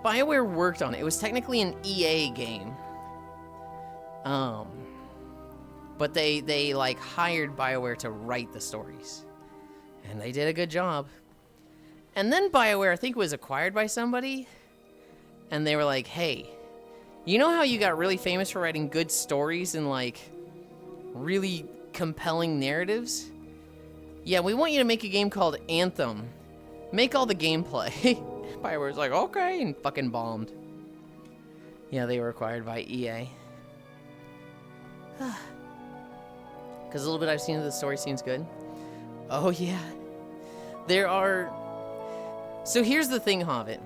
BioWare worked on it. It was technically an EA game. But they like hired BioWare to write the stories. And they did a good job. And then BioWare, I think, was acquired by somebody. And they were like, hey, you know how you got really famous for writing good stories and like really compelling narratives? Yeah, we want you to make a game called Anthem. Make all the gameplay. BioWare's like, okay, and fucking bombed. Yeah, they were acquired by EA. Because a little bit I've seen of the story seems good. Oh, yeah. There are... So here's the thing, Hobbit.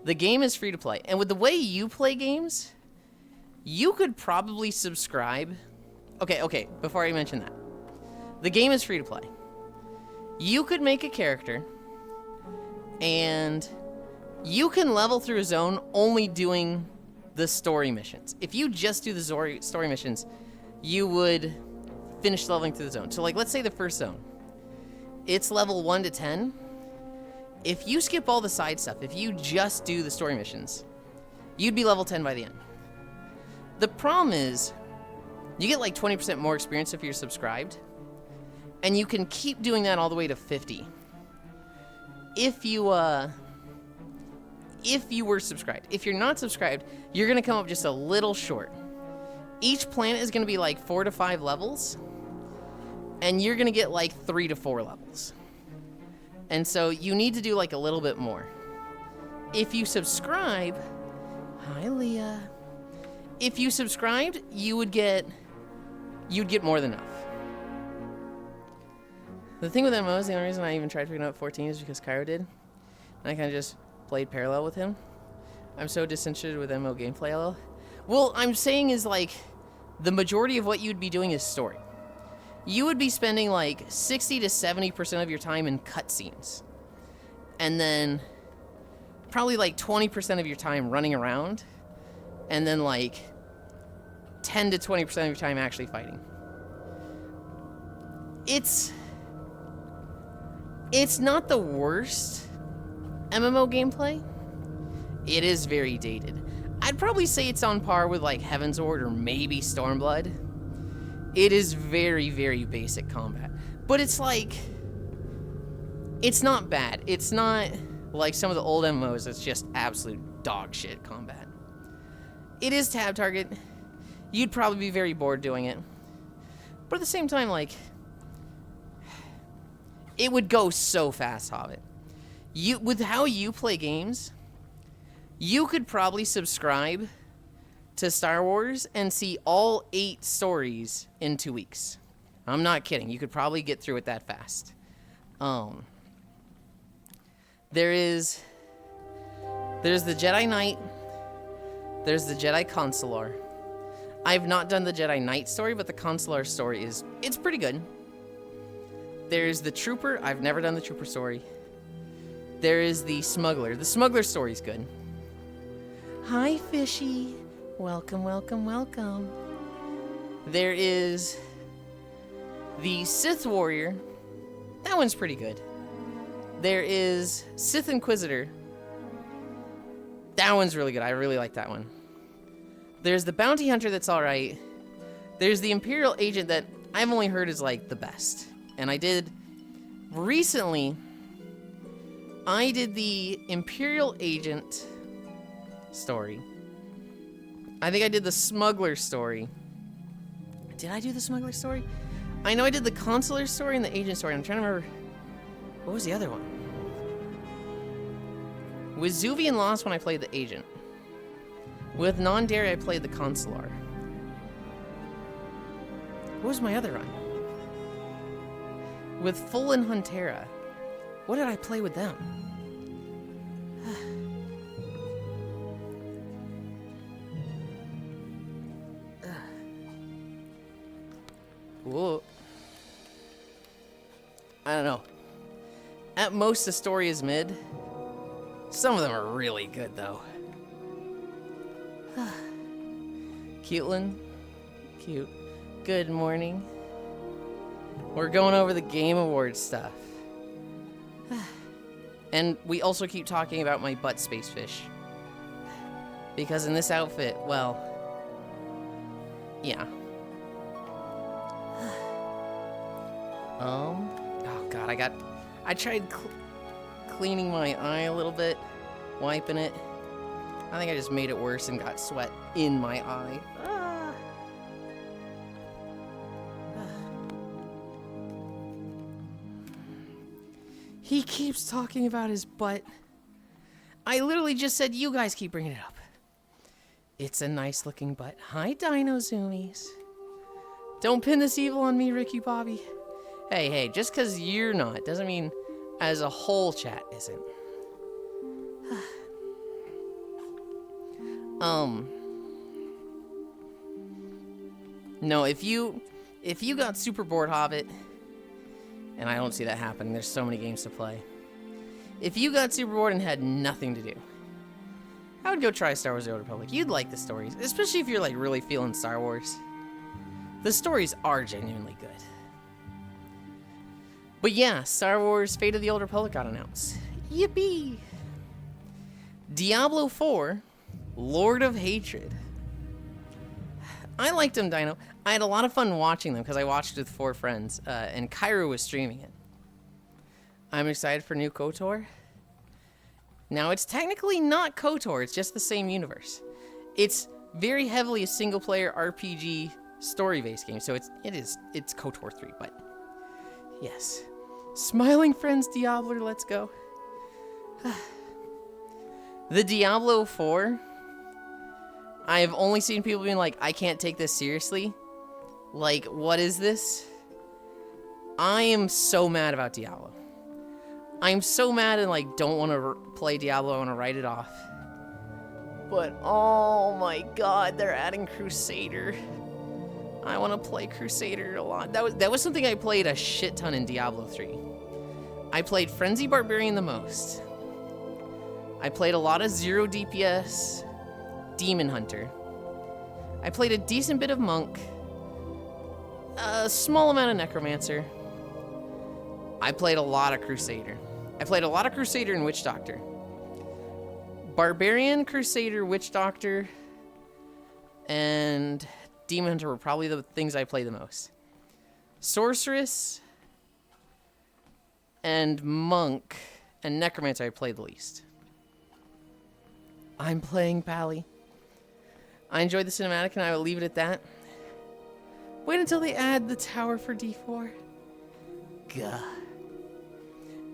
The game is free to play. And with the way you play games, you could probably subscribe... Okay, before I mention that. The game is free to play. You could make a character, and you can level through a zone only doing the story missions. If you just do the story missions, you would finish leveling through the zone. So, like, let's say the first zone. It's level 1 to 10. If you skip all the side stuff, if you just do the story missions, you'd be level 10 by the end. The problem is, you get like 20% more experience if you're subscribed, and you can keep doing that all the way to 50. If you were subscribed. If you're not subscribed, you're gonna come up just a little short. Each planet is gonna be like 4 to 5 levels, and you're gonna get like 3 to 4 levels. And so you need to do like a little bit more. If you subscribe, hi Leah. If you subscribed, you'd get more than enough. The thing with MMOs, the only reason I even tried picking up 14 is because Cairo did. And I kind of just played parallel with him. I'm so disinterested with MMO gameplay, Well, I'm saying is, like, the majority of what you'd be doing is story. You would be spending, like, 60 to 70% of your time in cutscenes. And then probably, like, 20% of your time running around. And then, like, 10 to 20% of your time actually fighting. It's not the worst MMO gameplay. It is very dated. I'd probably say it's on par with like Heaven's Ward or maybe Stormblood. It is very, very basic combat. But it's like, it's not bad. It's not like some of the old MMOs that's just absolute dog shit combat. It is tab target. You'd probably be very bored doing it. But at the same time, like, it would go so fast, Hobbit. With how you play games, you could probably subscribe to Star Wars and see all 8 stories in 2 weeks. I'm not kidding. You could probably get through it that fast. There's the Jedi Knight. There's the Jedi Consular. I've not done the Jedi Knight story, but the Consular story it's pretty good. There's the Trooper. I've never done the Trooper story. There is the Smuggler. The Smuggler story's good. Hi, Fishy. Welcome, welcome, welcome. There is the Sith Warrior. That one's pretty good. There is Sith Inquisitor. That one's really good. I really like that one. There's the Bounty Hunter that's alright. There's the Imperial Agent that I've only heard is like the best. And I did recently, I did the Imperial Agent story. I think I did the Smuggler story. Did I do the Smuggler story? I know I did the Consular story and the Agent story. I'm trying to remember. What was the other one? With Zuvian Lost when I played the Agent. With Non-Dairy I played the Consular. What was my other run? With Full and Huntera. What did I play with them? Whoa. I don't know. At most, the story is mid. Some of them are really good, though. Yulind. Cute. Good morning. We're going over the Game Awards stuff. And we also keep talking about my butt space fish. Because in this outfit, well, yeah. Oh god, I tried cleaning my eye a little bit, wiping it. I think I just made it worse and got sweat in my eye. He keeps talking about his butt. I literally just said you guys keep bringing it up. It's a nice looking butt. Hi, Dino Zoomies. Don't pin this evil on me, Ricky Bobby. Hey, just because you're not doesn't mean as a whole chat isn't. No, if you got super bored, Hobbit, and I don't see that happening, there's so many games to play. If you got super bored and had nothing to do, I would go try Star Wars: The Old Republic. You'd like the stories, especially if you're like really feeling Star Wars. The stories are genuinely good. But yeah, Star Wars Fate of the Old Republic got announced. Yippee! Diablo 4, Lord of Hatred. I liked them, Dino. I had a lot of fun watching them because I watched with 4 friends, and Cairo was streaming it. I'm excited for new KOTOR. Now, it's technically not KOTOR, it's just the same universe. It's very heavily a single-player RPG story-based game, so it's KOTOR 3, but yes. Smiling Friends Diablo, let's go. The Diablo 4, I have only seen people being like, I can't take this seriously. Like, what is this? I am so mad about Diablo. I'm so mad and like don't want to play Diablo. I want to write it off. But oh my god, they're adding Crusader. I want to play Crusader a lot. That was something I played a shit ton in Diablo 3. I played Frenzy Barbarian the most. I played a lot of 0 DPS Demon Hunter. I played a decent bit of Monk. A small amount of Necromancer. I played a lot of Crusader. I played a lot of Crusader and Witch Doctor. Barbarian, Crusader, Witch Doctor, and Demon Hunter were probably the things I played the most. Sorceress and Monk and Necromancer I played the least. I'm playing Pally. I enjoyed the cinematic and I will leave it at that. Wait until they add the tower for D4. Gah.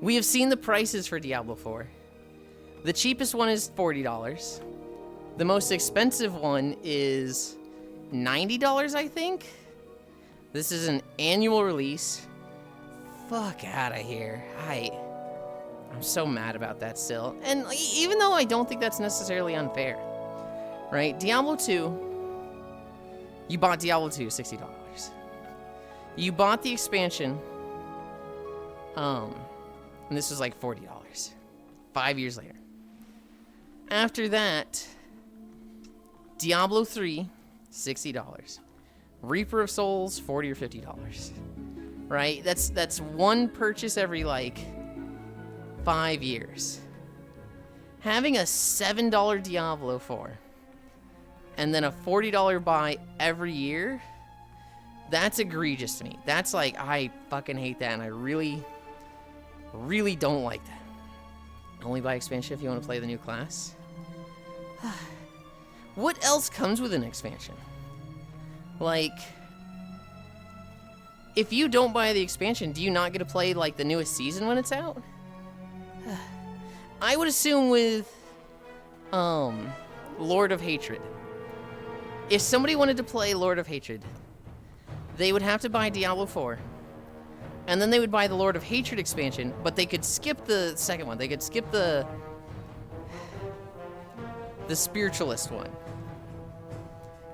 We have seen the prices for Diablo 4. The cheapest one is $40. The most expensive one is $90, I think. This is an annual release. Fuck out of here. I'm so mad about that still. And even though I don't think that's necessarily unfair, right? Diablo 2, you bought Diablo 2, $60. You bought the expansion, and this was like $40, 5 years later. After that, Diablo 3, $60. Reaper of Souls, $40 or $50. Right? That's one purchase every like 5 years. Having a $7 Diablo 4 and then a $40 buy every year, that's egregious to me. That's like, I fucking hate that, and I really, really don't like that. Only buy expansion if you want to play the new class. What else comes with an expansion? Like, if you don't buy the expansion, do you not get to play like the newest season when it's out? I would assume with Lord of Hatred, if somebody wanted to play Lord of Hatred, they would have to buy Diablo 4. And then they would buy the Lord of Hatred expansion, but they could skip the second one. They could skip the spiritualist one.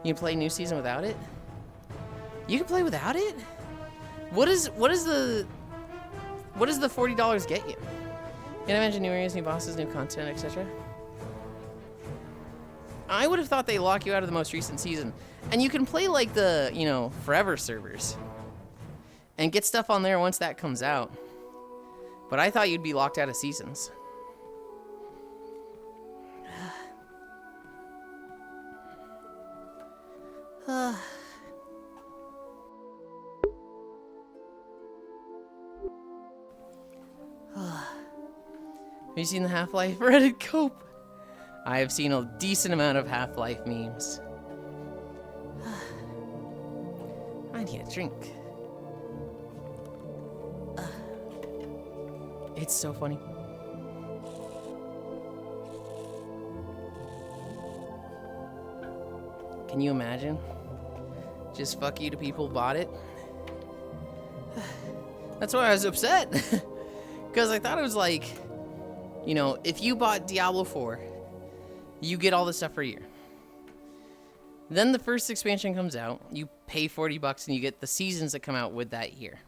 You can play new season without it? You can play without it? What does the $40 get you? Can I imagine new areas, new bosses, new content, etc.? I would have thought they lock you out of the most recent season. And you can play like the, forever servers. And get stuff on there once that comes out. But I thought you'd be locked out of seasons. Have you seen the Half-Life Reddit cope? I have seen a decent amount of Half-Life memes. I need a drink. It's so funny. Can you imagine? Just fuck you to people who bought it. That's why I was upset. Because I thought it was like, if you bought Diablo 4, you get all this stuff for a year. Then the first expansion comes out, you pay $40 and you get the seasons that come out with that year.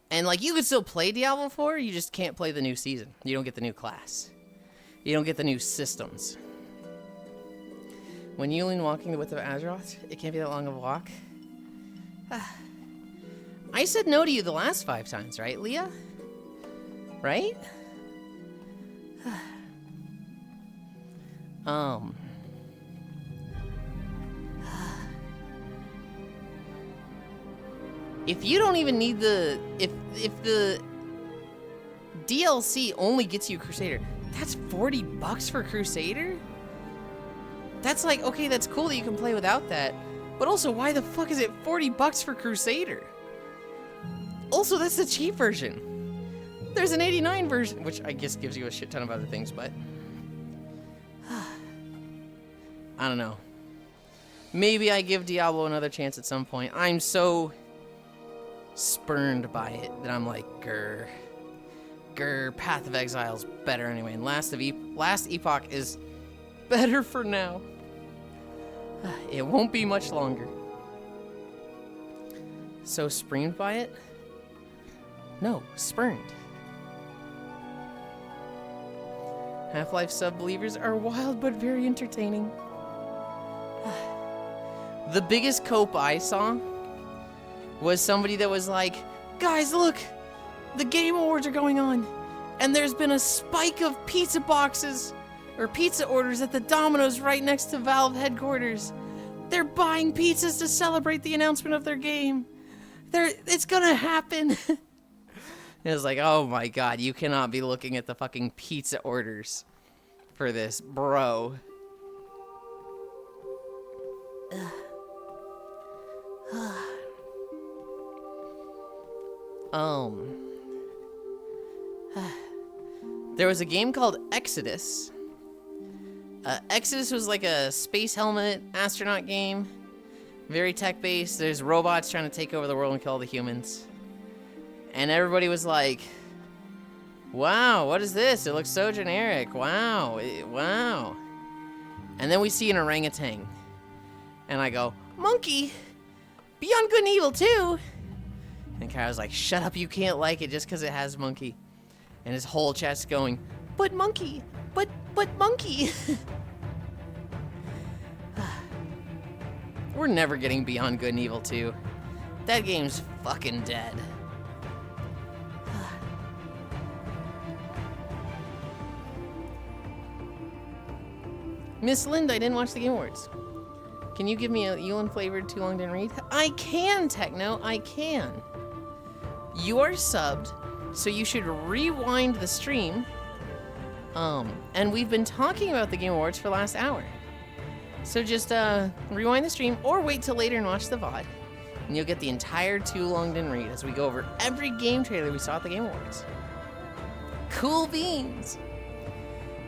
And you could still play Diablo 4, you just can't play the new season. You don't get the new class. You don't get the new systems. When Yulind walking the width of Azeroth, it can't be that long of a walk. I said no to you the last 5 times, right, Leah? Right? If you don't even need if the DLC only gets you Crusader, that's $40 for Crusader? That's like, okay, that's cool that you can play without that, but also why the fuck is it $40 for Crusader? Also, that's the cheap version. There's an 89 version, which I guess gives you a shit ton of other things, but I don't know. Maybe I give Diablo another chance at some point. I'm so spurned by it that I'm like, grr, Path of Exile's better anyway. And Last Epoch is better for now. It won't be much longer. So spurned by it? No, spurned. Half-Life sub-believers are wild but very entertaining. The biggest cope I saw was somebody that was like, guys, look, the Game Awards are going on, and there's been a spike of pizza boxes or pizza orders at the Domino's right next to Valve headquarters. They're buying pizzas to celebrate the announcement of their game. It's gonna happen. It was like, oh my god, you cannot be looking at the fucking pizza orders for this, bro. There was a game called Exodus. Exodus was like a space helmet astronaut game. Very tech-based. There's robots trying to take over the world and kill all the humans. And everybody was like, wow, what is this? It looks so generic. Wow, wow. And then we see an orangutan. And I go, monkey, Beyond Good and Evil too. And Kyra's like, shut up, you can't like it just because it has monkey. And his whole chest going, but monkey, but monkey. We're never getting Beyond Good and Evil 2. That game's fucking dead. Miss Lind, I didn't watch the Game Awards. Can you give me a Yulind flavored Too Long Didn't Read? I can, Techno, I can. You are subbed, so you should rewind the stream. And we've been talking about the Game Awards for the last hour. So just rewind the stream or wait till later and watch the VOD. And you'll get the entire Too Long Didn't Read as we go over every game trailer we saw at the Game Awards. Cool beans!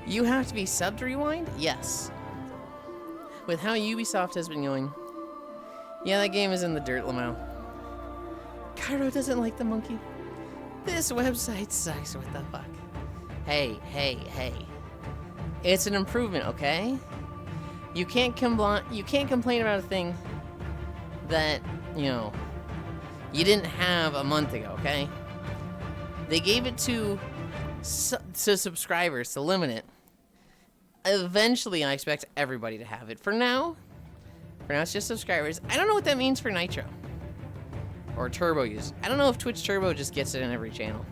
You have to be subbed to rewind? Yes. With how Ubisoft has been going. Yeah, that game is in the dirt, Lamau. Cairo doesn't like the monkey. This website sucks, what the fuck? Hey. It's an improvement, okay? You can't complain about a thing that, you know, you didn't have a month ago, okay? They gave it to subscribers to limit it. Eventually, I expect everybody to have it. For now it's just subscribers. I don't know what that means for Nitro. Or Turbo use. I don't know if Twitch Turbo just gets it in every channel.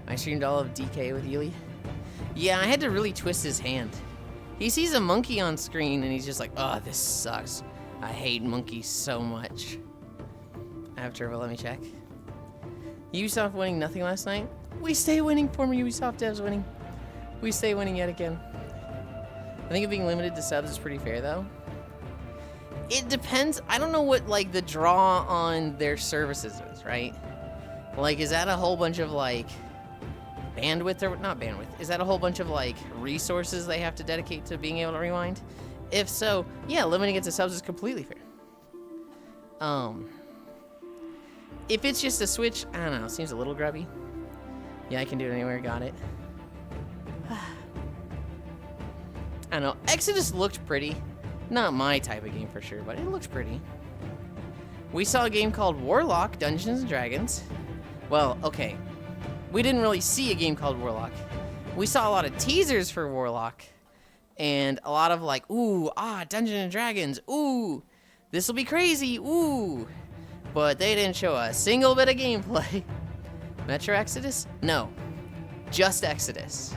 I streamed all of DK with Yulind. Yeah, I had to really twist his hand. He sees a monkey on screen and he's just like, oh, this sucks. I hate monkeys so much. I have Turbo, let me check. Ubisoft winning nothing last night? We stay winning, former Ubisoft devs winning. We stay winning yet again. I think it being limited to subs is pretty fair though. It depends. I don't know what like the draw on their services is, right? Like, is that a whole bunch of like bandwidth or not bandwidth? Is that a whole bunch of like resources they have to dedicate to being able to rewind? If so, yeah, limiting it to subs is completely fair. If it's just a Switch, I don't know, it seems a little grubby. Yeah, I can do it anywhere, got it. I don't know, Exodus looked pretty. Not my type of game for sure, but it looks pretty. We saw a game called Warlock, Dungeons & Dragons. Well, okay. We didn't really see a game called Warlock. We saw a lot of teasers for Warlock. And a lot of like, ooh, Dungeons & Dragons, ooh, this'll be crazy, ooh. But they didn't show a single bit of gameplay. Metro Exodus? No. Just Exodus.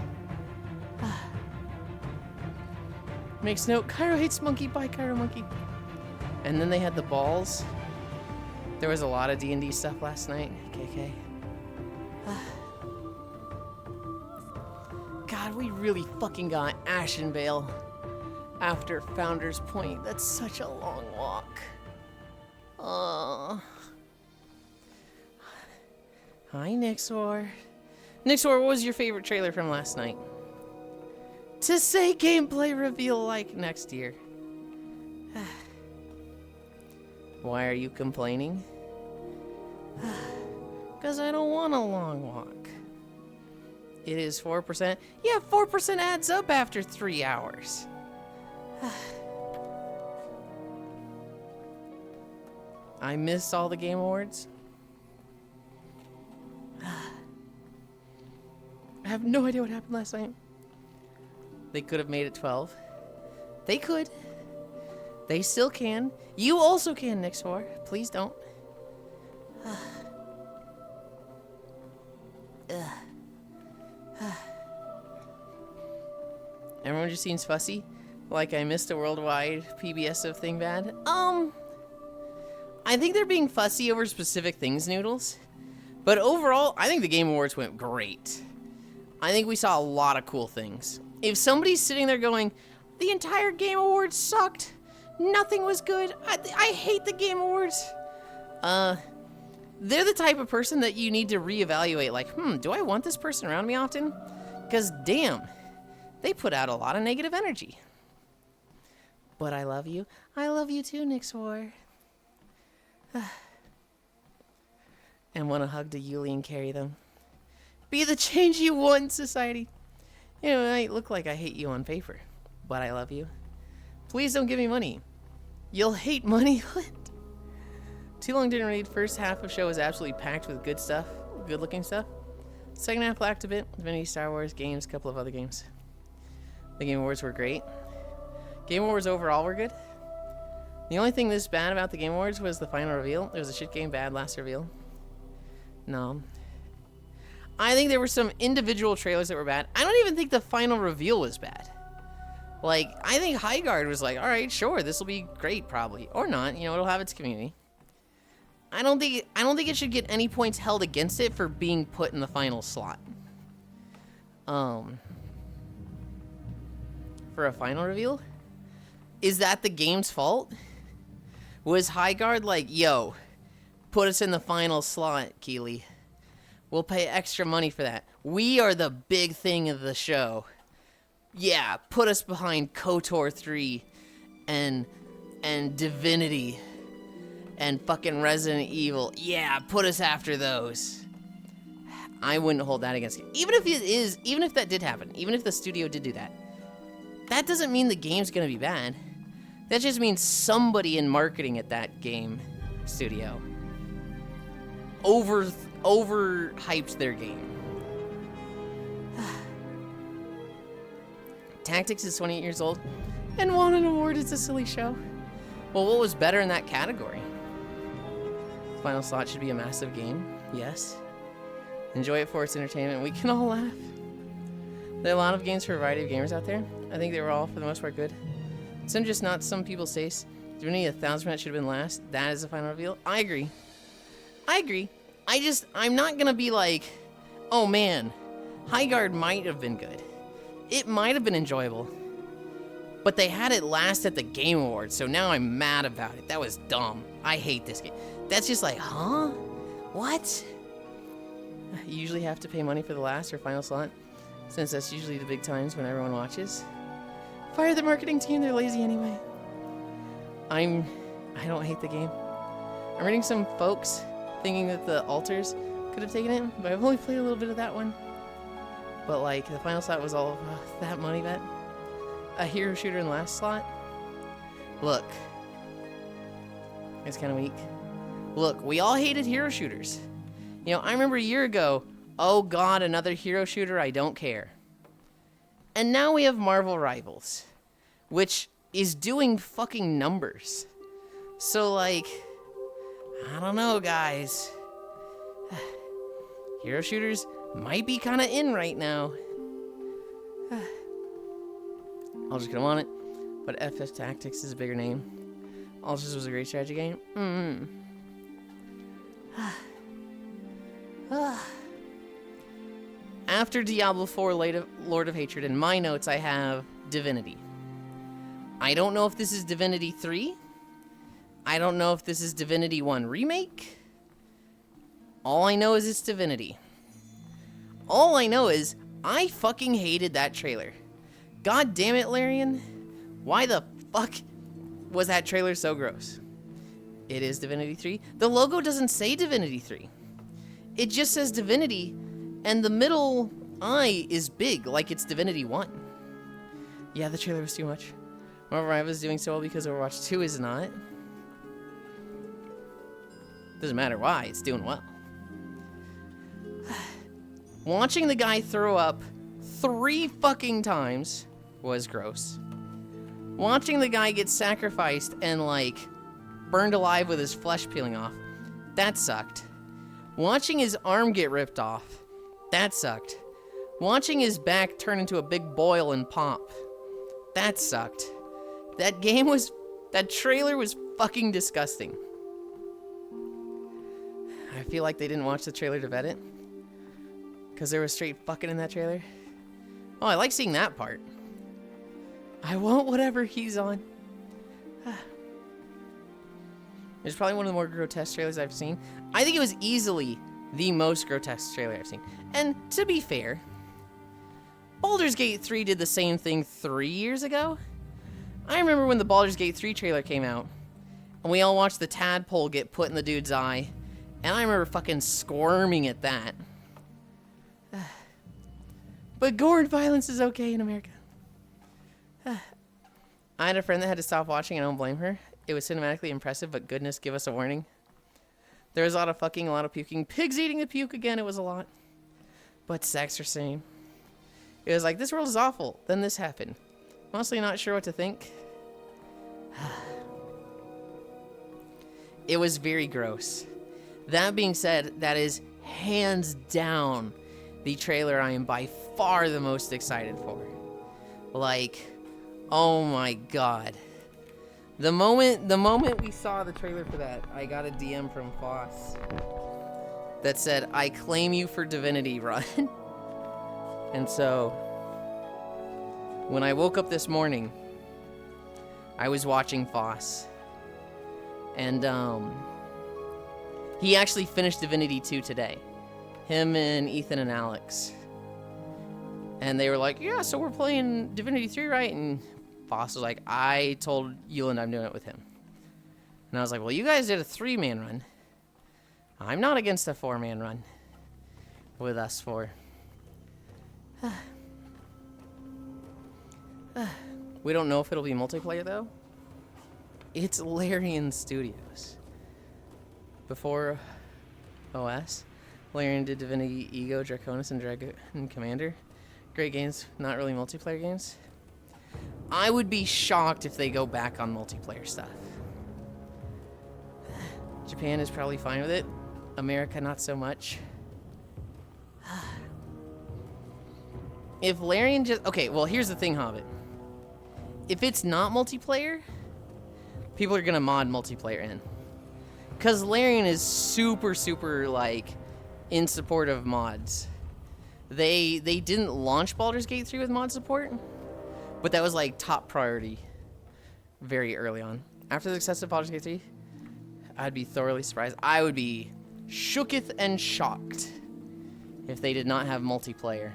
Makes note, Cairo hates monkey, bye Cairo monkey. And then they had the balls. There was a lot of D&D stuff last night, KK. God, we really fucking got Ashenvale after Founder's Point. That's such a long walk. Hi, Nixor. Nixor, what was your favorite trailer from last night? To say gameplay reveal like next year. Why are you complaining? Because I don't want a long walk. It is 4%. Yeah, 4% adds up after 3 hours. I missed all the Game Awards. I have no idea what happened last night. They could have made it 12. They could. They still can. You also can, Nix4. Please don't. Everyone just seems fussy. Like I missed a worldwide PBS of thing bad. I think they're being fussy over specific things, Noodles. But overall, I think the Game Awards went great. I think we saw a lot of cool things. If somebody's sitting there going, the entire Game Awards sucked, nothing was good, I hate the Game Awards, they're the type of person that you need to reevaluate, like, do I want this person around me often? Because, damn, they put out a lot of negative energy. But I love you. I love you too, Nix4. And want to hug to Yulind and carry them. Be the change you want in society. You know, it might look like I hate you on paper, but I love you. Please don't give me money. You'll hate money. What? Too Long Didn't Read. First half of show was absolutely packed with good stuff, good looking stuff. Second half lacked a bit. Divinity, Star Wars, games, a couple of other games. The Game Awards were great. Game Awards overall were good. The only thing this bad about the Game Awards was the final reveal. It was a shit game, bad last reveal. No. I think there were some individual trailers that were bad. I don't even think the final reveal was bad. Like, I think Highguard was like, alright, sure, this will be great, probably. Or not, you know, it'll have its community. I don't think it should get any points held against it for being put in the final slot. For a final reveal? Is that the game's fault? Was Highguard like, yo, put us in the final slot, Keely. We'll pay extra money for that. We are the big thing of the show. Yeah, put us behind KOTOR 3 and Divinity and fucking Resident Evil. Yeah, put us after those. I wouldn't hold that against it. Even if that did happen, even if the studio did do that, that doesn't mean the game's gonna be bad. That just means somebody in marketing at that game studio overhyped their game. Tactics is 28 years old and won an award. It's a silly show. Well, what was better in that category? Final slot should be a massive game. Yes. Enjoy it for its entertainment. We can all laugh. There are a lot of games for a variety of gamers out there. I think they were all, for the most part, good. Some just not some people's taste. Divinity 1000% should have been last. That is the final reveal. I agree. I'm not gonna be like, oh man, Highguard might have been good. It might have been enjoyable. But they had it last at the Game Awards, so now I'm mad about it. That was dumb. I hate this game. That's just like, huh? What? You usually have to pay money for the last or final slot, since that's usually the big times when everyone watches. Fire the marketing team, they're lazy anyway. I don't hate the game. I'm reading some folks thinking that the altars could have taken it, but I've only played a little bit of that one. But like, the final slot was all of that money bet. A hero shooter in the last slot? Look. It's kind of weak. Look, we all hated hero shooters. You know, I remember a year ago, oh god, another hero shooter, I don't care. And now we have Marvel Rivals, which is doing fucking numbers. So like, I don't know, guys. Hero shooters might be kind of in right now. I'll just get on it. But FS Tactics is a bigger name. Ultras was a great strategy game. After Diablo 4 Lord of Hatred, in my notes I have Divinity. I don't know if this is Divinity 3. I don't know if this is Divinity 1 Remake. All I know is it's Divinity. All I know is I fucking hated that trailer. God damn it, Larian. Why the fuck was that trailer so gross? It is Divinity 3. The logo doesn't say Divinity 3. It just says Divinity, and the middle I is big, like it's Divinity 1. Yeah, the trailer was too much. Remember, I was doing so well because Overwatch 2 is not. Doesn't matter why, it's doing well. Watching the guy throw up 3 fucking times was gross. Watching the guy get sacrificed and, like, burned alive with his flesh peeling off, that sucked. Watching his arm get ripped off, that sucked. Watching his back turn into a big boil and pop, that sucked. That trailer was fucking disgusting. I feel like they didn't watch the trailer to vet it. Because there was straight fucking in that trailer. Oh, I like seeing that part. I want whatever he's on. It's probably one of the more grotesque trailers I've seen. I think it was easily the most grotesque trailer I've seen. And to be fair, Baldur's Gate 3 did the same thing 3 years ago. I remember when the Baldur's Gate 3 trailer came out, and we all watched the tadpole get put in the dude's eye, and I remember fucking squirming at that. But gore and violence is okay in America. I had a friend that had to stop watching, and I don't blame her. It was cinematically impressive, but goodness, give us a warning. There was a lot of fucking, a lot of puking. Pigs eating the puke again, it was a lot. But sex are same. It was like, this world is awful. Then this happened. Honestly, not sure what to think. It was very gross. That being said, that is hands down the trailer I am by far the most excited for. Like, oh my god. The moment we saw the trailer for that, I got a DM from Foss that said, I claim you for Divinity Run. And so, when I woke up this morning, I was watching Foss. And, he actually finished Divinity 2 today. Him and Ethan and Alex. And they were like, yeah, so we're playing Divinity 3, right? And Foss was like, I told Yulind I'm doing it with him. And I was like, well, you guys did a 3-man run. I'm not against a 4-man run with us 4. We don't know if it'll be multiplayer, though. It's Larian Studios. Before OS, Larian did Divinity Ego, Draconis, and Dragon Commander. Great games, not really multiplayer games. I would be shocked if they go back on multiplayer stuff. Japan is probably fine with it. America, not so much. If Larian just... Okay, well, here's the thing, Hobbit. If it's not multiplayer, people are going to mod multiplayer in. Because Larian is super, super, like, in support of mods. They didn't launch Baldur's Gate 3 with mod support, but that was, like, top priority very early on. After the success of Baldur's Gate 3, I'd be thoroughly surprised. I would be shooketh and shocked if they did not have multiplayer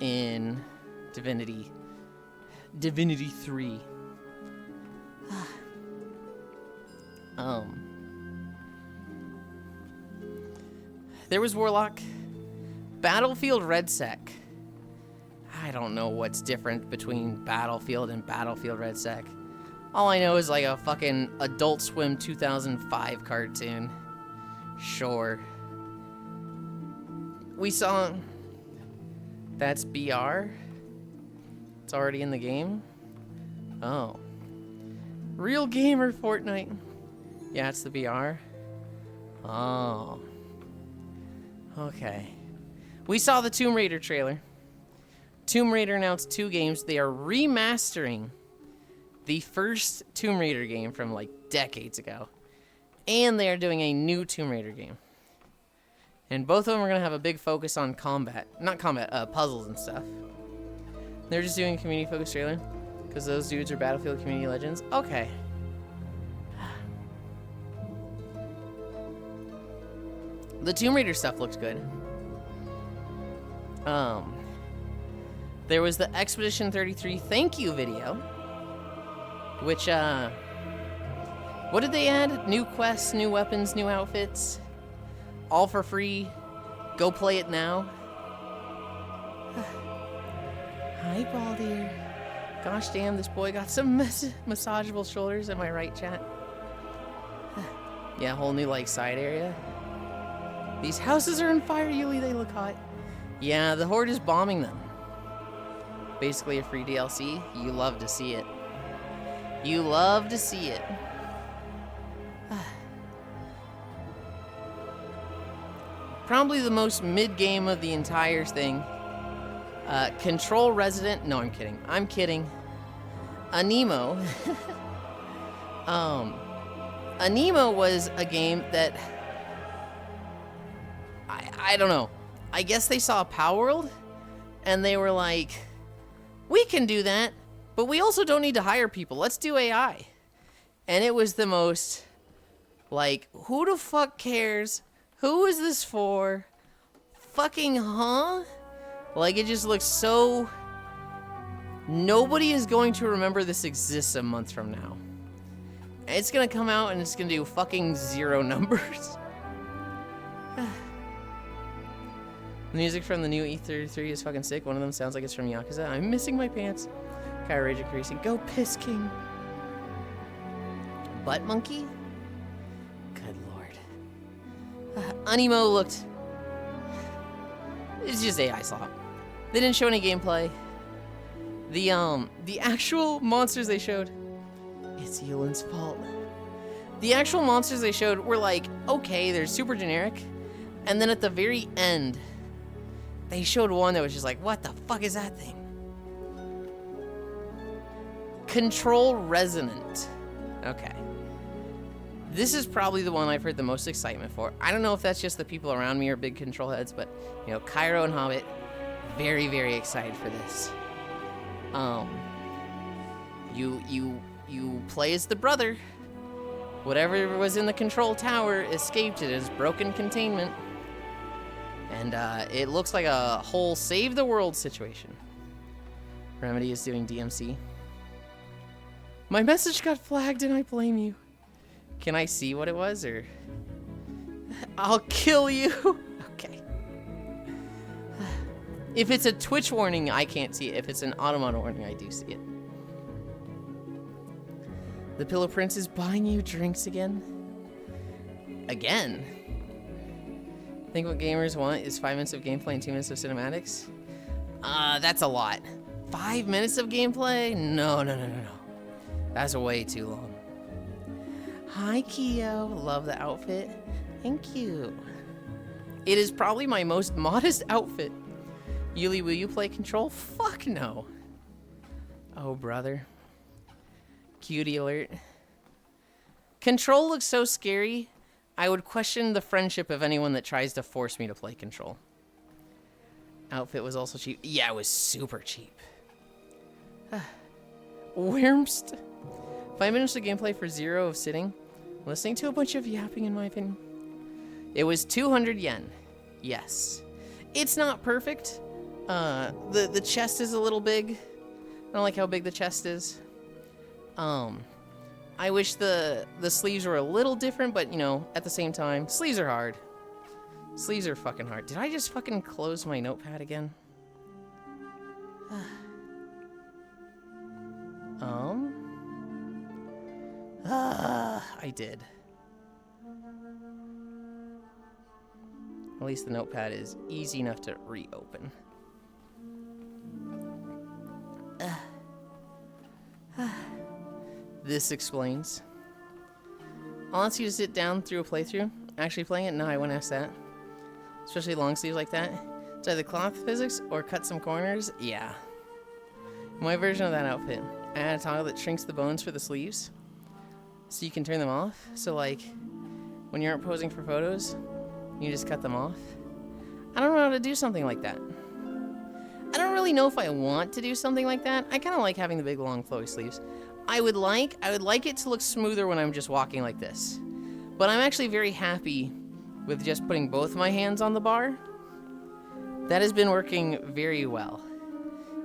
in Divinity 3. There was Warlock. Battlefield RedSec. I don't know what's different between Battlefield and Battlefield RedSec. All I know is like a fucking Adult Swim 2005 cartoon. Sure. We saw... That's BR? It's already in the game? Oh. Real Gamer Fortnite. Yeah, it's the BR. Oh. Okay. We saw the Tomb Raider trailer. Tomb Raider announced 2 games. They are remastering the first Tomb Raider game from like decades ago. And they are doing a new Tomb Raider game. And both of them are going to have a big focus on combat. Not combat, puzzles and stuff. They're just doing a community-focused trailer. Because those dudes are Battlefield community legends. Okay. The Tomb Raider stuff looks good. There was the Expedition 33 thank you video. Which, what did they add? New quests, new weapons, new outfits. All for free. Go play it now. Hi, Baldier. Gosh damn, this boy got some massageable shoulders. Am I right, chat? Yeah, whole new, like, side area. These houses are on fire, Yuli. They look hot. Yeah, the Horde is bombing them. Basically a free DLC. You love to see it. You love to see it. Probably the most mid-game of the entire thing. Control Resident. No, I'm kidding. I'm kidding. Anemo. Anemo was a game that I don't know. I guess they saw Power World and they were like, we can do that, but we also don't need to hire people. Let's do AI. And it was the most like, who the fuck cares? Who is this for? Fucking huh? Like, it just looks so... Nobody is going to remember this exists a month from now. It's gonna come out and it's gonna do fucking 0 numbers. The music from the new E33 is fucking sick. One of them sounds like it's from Yakuza. I'm missing my pants. Kai Rage increasing. Go Piss King. Butt Monkey? Good lord. Anemo looked... It's just AI slop. They didn't show any gameplay. The actual monsters they showed... It's Yulind's fault. The actual monsters they showed were like, okay, they're super generic. And then at the very end, they showed one that was just like, what the fuck is that thing? Control Resonant. Okay. This is probably the one I've heard the most excitement for. I don't know if that's just the people around me are big control heads, but, you know, Cairo and Hobbit, very, very excited for this. You play as the brother. Whatever was in the control tower escaped it as broken containment. And it looks like a whole save the world situation. Remedy is doing DMC. My message got flagged and I blame you. Can I see what it was, or? I'll kill you. Okay. If it's a Twitch warning, I can't see it. If it's an Automata warning, I do see it. The Pillow Prince is buying you drinks again. Again? I think what gamers want is 5 minutes of gameplay and 2 minutes of cinematics. That's a lot. 5 minutes of gameplay? No. That's way too long. Hi, Kyo. Love the outfit. Thank you. It is probably my most modest outfit. Yuli, will you play Control? Fuck no. Oh, brother. Cutie alert. Control looks so scary, I would question the friendship of anyone that tries to force me to play Control. Outfit was also cheap. Yeah, it was super cheap. Wormst. 5 minutes of gameplay for 0 of sitting. Listening to a bunch of yapping, in my opinion. It was 200 yen. Yes. It's not perfect. The chest is a little big. I don't like how big the chest is. I wish the sleeves were a little different, but, you know, at the same time, sleeves are hard. Sleeves are fucking hard. Did I just fucking close my notepad again? I did. At least the notepad is easy enough to reopen. This explains. I'll ask you to sit down through a playthrough. Actually playing it? No, I wouldn't ask that. Especially long sleeves like that. It's either cloth physics or cut some corners. Yeah. My version of that outfit, I had a toggle that shrinks the bones for the sleeves, so you can turn them off. So like, when you aren't posing for photos, you just cut them off. I don't know how to do something like that. I don't really know if I want to do something like that. I kind of like having the big, long, flowy sleeves. I would like it to look smoother when I'm just walking like this. But I'm actually very happy with just putting both my hands on the bar. That has been working very well.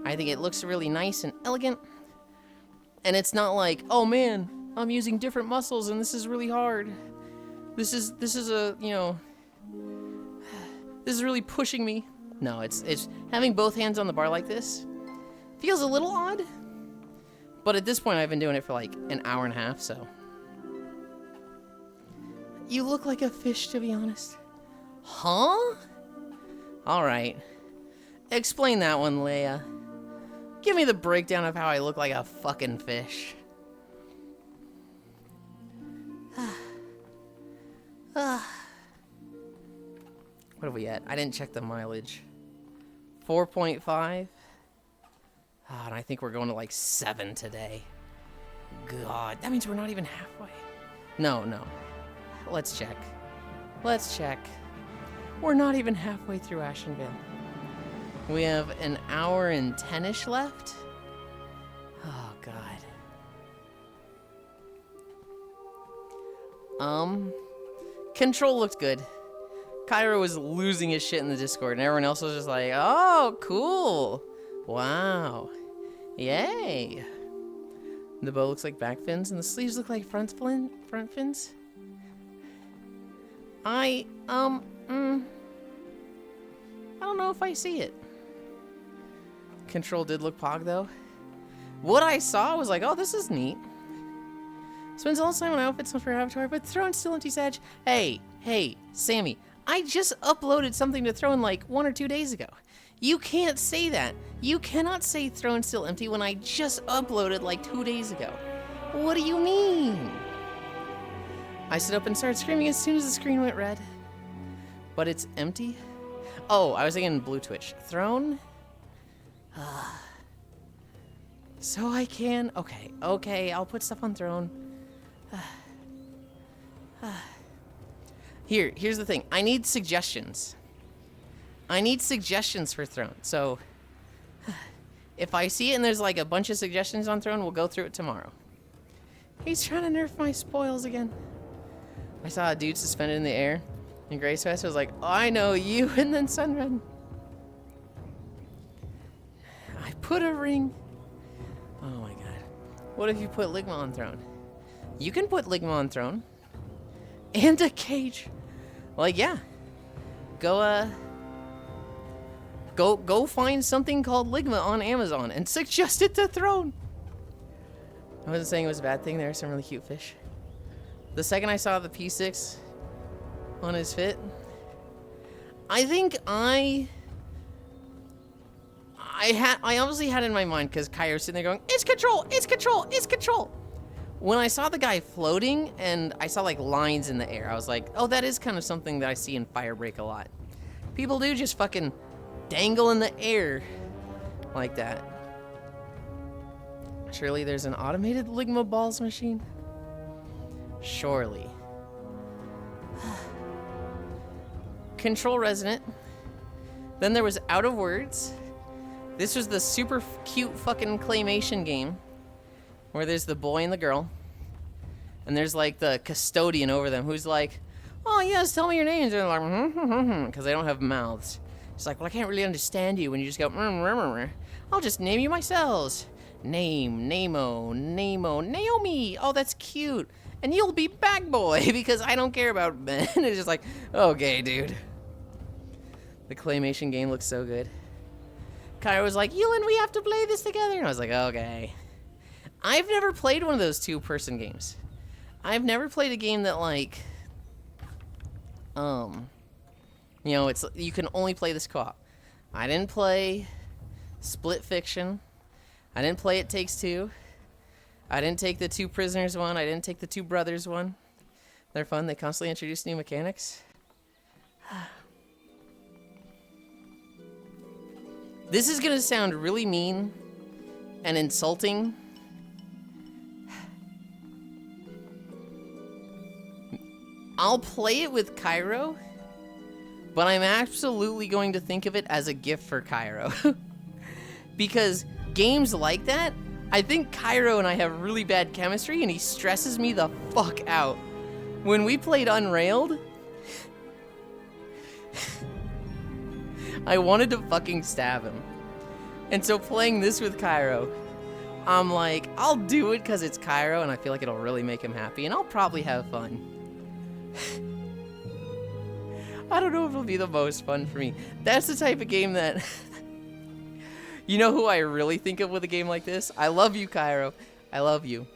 I think it looks really nice and elegant. And it's not like, oh man, I'm using different muscles and this is really hard. This is a, you know, this is really pushing me. No, it's having both hands on the bar like this feels a little odd. But at this point, I've been doing it for like an hour and a half, so. You look like a fish, to be honest. Huh? All right. Explain that one, Leia. Give me the breakdown of how I look like a fucking fish. What have we at? I didn't check the mileage. 4.5. Oh, and I think we're going to like 7 today. God, that means we're not even halfway. No. Let's check. We're not even halfway through Ashenvale. We have an hour and 10-ish left. Oh, God. Control looked good. Cairo was losing his shit in the Discord, and everyone else was just like, oh, cool. Wow. Yay. The bow looks like back fins, and the sleeves look like front fins. I don't know if I see it. Control did look pog, though. What I saw was like, oh, this is neat. Spends all the time on outfits for Avatar, but Throne still empty Sag. Hey, Sammy, I just uploaded something to Throne like 1 or 2 days ago. You can't say that. You cannot say Throne still empty when I just uploaded like 2 days ago. What do you mean? I stood up and started screaming as soon as the screen went red. But it's empty? Oh, I was thinking Blue Twitch. Throne? So I can... Okay, I'll put stuff on Throne. Here's the thing. I need suggestions. For Throne. So, if I see it and there's like a bunch of suggestions on Throne, we'll go through it tomorrow. He's trying to nerf my spoils again. I saw a dude suspended in the air in Grace Fest. I was like, oh, I know you, and then Sunred. I put a ring. Oh my god. What if you put Ligma on Throne? You can put Ligma on Throne. And a cage. Like, yeah. Go find something called Ligma on Amazon and suggest it to Throne. I wasn't saying it was a bad thing. There are some really cute fish. The second I saw the P6 on his fit, I think I honestly had in my mind, because Kairo's sitting there going, it's control. When I saw the guy floating and I saw like lines in the air, I was like, oh, that is kind of something that I see in Firebreak a lot. People do just fucking dangle in the air like that. Surely there's an automated Ligma balls machine? Surely. Control Resonant. Then there was Out of Words. This was the super cute fucking claymation game where there's the boy and the girl. And there's like the custodian over them who's like, oh yes, tell me your names. And they're like, because they don't have mouths. It's like, well, I can't really understand you when you just go, I'll just name you myself. Namo, Naomi. Oh, that's cute. And you'll be back, boy, because I don't care about men. It's just like, okay, dude. The claymation game looks so good. Kyra was like, Yulind, we have to play this together. And I was like, okay. I've never played one of those two-person games. I've never played a game that, like, you know, it's you can only play this co-op. I didn't play Split Fiction. I didn't play It Takes Two. I didn't take the Two Prisoners one. I didn't take the Two Brothers one. They're fun. They constantly introduce new mechanics. This is going to sound really mean and insulting. I'll play it with Cairo, but I'm absolutely going to think of it as a gift for Cairo. Because games like that, I think Cairo and I have really bad chemistry, and he stresses me the fuck out. When we played Unrailed, I wanted to fucking stab him. And so playing this with Cairo, I'm like, I'll do it because it's Cairo, and I feel like it'll really make him happy, and I'll probably have fun. I don't know if it'll be the most fun for me. That's the type of game that... You know who I really think of with a game like this? I love you, Cairo. I love you.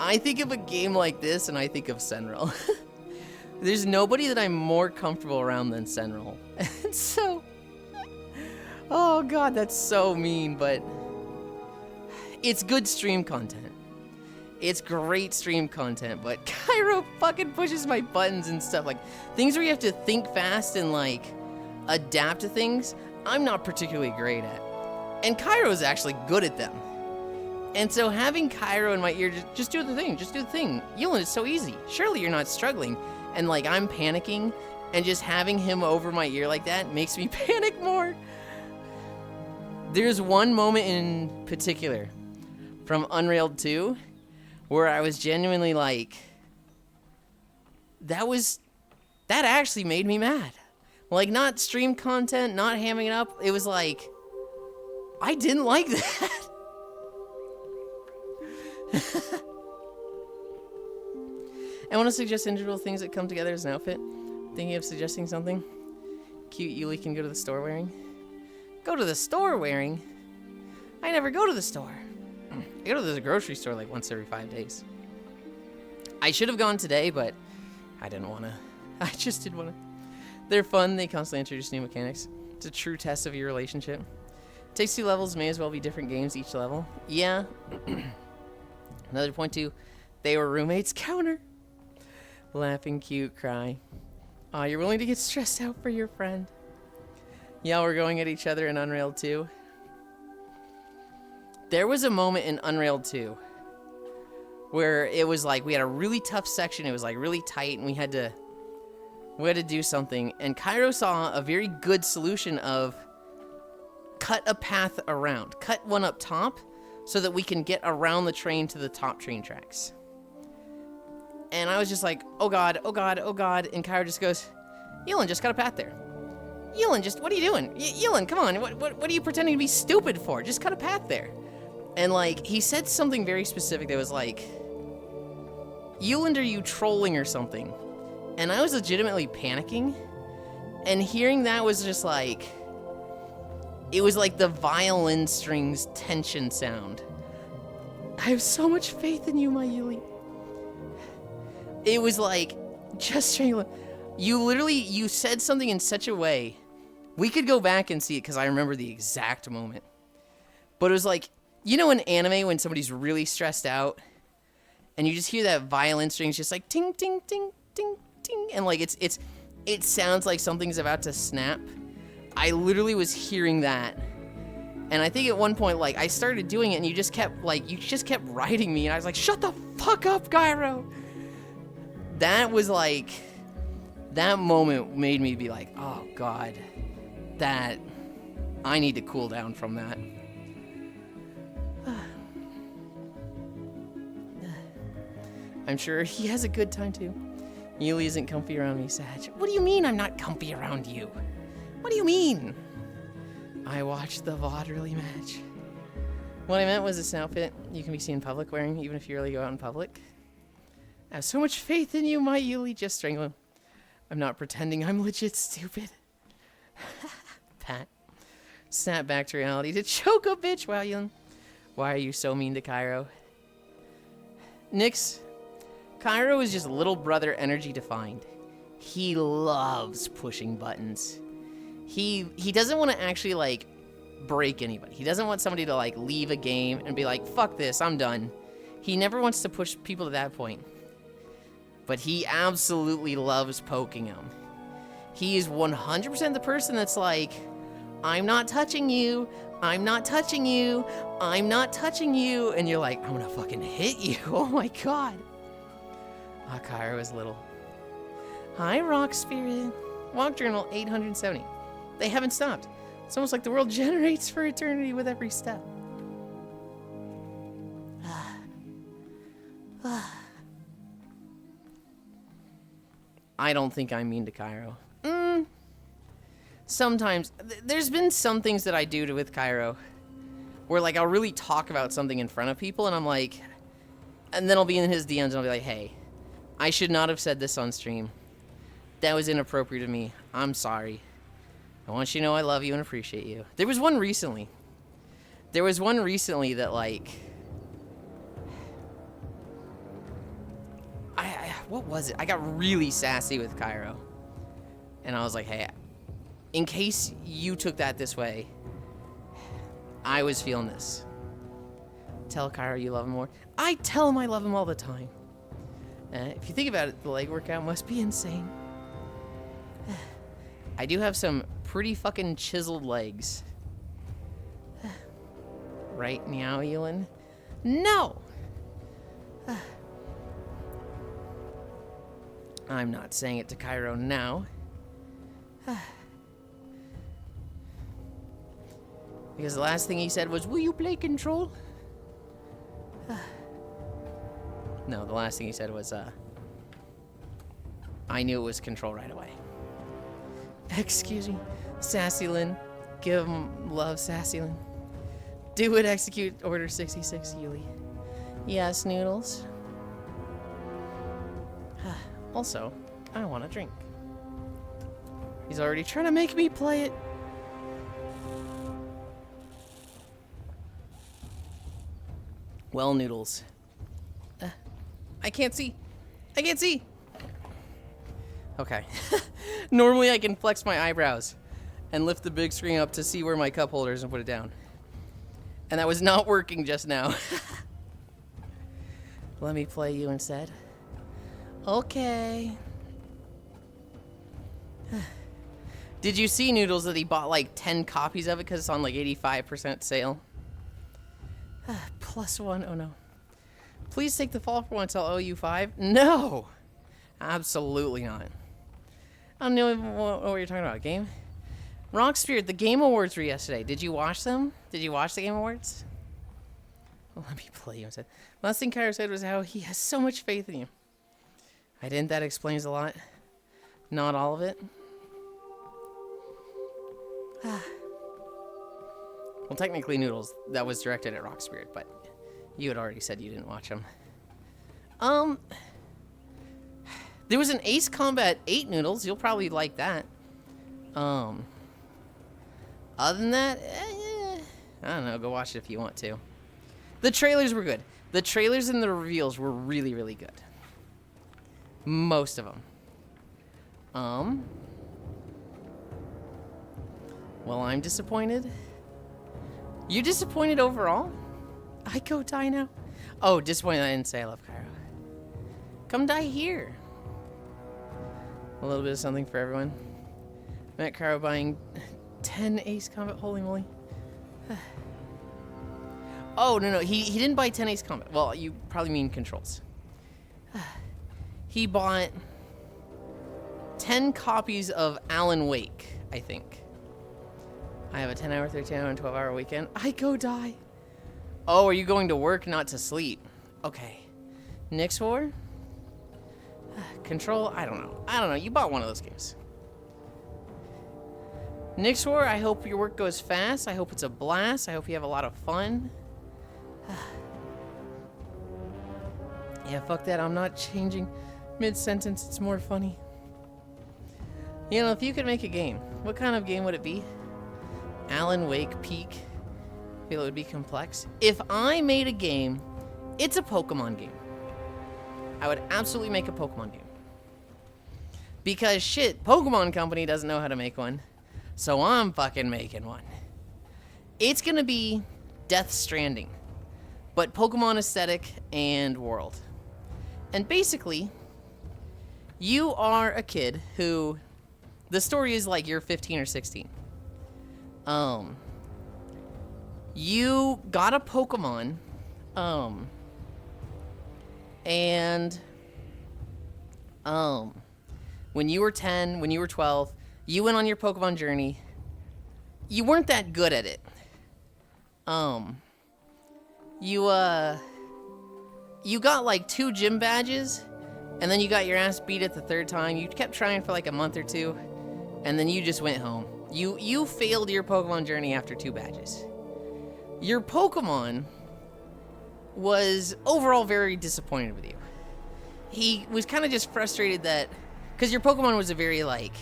I think of a game like this and I think of Senril. There's nobody that I'm more comfortable around than Senril. And so... Oh god, that's so mean, but... It's good stream content. It's great stream content, but Cairo fucking pushes my buttons and stuff. Like, things where you have to think fast and, like, adapt to things, I'm not particularly great at. And Cairo's actually good at them. And so having Cairo in my ear, just do the thing, just do the thing. Yulind, it's so easy. Surely you're not struggling. And, like, I'm panicking, and just having him over my ear like that makes me panic more. There's one moment in particular from Unrailed 2 where I was genuinely like, that actually made me mad. Like, not stream content, not hamming it up. It was like, I didn't like that. I want to suggest individual things that come together as an outfit. Thinking of suggesting something cute Yuli can go to the store wearing. Go to the store wearing? I never go to the store. I go to the grocery store like once every 5 days. I should have gone today, but I didn't want to. I just didn't want to. They're fun. They constantly introduce new mechanics. It's a true test of your relationship. Takes 2 levels, may as well be different games each level. Yeah. Another point too. They were roommates counter. Laughing, cute, cry. Aw, you're willing to get stressed out for your friend. Y'all were going at each other in Unrailed 2. There was a moment in Unrailed 2 where it was like we had a really tough section. It was like really tight, and we had to do something. And Cairo saw a very good solution of cut a path around, cut one up top, so that we can get around the train to the top train tracks. And I was just like, oh god, oh god, oh god. And Cairo just goes, Yulind, just got a path there. Yulind, just, what are you doing? Yulind, come on, what are you pretending to be stupid for? Just cut a path there. And, like, he said something very specific that was like, Yulind, are you trolling or something? And I was legitimately panicking. And hearing that was just like, it was like the violin strings tension sound. I have so much faith in you, my Yuli. It was like, just straight, you said something in such a way. We could go back and see it because I remember the exact moment. But it was like, you know in anime when somebody's really stressed out and you just hear that violin strings just like ting, ting, ting, ting, ting. And like it sounds like something's about to snap. I literally was hearing that. And I think at one point, like, I started doing it and you just kept riding me. And I was like, shut the fuck up, Cairo. That was like, that moment made me be like, oh god, that, I need to cool down from that. I'm sure he has a good time too. Yuli isn't comfy around me, Sag. What do you mean I'm not comfy around you? What do you mean? I watched the VOD really match. What I meant was this outfit you can be seen in public wearing, even if you really go out in public. I have so much faith in you, my Yuli. Just strangle him. I'm not pretending I'm legit stupid. Pat. Snap back to reality to choke a bitch. Wow, Yulind. Why are you so mean to Cairo? Nyx. Cairo is just little brother energy defined. He loves pushing buttons. He doesn't want to actually, like, break anybody. He doesn't want somebody to, like, leave a game and be like, fuck this, I'm done. He never wants to push people to that point. But he absolutely loves poking them. He is 100% the person that's like, I'm not touching you, I'm not touching you, I'm not touching you. And you're like, I'm gonna fucking hit you. Oh my god. Ah, Cairo is little. Hi, Rock Spirit. Walk Journal 870. They haven't stopped. It's almost like the world generates for eternity with every step. I don't think I'm mean to Cairo. Sometimes. There's been some things that I do with Cairo where, like, I'll really talk about something in front of people and I'm like, and then I'll be in his DMs and I'll be like, hey, I should not have said this on stream. That was inappropriate of me. I'm sorry. I want you to know I love you and appreciate you. There was one recently. That, like... What was it? I got really sassy with Cairo. And I was like, hey, in case you took that this way, I was feeling this. Tell Cairo you love him more. I tell him I love him all the time. If you think about it, the leg workout must be insane. I do have some pretty fucking chiseled legs. Right, meow, Yulind? No! I'm not saying it to Cairo now. Because the last thing he said was, will you play Control? No, the last thing he said was, I knew it was Control right away. Excuse me, Sassylin. Give him love, Sassylin. Do it, execute Order 66, Yuli. Yes, Noodles. Also, I want a drink. He's already trying to make me play it. Well, Noodles. I can't see. I can't see. Okay. Normally I can flex my eyebrows and lift the big screen up to see where my cup holder is and put it down. And that was not working just now. Let me play you instead. Okay. Did you see, Noodles, that he bought like 10 copies of it because it's on like 85% sale? +1, oh no. Please take the fall for once, I'll owe you 5. No! Absolutely not. I don't know what you're talking about, game. Rock Spirit, the Game Awards were yesterday. Did you watch them? Did you watch the Game Awards? Well, let me play you instead. Last thing Kyra said was how he has so much faith in you. I didn't. That explains a lot. Not all of it. Well, technically, Noodles, that was directed at Rock Spirit, but you had already said you didn't watch them. There was an Ace Combat 8, Noodles. You'll probably like that. Other than that, I don't know. Go watch it if you want to. The trailers were good. The trailers and the reveals were really, really good. Most of them. Well, I'm disappointed. You disappointed overall? I go die now? Oh, disappointed I didn't say I love Cairo. Come die here. A little bit of something for everyone. Met Cairo buying 10 Ace Combat. Holy moly. Oh, no. He didn't buy 10 Ace Combat. Well, you probably mean controls. He bought 10 copies of Alan Wake, I think. I have a 10-hour, 13-hour, and 12-hour weekend. I go die. Oh, are you going to work, not to sleep? Okay. Nyx War? Control? I don't know. You bought one of those games. Nyx War, I hope your work goes fast. I hope it's a blast. I hope you have a lot of fun. Yeah, fuck that. I'm not changing mid-sentence. It's more funny. You know, if you could make a game, what kind of game would it be? Alan Wake Peak. I feel it would be complex. If I made a game, it's a Pokemon game. I would absolutely make a Pokemon game. Because shit, Pokemon Company doesn't know how to make one. So I'm fucking making one. It's gonna be Death Stranding, but Pokemon aesthetic and world. And basically, you are a kid who, the story is like you're 15 or 16. You got a Pokemon, when you were 10, when you were 12, you went on your Pokemon journey. You weren't that good at it. You got like 2 gym badges, and then you got your ass beat at the 3rd time. You kept trying for like a month or 2, and then you just went home. You failed your Pokemon journey after 2 badges. Your Pokemon was overall very disappointed with you. He was kind of just frustrated that Because your Pokemon was a very, like,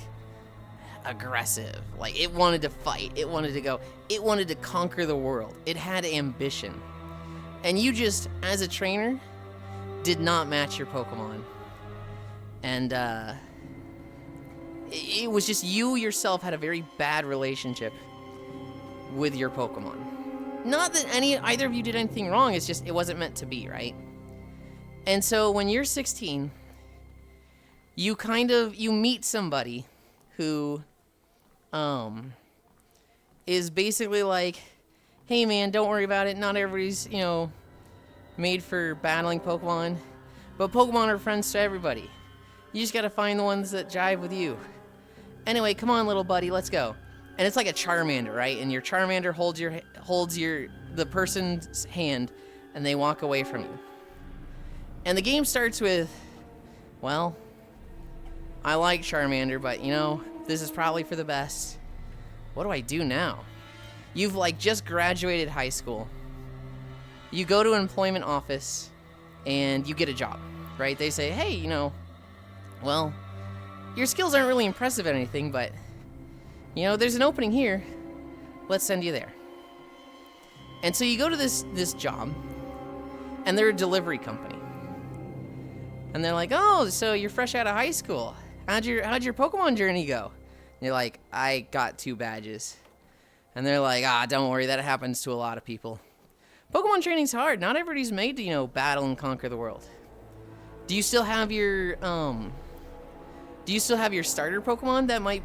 aggressive. Like, it wanted to fight. It wanted to go. It wanted to conquer the world. It had ambition. And you just, as a trainer, did not match your Pokemon. And, it was just you yourself had a very bad relationship with your Pokemon. Not that either of you did anything wrong, it's just it wasn't meant to be, right? And so when you're 16, you meet somebody who is basically like, hey man, don't worry about it, not everybody's, made for battling Pokemon, but Pokemon are friends to everybody. You just gotta find the ones that jive with you. Anyway, come on, little buddy, let's go. And it's like a Charmander, right? And your Charmander holds the person's hand, and they walk away from you. And the game starts with, well, I like Charmander, but this is probably for the best. What do I do now? You've just graduated high school. You go to an employment office, and you get a job, right? They say, hey, well, your skills aren't really impressive at anything, but, there's an opening here. Let's send you there. And so you go to this job, and they're a delivery company. And they're like, oh, so you're fresh out of high school. How'd your Pokemon journey go? And you're like, I got 2 badges. And they're like, don't worry, that happens to a lot of people. Pokemon training's hard. Not everybody's made to, battle and conquer the world. Do you still have your starter Pokemon that might,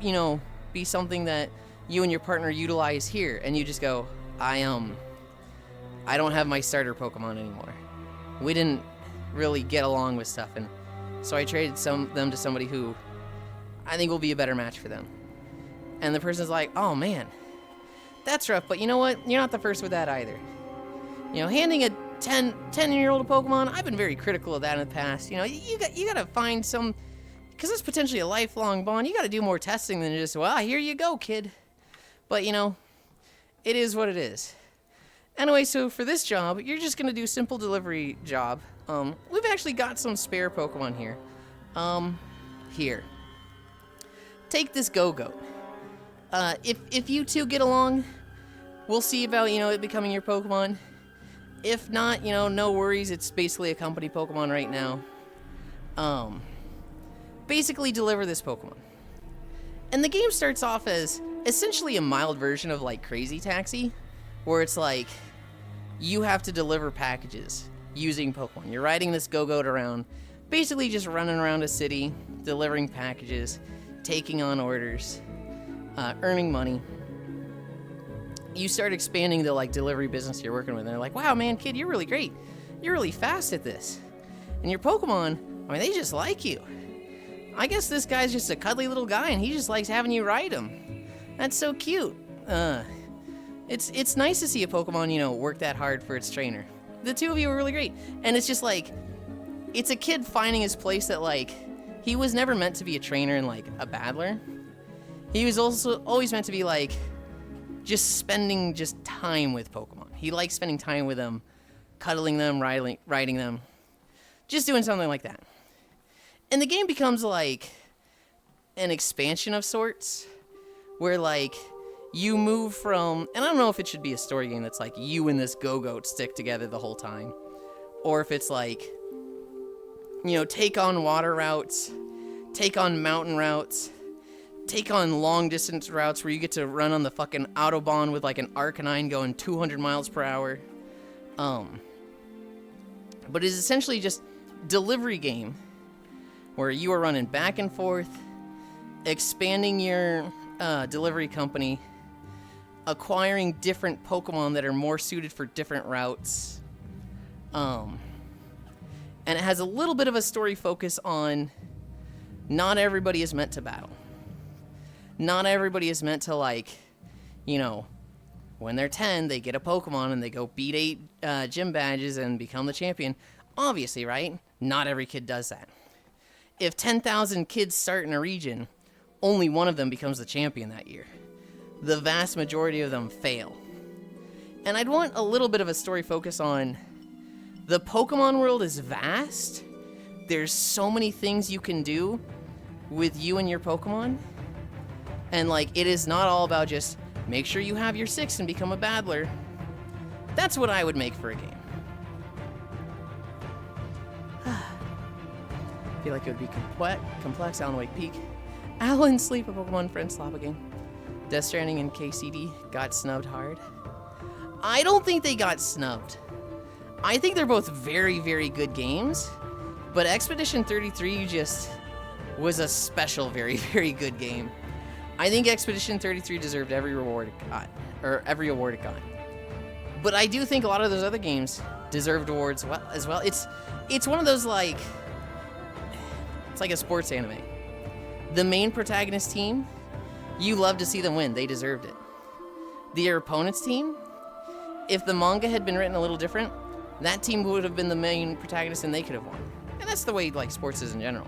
be something that you and your partner utilize here? And you just go, I don't have my starter Pokemon anymore. We didn't really get along with stuff, and so I traded them to somebody who I think will be a better match for them. And the person's like, oh man, that's rough, but you know what? You're not the first with that either. Handing a 10-year-old a Pokemon, I've been very critical of that in the past. You gotta find some, because it's potentially a lifelong bond. You gotta do more testing than just, well, here you go, kid. But it is what it is. Anyway, so for this job, you're just gonna do a simple delivery job. We've actually got some spare Pokemon here. Here. Take this Go-Goat. If you two get along, we'll see about, it becoming your Pokemon. If not, no worries, it's basically a company Pokemon right now. Basically deliver this Pokemon. And the game starts off as essentially a mild version of Crazy Taxi, where it's you have to deliver packages using Pokemon. You're riding this Go-Goat around, basically just running around a city, delivering packages, taking on orders, earning money. You start expanding the delivery business you're working with, and they're like, wow, man, kid, you're really great. You're really fast at this. And your Pokemon, they just like you. I guess this guy's just a cuddly little guy, and he just likes having you ride him. That's so cute. It's nice to see a Pokemon, work that hard for its trainer. The two of you are really great. And it's just it's a kid finding his place that he was never meant to be a trainer and a battler. He was also always meant to be just spending time with Pokemon. He likes spending time with them, cuddling them, riding them, just doing something like that. And the game becomes an expansion of sorts, where you move from, and I don't know if it should be a story game that's you and this Go-Goat stick together the whole time, or if it's take on water routes, take on mountain routes, take on long distance routes where you get to run on the fucking Autobahn with an Arcanine going 200 miles per hour. But it's essentially just delivery game where you are running back and forth, expanding your delivery company, acquiring different Pokemon that are more suited for different routes. And it has a little bit of a story focus on not everybody is meant to battle. Not everybody is meant to when they're 10, they get a Pokemon and they go beat 8 gym badges and become the champion. Obviously, right? Not every kid does that. If 10,000 kids start in a region, only one of them becomes the champion that year. The vast majority of them fail. And I'd want a little bit of a story focus on the Pokemon world is vast. There's so many things you can do. with you and your Pokemon. And like, it is not all about just make sure you have your 6 and become a battler. That's what I would make for a game. I feel like it would be complex. Alan Wake Peak. Alan Sleep, a Pokemon friend, Slappa game. Death Stranding and KCD got snubbed hard. I don't think they got snubbed. I think they're both very, very good games. But Expedition 33 just was a special, very, very good game. I think Expedition 33 deserved every reward it got, or every award it got. But I do think a lot of those other games deserved awards as well. It's one of those like, it's like a sports anime. The main protagonist team, you love to see them win. They deserved it. Your opponent's team, if the manga had been written a little different, that team would have been the main protagonist and they could have won. And that's the way like sports is in general.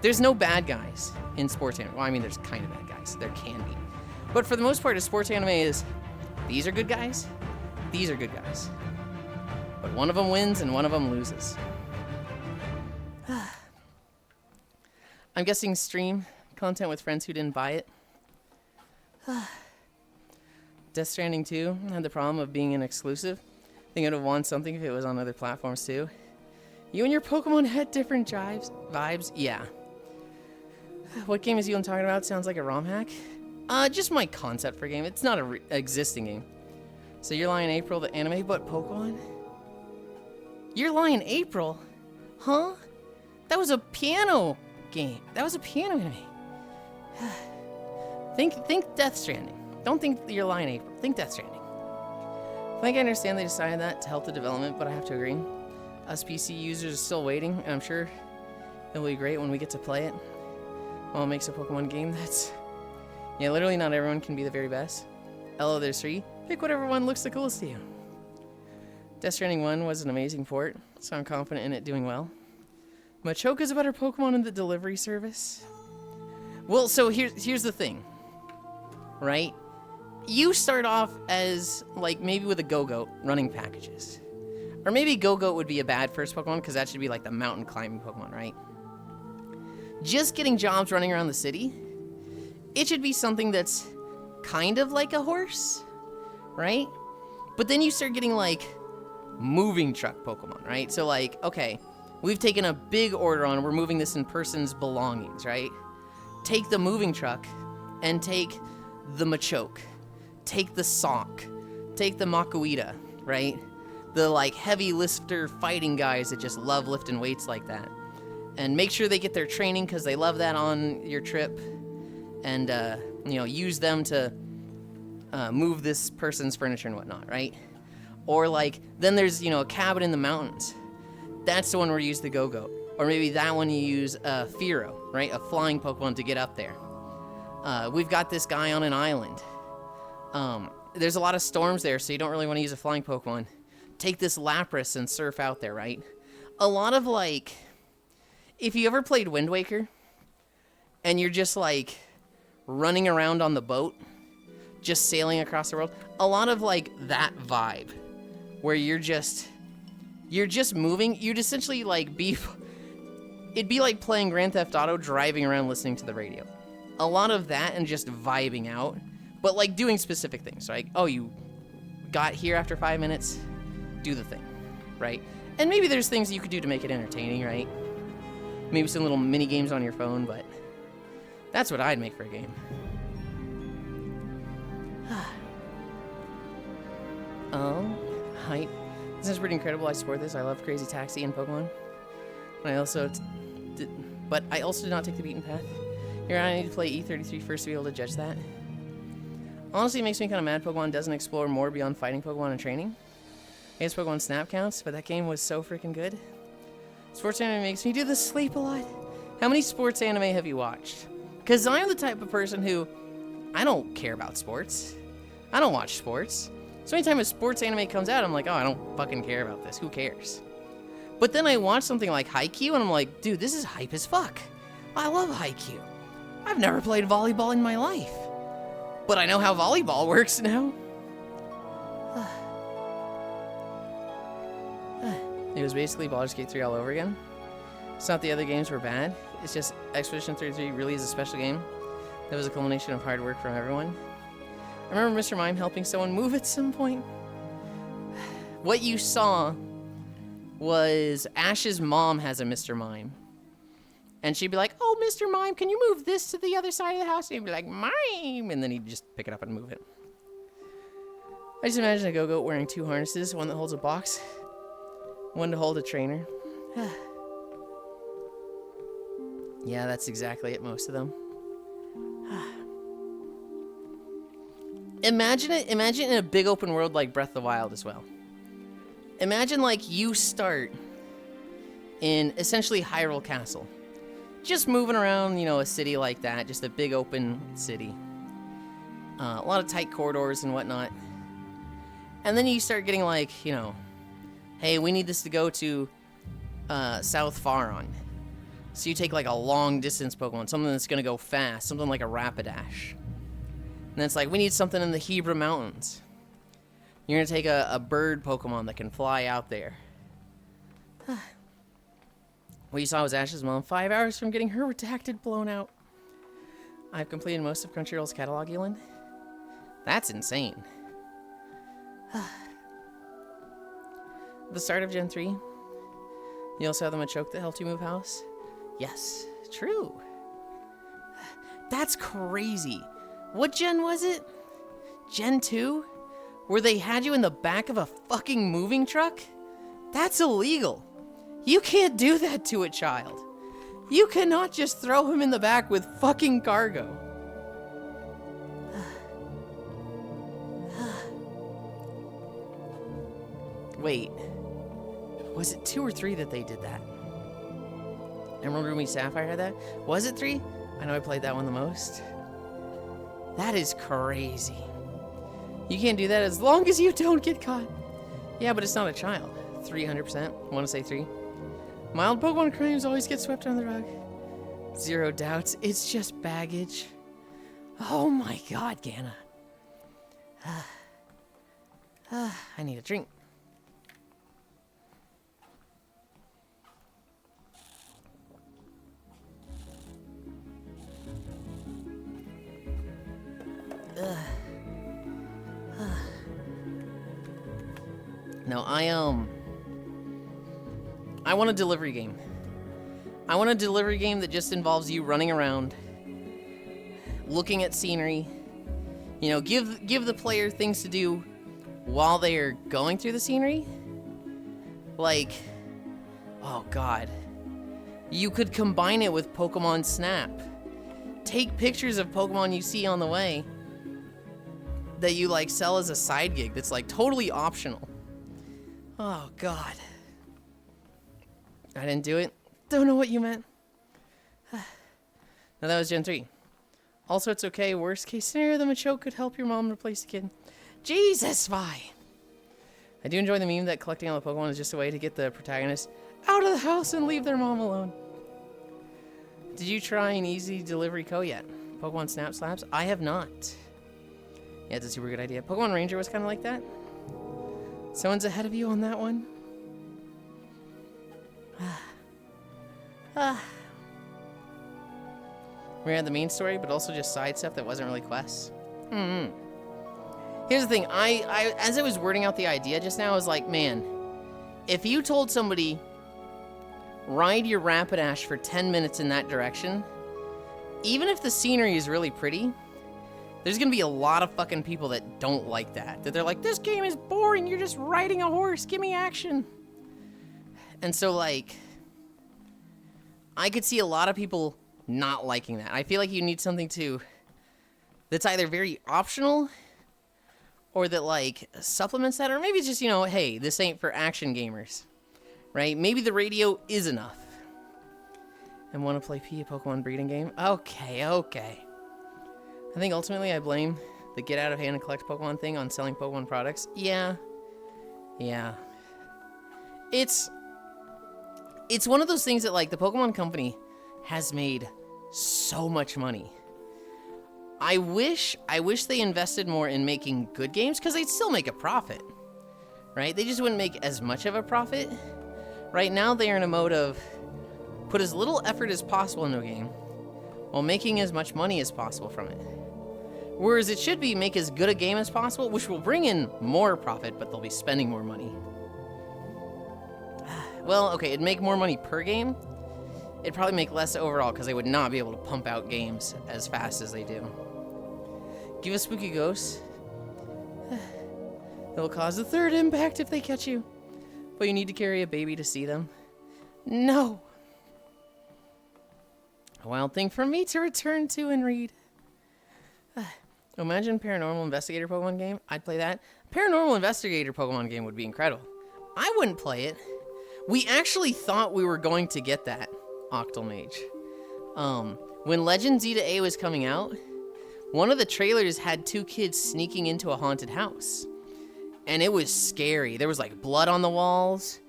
There's no bad guys in sports anime. Well, I mean, there's kind of bad guys. There can be. But for the most part, a sports anime is, these are good guys, these are good guys. But one of them wins and one of them loses. I'm guessing stream content with friends who didn't buy it. Death Stranding 2 had the problem of being an exclusive. I think it would have won something if it was on other platforms too. You and your Pokemon had different vibes? Yeah. What game is Yulind talking about? Sounds like a ROM hack. Just my concept for a game. It's not an existing game. So you're lying April, the anime, but Pokemon? You're lying April? Huh? That was a piano game. That was a piano anime. Think Death Stranding. Don't think you're lying April. Think Death Stranding. I think I understand they decided that to help the development, but I have to agree. Us PC users are still waiting, and I'm sure it'll be great when we get to play it. Well, it makes a Pokemon game that's... Yeah, literally not everyone can be the very best. Hello, there's 3. Pick whatever one looks the coolest to you. Death Stranding 1 was an amazing port, so I'm confident in it doing well. Machoka's a better Pokemon in the delivery service. Well, so here's the thing, right? You start off as, like, maybe with a Go-Goat running packages. Or maybe Go-Goat would be a bad first Pokemon, because that should be, like, the mountain climbing Pokemon, right? Just getting jobs running around the city, it should be something that's kind of like a horse, right? But then you start getting, like, moving truck Pokemon, right? So, like, okay, we've taken a big order on, we're moving this in person's belongings, right? Take the moving truck and take the Machoke. Take the Sock. Take the Makuita, right? The, like, heavy lifter fighting guys that just love lifting weights like that. And make sure they get their training because they love that on your trip. And, you know, use them to move this person's furniture and whatnot, right? Or, like, then there's, you know, a cabin in the mountains. That's the one where you use the Go-Goat. Or maybe that one you use Fearow, right? A flying Pokemon to get up there. We've got this guy on an island. There's a lot of storms there, so you don't really want to use a flying Pokemon. Take this Lapras and surf out there, right? A lot of, like... If you ever played Wind Waker, and you're just, like, running around on the boat, just sailing across the world, a lot of, like, that vibe, where you're just moving, you'd essentially, like, it'd be like playing Grand Theft Auto, driving around listening to the radio. A lot of that and just vibing out, but, like, doing specific things, like, oh, you got here after 5 minutes, do the thing, right? And maybe there's things you could do to make it entertaining, right? Maybe some little mini games on your phone, but that's what I'd make for a game. Hype. This is pretty incredible. I support this. I love Crazy Taxi and Pokemon. I also did not take the beaten path. Here, I need to play E33 first to be able to judge that. Honestly, it makes me kind of mad Pokemon doesn't explore more beyond fighting Pokemon and training. I guess Pokemon Snap counts, but that game was so freaking good. Sports anime makes me do the sleep a lot. How many sports anime have you watched? Because I'm the type of person who, I don't care about sports. I don't watch sports. So anytime a sports anime comes out, I'm like, oh, I don't fucking care about this. Who cares? But then I watch something like Haikyuu, and I'm like, dude, this is hype as fuck. I love Haikyuu. I've never played volleyball in my life. But I know how volleyball works now. It was basically Baldur's Gate 3 all over again. It's not the other games were bad. It's just Expedition 33 really is a special game. That was a culmination of hard work from everyone. I remember Mr. Mime helping someone move at some point. What you saw was Ash's mom has a Mr. Mime. And she'd be like, oh, Mr. Mime, can you move this to the other side of the house? And he'd be like, Mime! And then he'd just pick it up and move it. I just imagine a go-goat wearing 2 harnesses, one that holds a box, one to hold a trainer. Yeah, that's exactly it, most of them. Imagine in a big open world like Breath of the Wild as well. Imagine like you start in essentially Hyrule Castle. Just moving around, you know, a city like that, just a big open city. A lot of tight corridors and whatnot. And then you start getting like, you know, hey, we need this to go to South Faron. So you take like a long distance Pokemon, something that's gonna go fast, something like a Rapidash. And then it's like, we need something in the Hebra Mountains. You're gonna take a bird Pokemon that can fly out there. What you saw was Ash's mom 5 hours from getting her redacted blown out. I've completed most of Crunchyroll's catalog, Yulind. That's insane. The start of Gen 3. You also have the Machoke that helped you move house? Yes, true. That's crazy. What gen was it? Gen 2? Where they had you in the back of a fucking moving truck? That's illegal. You can't do that to a child. You cannot just throw him in the back with fucking cargo. Wait. Was it 2 or 3 that they did that? Emerald Ruby Sapphire had that? Was it 3? I know I played that one the most. That is crazy. You can't do that as long as you don't get caught. Yeah, but it's not a child. 300%. Want to say 3? Mild Pokemon crimes always get swept under the rug. 0 doubts. It's just baggage. Oh my god, Gana. I need a drink. No, I want a delivery game. I want a delivery game that just involves you running around, looking at scenery. You know, give the player things to do while they are going through the scenery. Like, oh god, you could combine it with Pokemon Snap. Take pictures of Pokemon you see on the way that you like sell as a side gig that's like totally optional. Oh god. I didn't do it. Don't know what you meant. Now that was Gen 3. Also, it's okay. Worst case scenario, the Machoke could help your mom replace the kid. Jesus, Vi. I do enjoy the meme that collecting all the Pokemon is just a way to get the protagonist out of the house and leave their mom alone. Did you try an easy delivery code yet? Pokemon Snap Slaps? I have not. Yeah, it's a super good idea. Pokemon Ranger was kind of like that. Someone's ahead of you on that one. We had the main story, but also just side stuff that wasn't really quests. Here's the thing. I as I was wording out the idea just now, I was like, man, if you told somebody, ride your Rapidash for 10 minutes in that direction, even if the scenery is really pretty, there's gonna be a lot of fucking people that don't like that. That they're like, this game is boring, you're just riding a horse, give me action. And so, like, I could see a lot of people not liking that. I feel like you need something that's either very optional or that, like, supplements that, or maybe it's just, you know, hey, this ain't for action gamers, right? Maybe the radio is enough. And want to play a Pokemon breeding game? Okay. I think ultimately I blame the get out of hand and collect Pokemon thing on selling Pokemon products. Yeah. It's one of those things that, like, the Pokemon company has made so much money. I wish they invested more in making good games, because they'd still make a profit, right? They just wouldn't make as much of a profit. Right now, they are in a mode of, Put as little effort as possible into a game while making as much money as possible from it. Whereas it should be make as good a game as possible, which will bring in more profit, but they'll be spending more money. Well, okay, it'd make more money per game. It'd probably make less overall because they would not be able to pump out games as fast as they do. Give a spooky ghost. It will cause a third impact if they catch you. But you need to carry a baby to see them. No. A wild thing for me to return to and read. Imagine Paranormal Investigator Pokemon game. I'd play that. Paranormal Investigator Pokemon game would be incredible. I wouldn't play it. We actually thought we were going to get that, Octomage. When Legend Z-A was coming out, one of the trailers had 2 kids sneaking into a haunted house. And it was scary. There was like blood on the walls.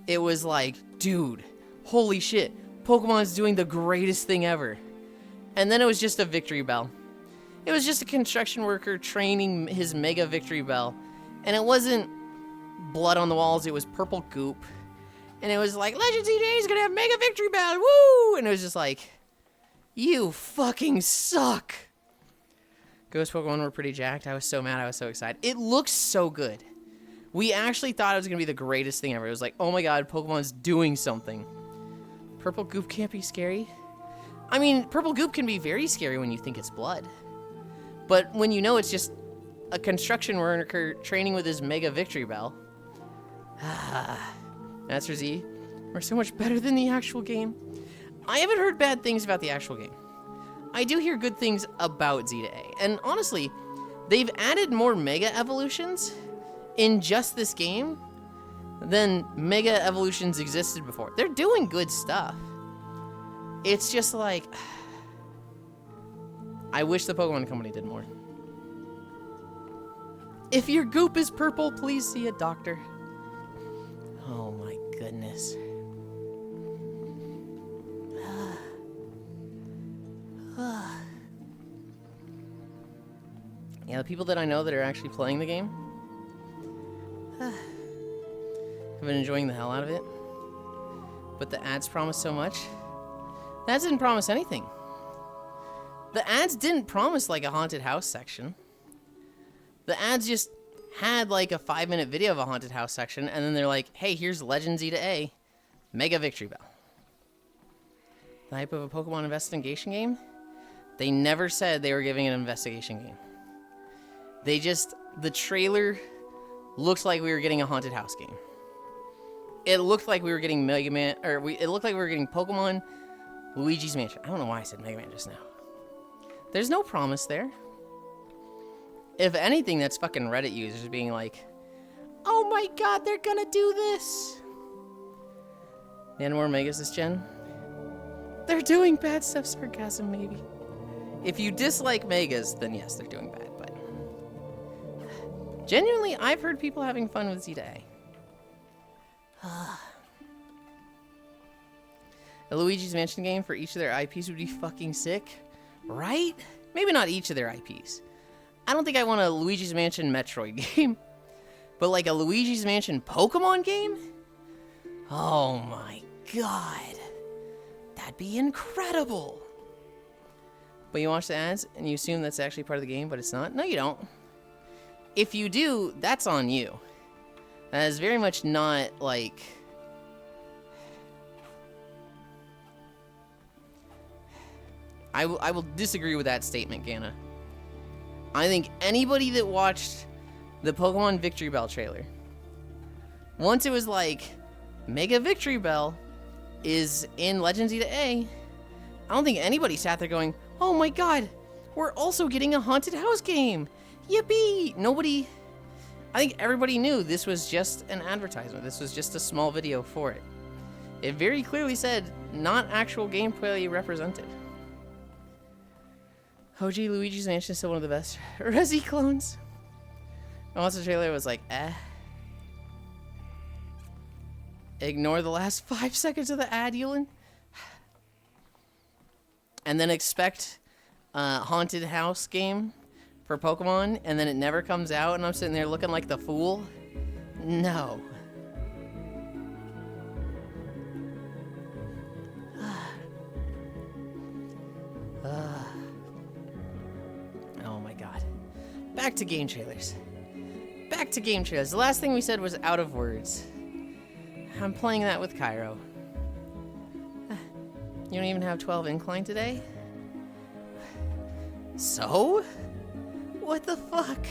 It was like, dude, holy shit. Pokemon's doing the greatest thing ever. And then it was just a victory bell. It was just a construction worker training his Mega Victory Bell. And it wasn't blood on the walls, it was purple goop. And it was like, Legend Z-A is gonna have Mega Victory Bell, woo! And it was just like, you fucking suck. Ghost Pokemon were pretty jacked. I was so mad, I was so excited. It looks so good. We actually thought it was gonna be the greatest thing ever. It was like, oh my god, Pokemon's doing something. Purple goop can't be scary. I mean, purple goop can be very scary when you think it's blood. But when you know it's just a construction worker training with his Mega Victory Bell. Master Z, we're so much better than the actual game. I haven't heard bad things about the actual game. I do hear good things about Z-A. And honestly, they've added more Mega Evolutions in just this game than Mega Evolutions existed before. They're doing good stuff. It's just like, I wish the Pokemon Company did more. If your goop is purple, please see a doctor. Oh my goodness. Yeah, the people that I know that are actually playing the game have been enjoying the hell out of it. But the ads promise so much. The ads didn't promise anything. The ads didn't promise like a haunted house section. The ads just had like a 5-minute video of a haunted house section, and then they're like, hey, here's Legend Z-A, Mega Victory Bell. The hype of a Pokemon investigation game? They never said they were giving an investigation game. They just, the trailer looked like we were getting a haunted house game. It looked like we were getting Mega Man, it looked like we were getting Pokemon Luigi's Mansion. I don't know why I said Mega Man just now. There's no promise there. If anything, that's fucking Reddit users being like, oh my god, they're gonna do this. And more Megas this gen? They're doing bad stuff, sarcasm maybe. If you dislike Megas, then yes, they're doing bad, but genuinely, I've heard people having fun with Z-A. A Luigi's Mansion game for each of their IPs would be fucking sick, right? Maybe not each of their IPs. I don't think I want a Luigi's Mansion Metroid game, but like a Luigi's Mansion Pokemon game? Oh my god. That'd be incredible. But you watch the ads and you assume that's actually part of the game, but it's not? No, you don't. If you do, that's on you. That is very much not like... I will disagree with that statement, Gana. I think anybody that watched the Pokemon Victory Bell trailer, once it was like, Mega Victory Bell is in Legend Z-A, I don't think anybody sat there going, oh my god, we're also getting a haunted house game. Yippee! Nobody... I think everybody knew this was just an advertisement. This was just a small video for it. It very clearly said, not actual gameplay represented. OG Luigi's Mansion is still one of the best Resi clones. I watched the trailer, was like, eh. Ignore the last 5 seconds of the ad, Yulind. And then expect a haunted house game for Pokemon, and then it never comes out, and I'm sitting there looking like the fool. No. back to game trailers. Back to game trailers. The last thing we said was Out of Words. I'm playing that with Cairo. You don't even have 12 incline today? So? What the fuck?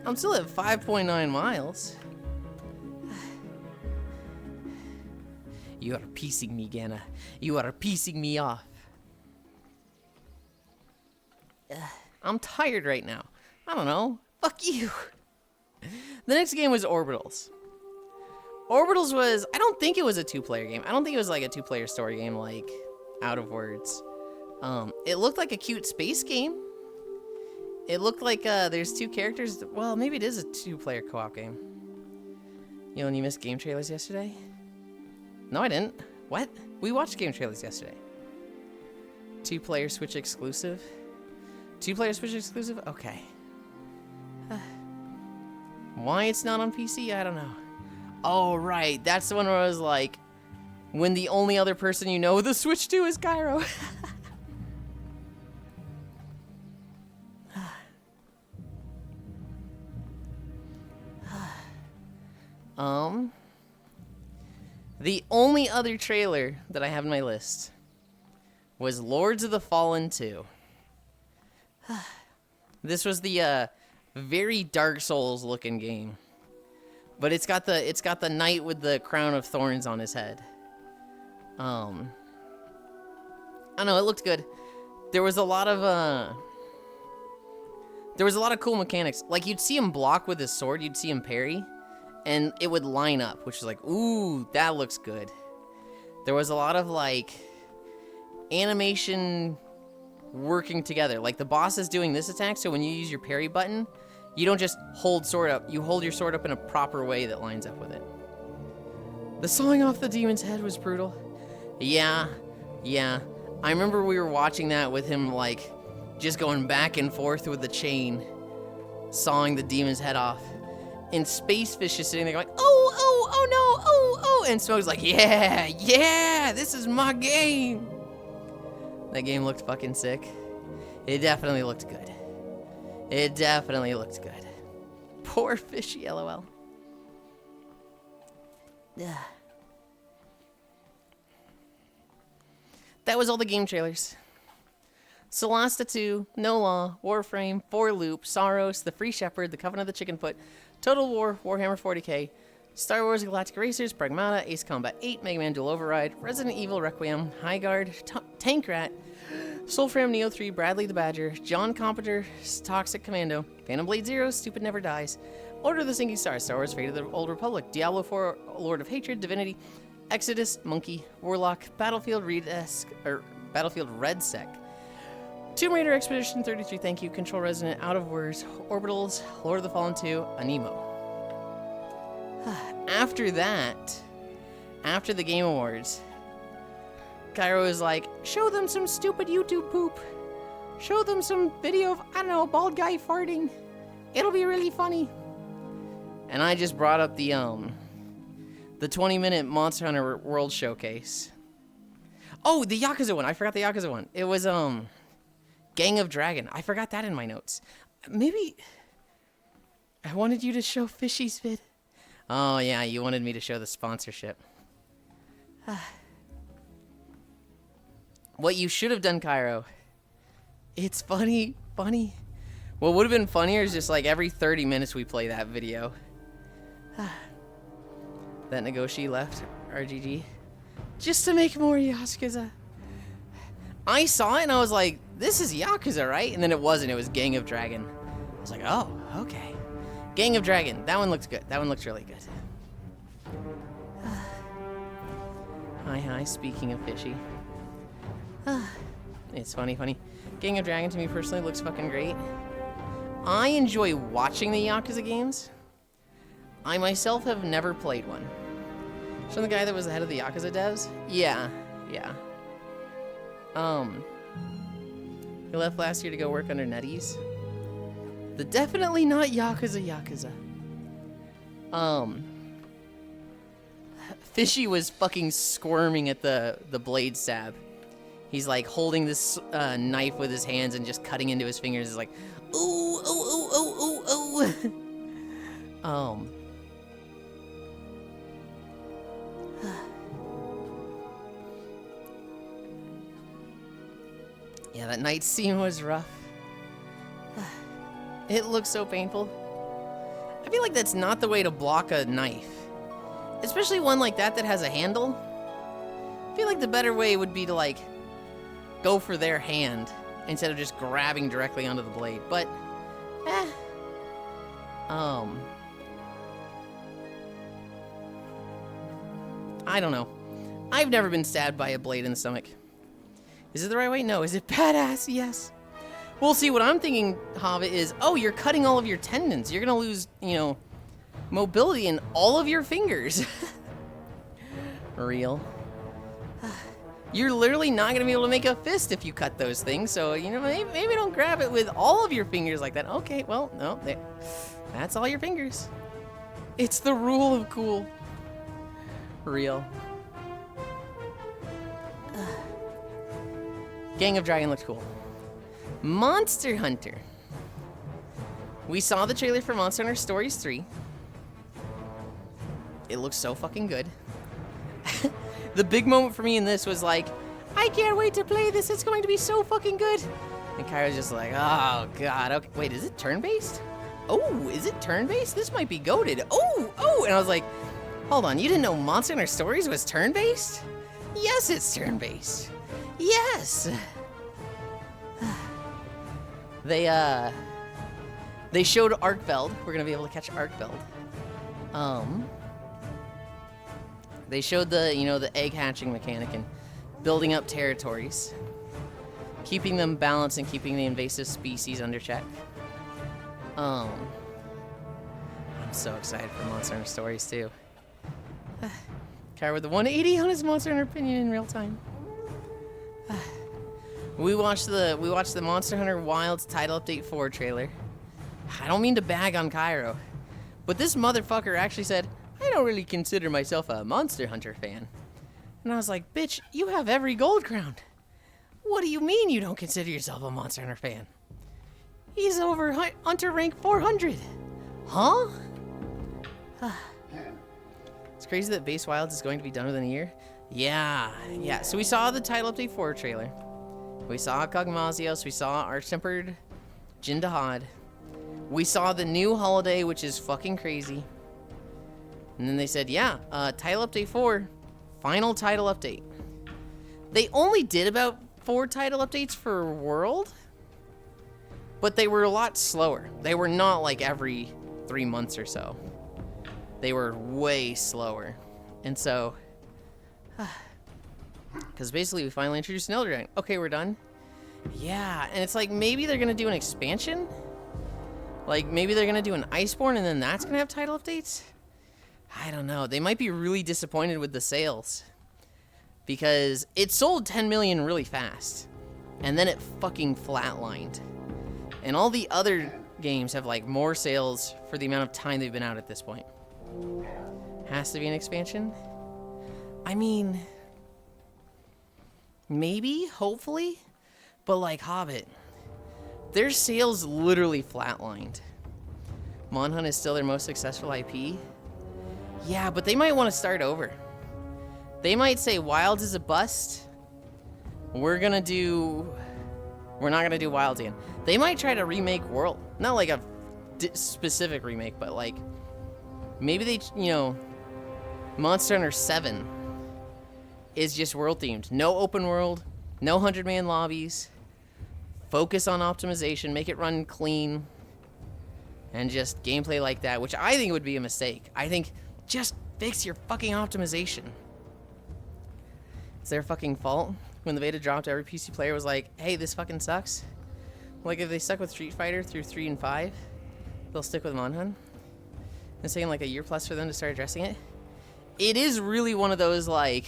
I'm still at 5.9 miles. You are piecing me, Ganna. You are piecing me off. I'm tired right now. I don't know. Fuck you. The next game was Orbitals. Orbitals was, I don't think it was a two-player game. I don't think it was like a two-player story game like Out of Words. It looked like a cute space game. It looked like there's two characters. Well, maybe it is a two-player co-op game. You know, and you missed game trailers yesterday? No, I didn't. What? We watched game trailers yesterday. Two-player Switch exclusive? Two-player Switch exclusive? Okay. Why it's not on PC? I don't know. Oh, right. That's the one where I was like, when the only other person you know with a Switch to is Cairo. The only other trailer that I have in my list was Lords of the Fallen 2. This was the very Dark Souls looking game. But it's got the knight with the crown of thorns on his head. I don't know, it looked good. There was a lot of cool mechanics. Like, you'd see him block with his sword, you'd see him parry, and it would line up, which is like, ooh, that looks good. There was a lot of, like, animation working together. Like, the boss is doing this attack, so when you use your parry button, you don't just hold sword up, you hold your sword up in a proper way that lines up with it. The sawing off the demon's head was brutal. Yeah. I remember we were watching that with him, like, just going back and forth with the chain, sawing the demon's head off. And Spacefish is sitting there going, oh no, oh, and Smoke's like, yeah, this is my game. That game looked fucking sick. It definitely looked good. It definitely looked good. Poor Fishy, lol. That was all the game trailers. Solasta 2, No Law, Warframe, 4 Loop, Saros, The Free Shepherd, The Covenant of the Chickenfoot, Total War, Warhammer 40k, Star Wars Galactic Racers, Pragmata, Ace Combat 8, Mega Man Dual Override, Resident Evil Requiem, Highguard, Tankrat, Soulfram Neo 3, Bradley the Badger, John Carpenter, Toxic Commando, Phantom Blade Zero, Stupid Never Dies, Order of the Sinking Stars, Star Wars Fate of the Old Republic, Diablo 4, Lord of Hatred, Divinity, Exodus, Monkey, Warlock, Battlefield Red Sec, Tomb Raider Expedition 33, thank you, Control Resonant, Out of Words, Orbitals, Lord of the Fallen 2, Anemo. After that, after the Game Awards, Cairo was like, show them some stupid YouTube poop. Show them some video of, I don't know, a bald guy farting. It'll be really funny. And I just brought up the 20-minute Monster Hunter World Showcase. Oh, the Yakuza one. I forgot the Yakuza one. It was, Gang of Dragon. I forgot that in my notes. Maybe I wanted you to show Fishy's vid. Oh, yeah, you wanted me to show the sponsorship. What you should have done, Cairo. It's funny. What would have been funnier is just like every 30 minutes we play that video. That Nagoshi left RGG just to make more Yakuza. I saw it and I was like, this is Yakuza, right? And then it wasn't. It was Gang of Dragon. I was like, oh, okay. Gang of Dragon. That one looked good. That one looked really good. Hi. Speaking of Fishy. It's funny. Gang of Dragon to me personally looks fucking great. I enjoy watching the Yakuza games. I myself have never played one. So the guy that was the head of the Yakuza devs? Yeah. He left last year to go work under NetEase. The definitely not Yakuza. Fishy was fucking squirming at the blade stab. He's like holding this knife with his hands and just cutting into his fingers. It's like, ooh, ooh, ooh, ooh, ooh, ooh. Yeah, that night scene was rough. It looks so painful. I feel like that's not the way to block a knife. Especially one like that that has a handle. I feel like the better way would be to, like, go for their hand instead of just grabbing directly onto the blade. But, I don't know. I've never been stabbed by a blade in the stomach. Is it the right way? No. Is it badass? Yes. We'll see. What I'm thinking, Hobbit, is, oh, you're cutting all of your tendons. You're going to lose, you know, mobility in all of your fingers. Real. You're literally not going to be able to make a fist if you cut those things. So, you know, maybe don't grab it with all of your fingers like that. Okay, well, no. That's all your fingers. It's the rule of cool. Real. Gang of Dragon looked cool. Monster Hunter. We saw the trailer for Monster Hunter Stories 3. It looks so fucking good. The big moment for me in this was like, I can't wait to play this. It's going to be so fucking good. And Kyra's just like, oh god. Okay, wait, is it turn-based? Oh, is it turn-based? This might be goated. Oh, and I was like, hold on, you didn't know Monster Hunter Stories was turn-based? Yes, it's turn-based. Yes. They showed Arkveld. We're gonna be able to catch Arkveld. They showed the, you know, the egg hatching mechanic and building up territories, keeping them balanced and keeping the invasive species under check. I'm so excited for Monster Hunter Stories too. Kyra with the 180 on his Monster Hunter opinion in real time. We watched the Monster Hunter Wilds Title Update 4 trailer. I don't mean to bag on Cairo, but this motherfucker actually said, I don't really consider myself a Monster Hunter fan. And I was like, bitch, you have every gold crown. What do you mean you don't consider yourself a Monster Hunter fan? He's over Hunter rank 400. Huh? It's crazy that Base Wilds is going to be done within a year. Yeah. So we saw the Title Update 4 trailer. We saw Kog'Mazios. We saw Arch-Tempered Jindahad. We saw the new holiday, which is fucking crazy. And then they said, yeah, Title Update 4, final title update. They only did about 4 title updates for World, but they were a lot slower. They were not like every 3 months or so. They were way slower. And so, because basically we finally introduced an Elder Dragon. Okay, we're done. Yeah, and it's like maybe they're going to do an expansion. Like maybe they're going to do an Iceborne and then that's going to have title updates. I don't know. They might be really disappointed with the sales. Because it sold 10 million really fast. And then it fucking flatlined. And all the other games have like more sales for the amount of time they've been out at this point. Has to be an expansion? I mean, maybe, hopefully. But like Hobbit, their sales literally flatlined. Monhunt is still their most successful IP. Yeah, but they might want to start over. They might say Wilds is a bust. We're not gonna do Wilds again. They might try to remake World. Not like a specific remake, but like maybe they, you know, Monster Hunter 7 is just world themed. No open world, no 100-man lobbies. Focus on optimization, make it run clean, and just gameplay like that, which I think would be a mistake. I think just fix your fucking optimization. It's their fucking fault. When the beta dropped, every PC player was like, hey, this fucking sucks. Like, if they stuck with Street Fighter through 3 and 5, they'll stick with Monhunt. It's taking like a year plus for them to start addressing it. It is really one of those like,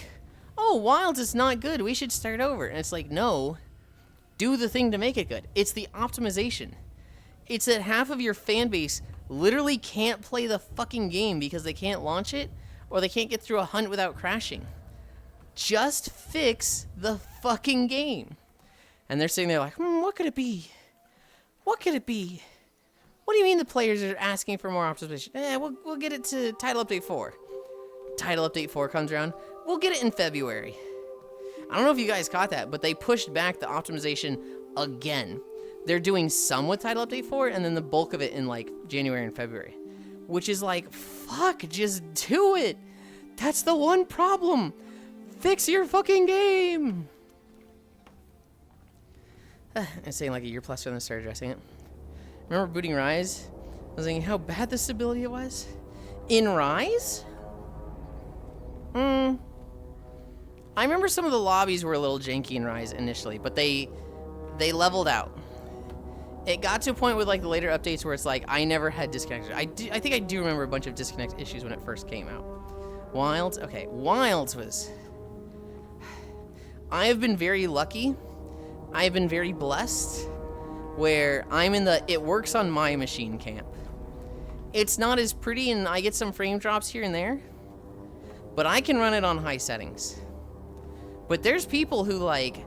oh, Wilds is not good, we should start over. And it's like, no, do the thing to make it good. It's the optimization. It's that half of your fan base literally can't play the fucking game because they can't launch it or they can't get through a hunt without crashing. Just fix the fucking game. And they're sitting there like, what could it be? What could it be? What do you mean the players are asking for more optimization? We'll get it to Title Update 4. Title Update 4 comes around. We'll get it in February. I don't know if you guys caught that, but they pushed back the optimization again. They're doing some with Title Update 4, and then the bulk of it in, like, January and February. Which is like, fuck, just do it. That's the one problem. Fix your fucking game. I'm saying like a year plus when they started addressing it. Remember booting Rise? I was thinking how bad the stability it was. In Rise? I remember some of the lobbies were a little janky in Rise initially, but they leveled out. It got to a point with like the later updates where it's like I never had disconnect. I think I do remember a bunch of disconnect issues when it first came out. Wilds? Okay, Wilds was... I have been very lucky. I have been very blessed where I'm in the it works on my machine camp. It's not as pretty and I get some frame drops here and there, but I can run it on high settings. But there's people who like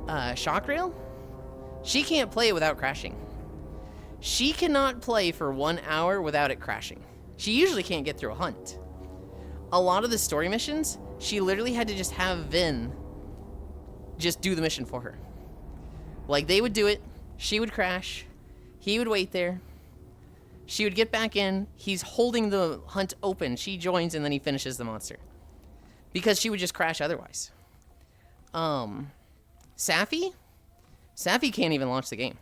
Shockrail. She can't play it without crashing. She cannot play for 1 hour without it crashing. She usually can't get through a hunt. A lot of the story missions, she literally had to just have Vin just do the mission for her. Like, they would do it, she would crash, he would wait there, she would get back in, he's holding the hunt open, she joins, and then he finishes the monster. Because she would just crash otherwise. Safi? Safi can't even launch the game.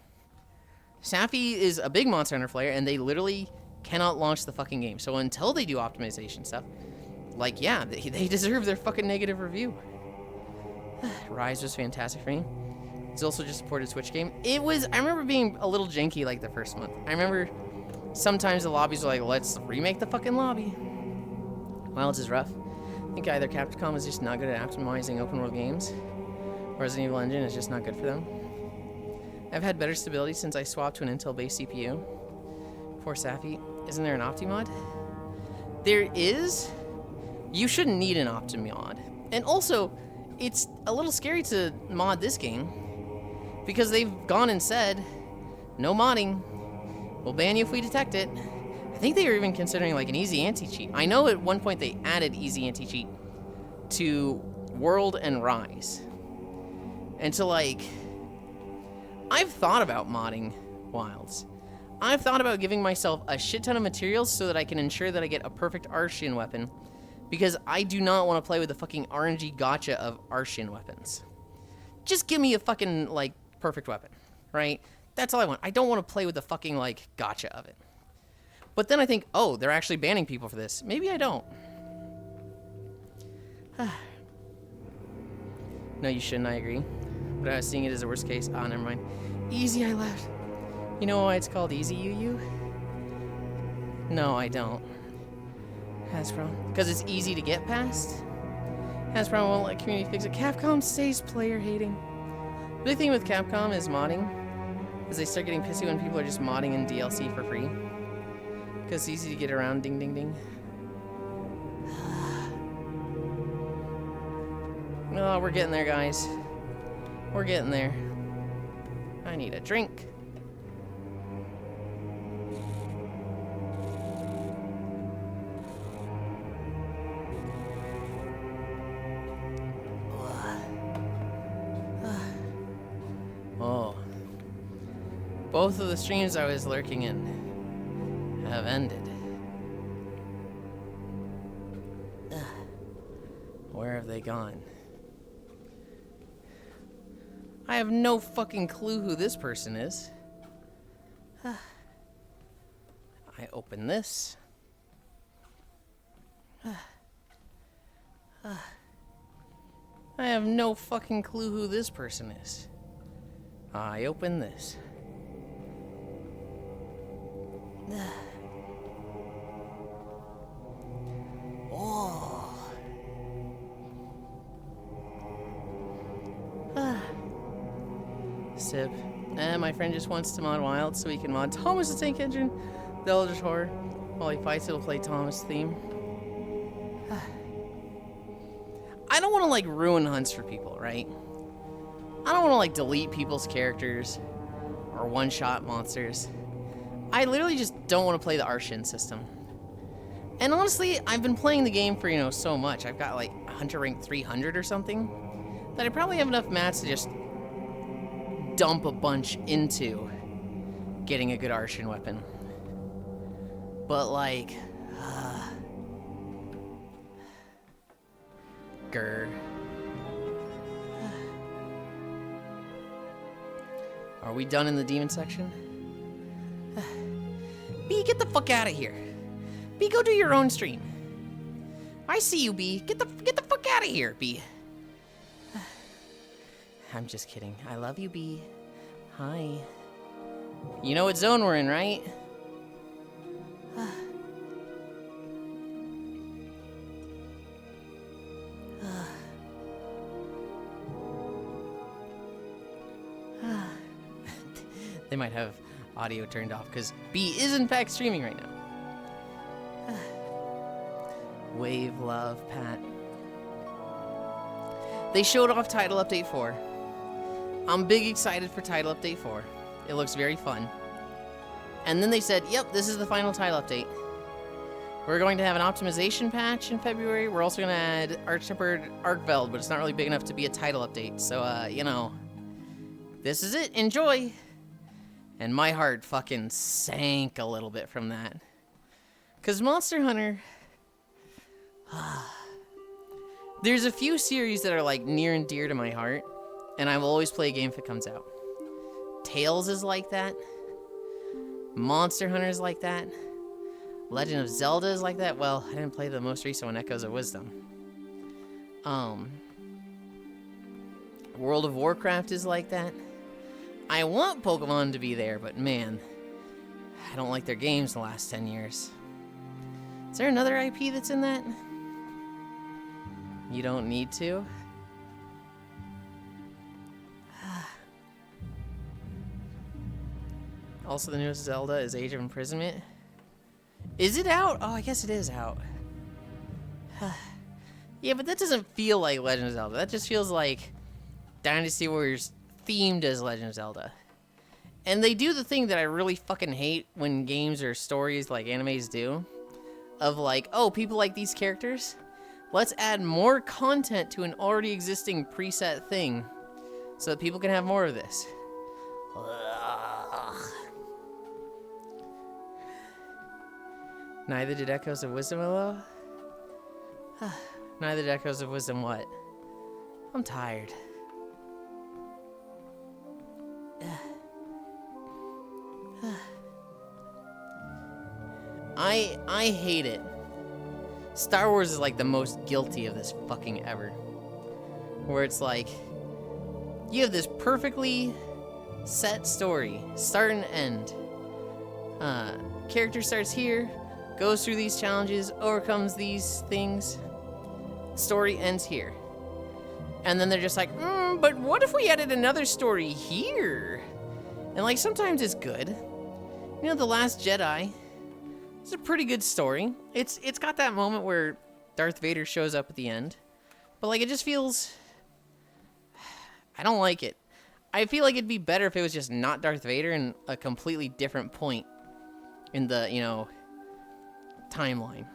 Safi is a big Monster Hunter player, and they literally cannot launch the fucking game. So until they do optimization stuff, like, yeah, they deserve their fucking negative review. Rise was fantastic for me. It's also just supported Switch game. It was, I remember being a little janky like the first month. I remember sometimes the lobbies were like, let's remake the fucking lobby. Wilds is rough. I think either Capcom is just not good at optimizing open world games, or Resident Evil Engine is just not good for them. I've had better stability since I swapped to an Intel-based CPU. Poor Safi. Isn't there an Optimod? There is. You shouldn't need an Optimod. And also, it's a little scary to mod this game because they've gone and said, no modding. We'll ban you if we detect it. I think they were even considering like an easy anti-cheat. I know at one point they added easy anti-cheat to World and Rise. And so like, I've thought about modding Wilds. I've thought about giving myself a shit ton of materials so that I can ensure that I get a perfect Arshian weapon, because I do not want to play with the fucking RNG gotcha of Arshian weapons. Just give me a fucking, like, perfect weapon, right? That's all I want. I don't want to play with the fucking, like, gotcha of it. But then I think, oh, they're actually banning people for this. Maybe I don't. No, you shouldn't, I agree. But I was seeing it as a worst case. Ah, never mind. Easy, I laughed. You know why it's called Easy, you? No, I don't. Hasbro. Because it's easy to get past? Hasbro won't let community fix it. Capcom stays player hating. The big thing with Capcom is modding. Is they start getting pissy when people are just modding in DLC for free. Because it's easy to get around. Ding, ding, ding. Oh, we're getting there, guys. We're getting there. I need a drink. Oh. Both of the streams I was lurking in have ended. Where have they gone? I have no fucking clue who this person is. I open this. I have no fucking clue who this person is. I open this. Oh. Sip. My friend just wants to mod Wild so he can mod Thomas the Tank Engine, the Eldritch Horror. While he fights, it'll play Thomas' theme. I want to, like, ruin hunts for people, right? I don't want to, like, delete people's characters or one-shot monsters. I literally just don't want to play the Arshin system. And honestly, I've been playing the game for, you know, so much. I've got, like, Hunter rank 300 or something, that I probably have enough mats to just dump a bunch into getting a good Arshin weapon. But, like, grr. Are we done in the demon section? B, get the fuck out of here. B, go do your own stream. I see you, B. Get the fuck out of here, B. I'm just kidding. I love you, B. Hi. You know what zone we're in, right? They might have audio turned off because B is in fact streaming right now. Wave love, Pat. They showed off Title Update 4. I'm big excited for Title Update 4. It looks very fun. And then they said, yep, this is the final title update. We're going to have an optimization patch in February. We're also going to add Arch-Tempered Arcveld, but it's not really big enough to be a title update. So, you know, this is it. Enjoy. And my heart fucking sank a little bit from that. Because Monster Hunter... There's a few series that are, like, near and dear to my heart, and I will always play a game if it comes out. Tales is like that. Monster Hunter is like that. Legend of Zelda is like that. Well, I didn't play the most recent one, Echoes of Wisdom. World of Warcraft is like that. I want Pokemon to be there, but man, I don't like their games the last 10 years. Is there another IP that's in that? You don't need to. Also, the newest Zelda is Age of Imprisonment. Is it out? Oh, I guess it is out. Yeah, but that doesn't feel like Legend of Zelda. That just feels like Dynasty Warriors themed as Legend of Zelda. And they do the thing that I really fucking hate when games or stories like animes do. Of like, oh, people like these characters? Let's add more content to an already existing preset thing so that people can have more of this. Ugh. Neither did Echoes of Wisdom, hello? Neither did Echoes of Wisdom what? I'm tired. I hate it. Star Wars is like the most guilty of this fucking ever. Where it's like, you have this perfectly set story, start and end. Character starts here, goes through these challenges, overcomes these things, story ends here. And then they're just like, but what if we added another story here? And like, sometimes it's good. You know, The Last Jedi, it's a pretty good story. It's got that moment where Darth Vader shows up at the end. But like, it just feels... I don't like it. I feel like it'd be better if it was just not Darth Vader and a completely different point in the, you know, timeline.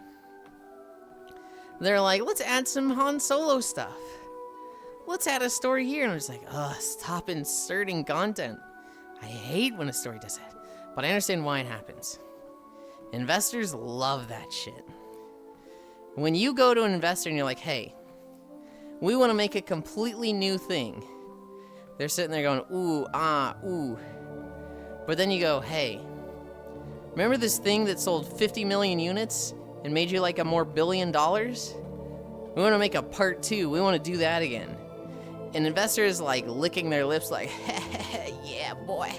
They're like, let's add some Han Solo stuff. Let's add a story here. And I'm just like, ugh, stop inserting content. I hate when a story does that. But I understand why it happens. Investors love that shit. When you go to an investor and you're like, hey, we want to make a completely new thing. They're sitting there going, ooh, ah, ooh. But then you go, hey, remember this thing that sold 50 million units and made you like a more $1 billion? We want to make a part 2. We want to do that again. And investors like licking their lips like, yeah, boy.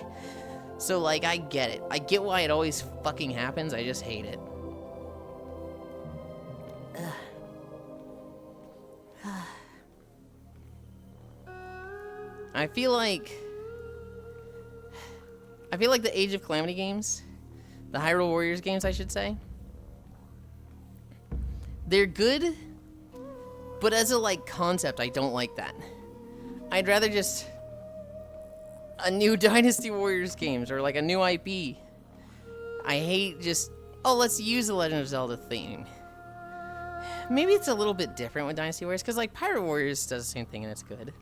So like, I get it. I get why it always fucking happens. I just hate it. I feel like the Age of Calamity games, the Hyrule Warriors games, I should say, they're good But as a, like, concept, I don't like that. I'd rather just a new Dynasty Warriors games or, like, a new IP. I hate just, oh, let's use the Legend of Zelda theme. Maybe it's a little bit different with Dynasty Warriors, because, like, Pirate Warriors does the same thing and it's good.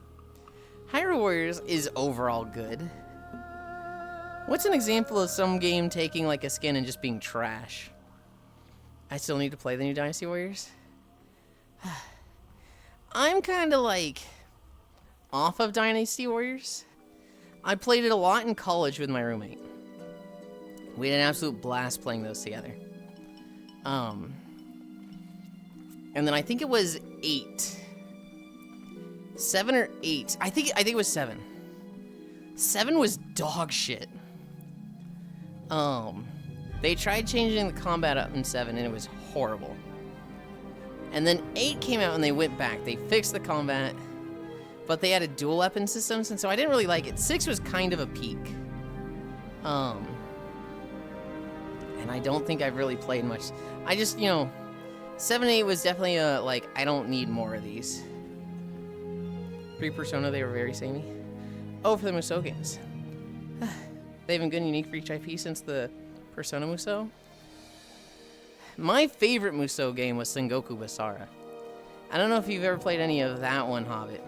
Hyrule Warriors is overall good. What's an example of some game taking, like, a skin and just being trash? I still need to play the new Dynasty Warriors. I'm kind of, like, off of Dynasty Warriors. I played it a lot in college with my roommate. We had an absolute blast playing those together. And then I think it was 8. 7 or 8. I think it was 7. 7 was dog shit. They tried changing the combat up in 7 and it was horrible. And then 8 came out and they went back. They fixed the combat, but they added dual weapon systems, and so I didn't really like it. 6 was kind of a peak. And I don't think I've really played much. I just, 7 and 8 was definitely like, I don't need more of these. Pre-Persona, they were very samey. Oh, for the Musou games. They've been good and unique for each IP since the Persona Musou. My favorite Musou game was Sengoku Basara. I don't know if you've ever played any of that one, Hobbit.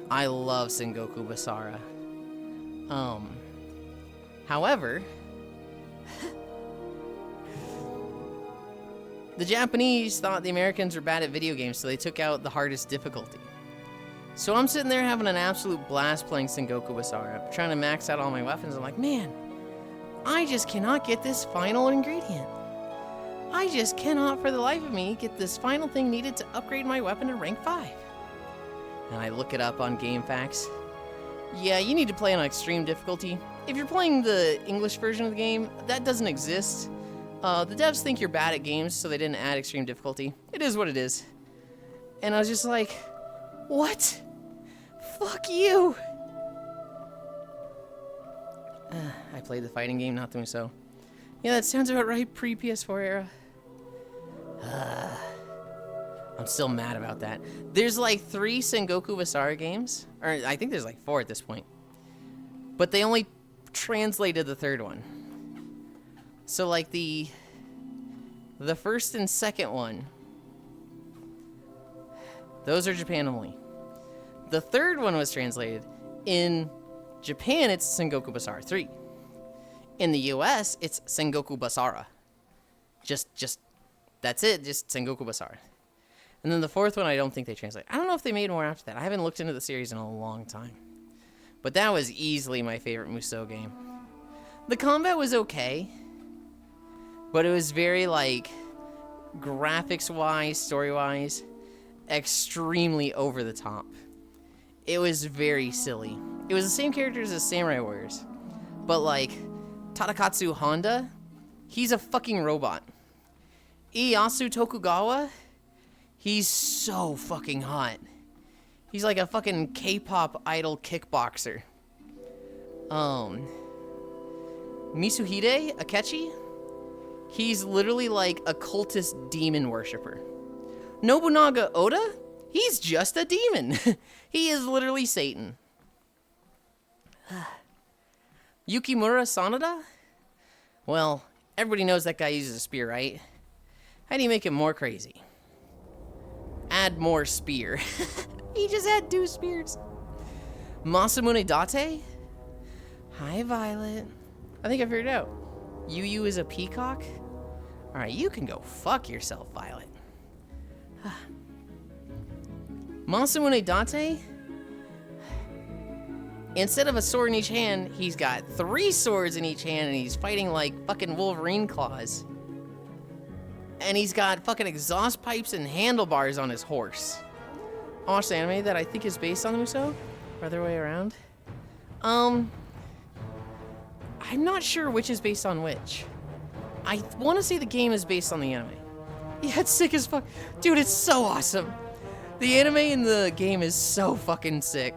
I love Sengoku Basara. However, the Japanese thought the Americans were bad at video games, so they took out the hardest difficulty. So I'm sitting there having an absolute blast playing Sengoku Basara, trying to max out all my weapons. I'm like, man, I just cannot get this final ingredient. I just cannot, for the life of me, get this final thing needed to upgrade my weapon to rank 5. And I look it up on GameFAQs. Yeah, you need to play on extreme difficulty. If you're playing the English version of the game, that doesn't exist. The devs think you're bad at games, so they didn't add extreme difficulty. It is what it is. And I was just like, what? Fuck you! I played the fighting game, not the Musou. Yeah, that sounds about right, pre-PS4 era. I'm still mad about that. There's like 3 Sengoku Basara games. Or I think there's like 4 at this point. But they only translated the 3rd one. So like the first and second one, those are Japan only. The 3rd one was translated. In Japan, it's Sengoku Basara 3. In the US, it's Sengoku Basara. Just, that's it, just Sengoku Basara. And then the 4th one, I don't think they translate. I don't know if they made more after that. I haven't looked into the series in a long time. But that was easily my favorite Musou game. The combat was okay, but it was very, like, graphics-wise, story-wise, extremely over the top. It was very silly. It was the same characters as Samurai Warriors, but, like, Tadakatsu Honda, he's a fucking robot. Ieyasu Tokugawa, he's so fucking hot. He's like a fucking K-pop idol kickboxer. Mitsuhide Akechi, he's literally like a cultist demon worshiper. Nobunaga Oda, he's just a demon. He is literally Satan. Yukimura Sanada? Well, everybody knows that guy uses a spear, right? How do you make him more crazy? Add more spear. He just had 2 spears. Masamune Date? Hi, Violet. I think I figured it out. Yu is a peacock? Alright, you can go fuck yourself, Violet. Masamune Date? Instead of a sword in each hand, he's got 3 swords in each hand and he's fighting like fucking Wolverine claws. And he's got fucking exhaust pipes and handlebars on his horse. I watched the anime that I think is based on the Musou, or other way around. I'm not sure which is based on which. I want to say the game is based on the anime. Yeah, it's sick as fuck. Dude, it's so awesome. The anime in the game is so fucking sick.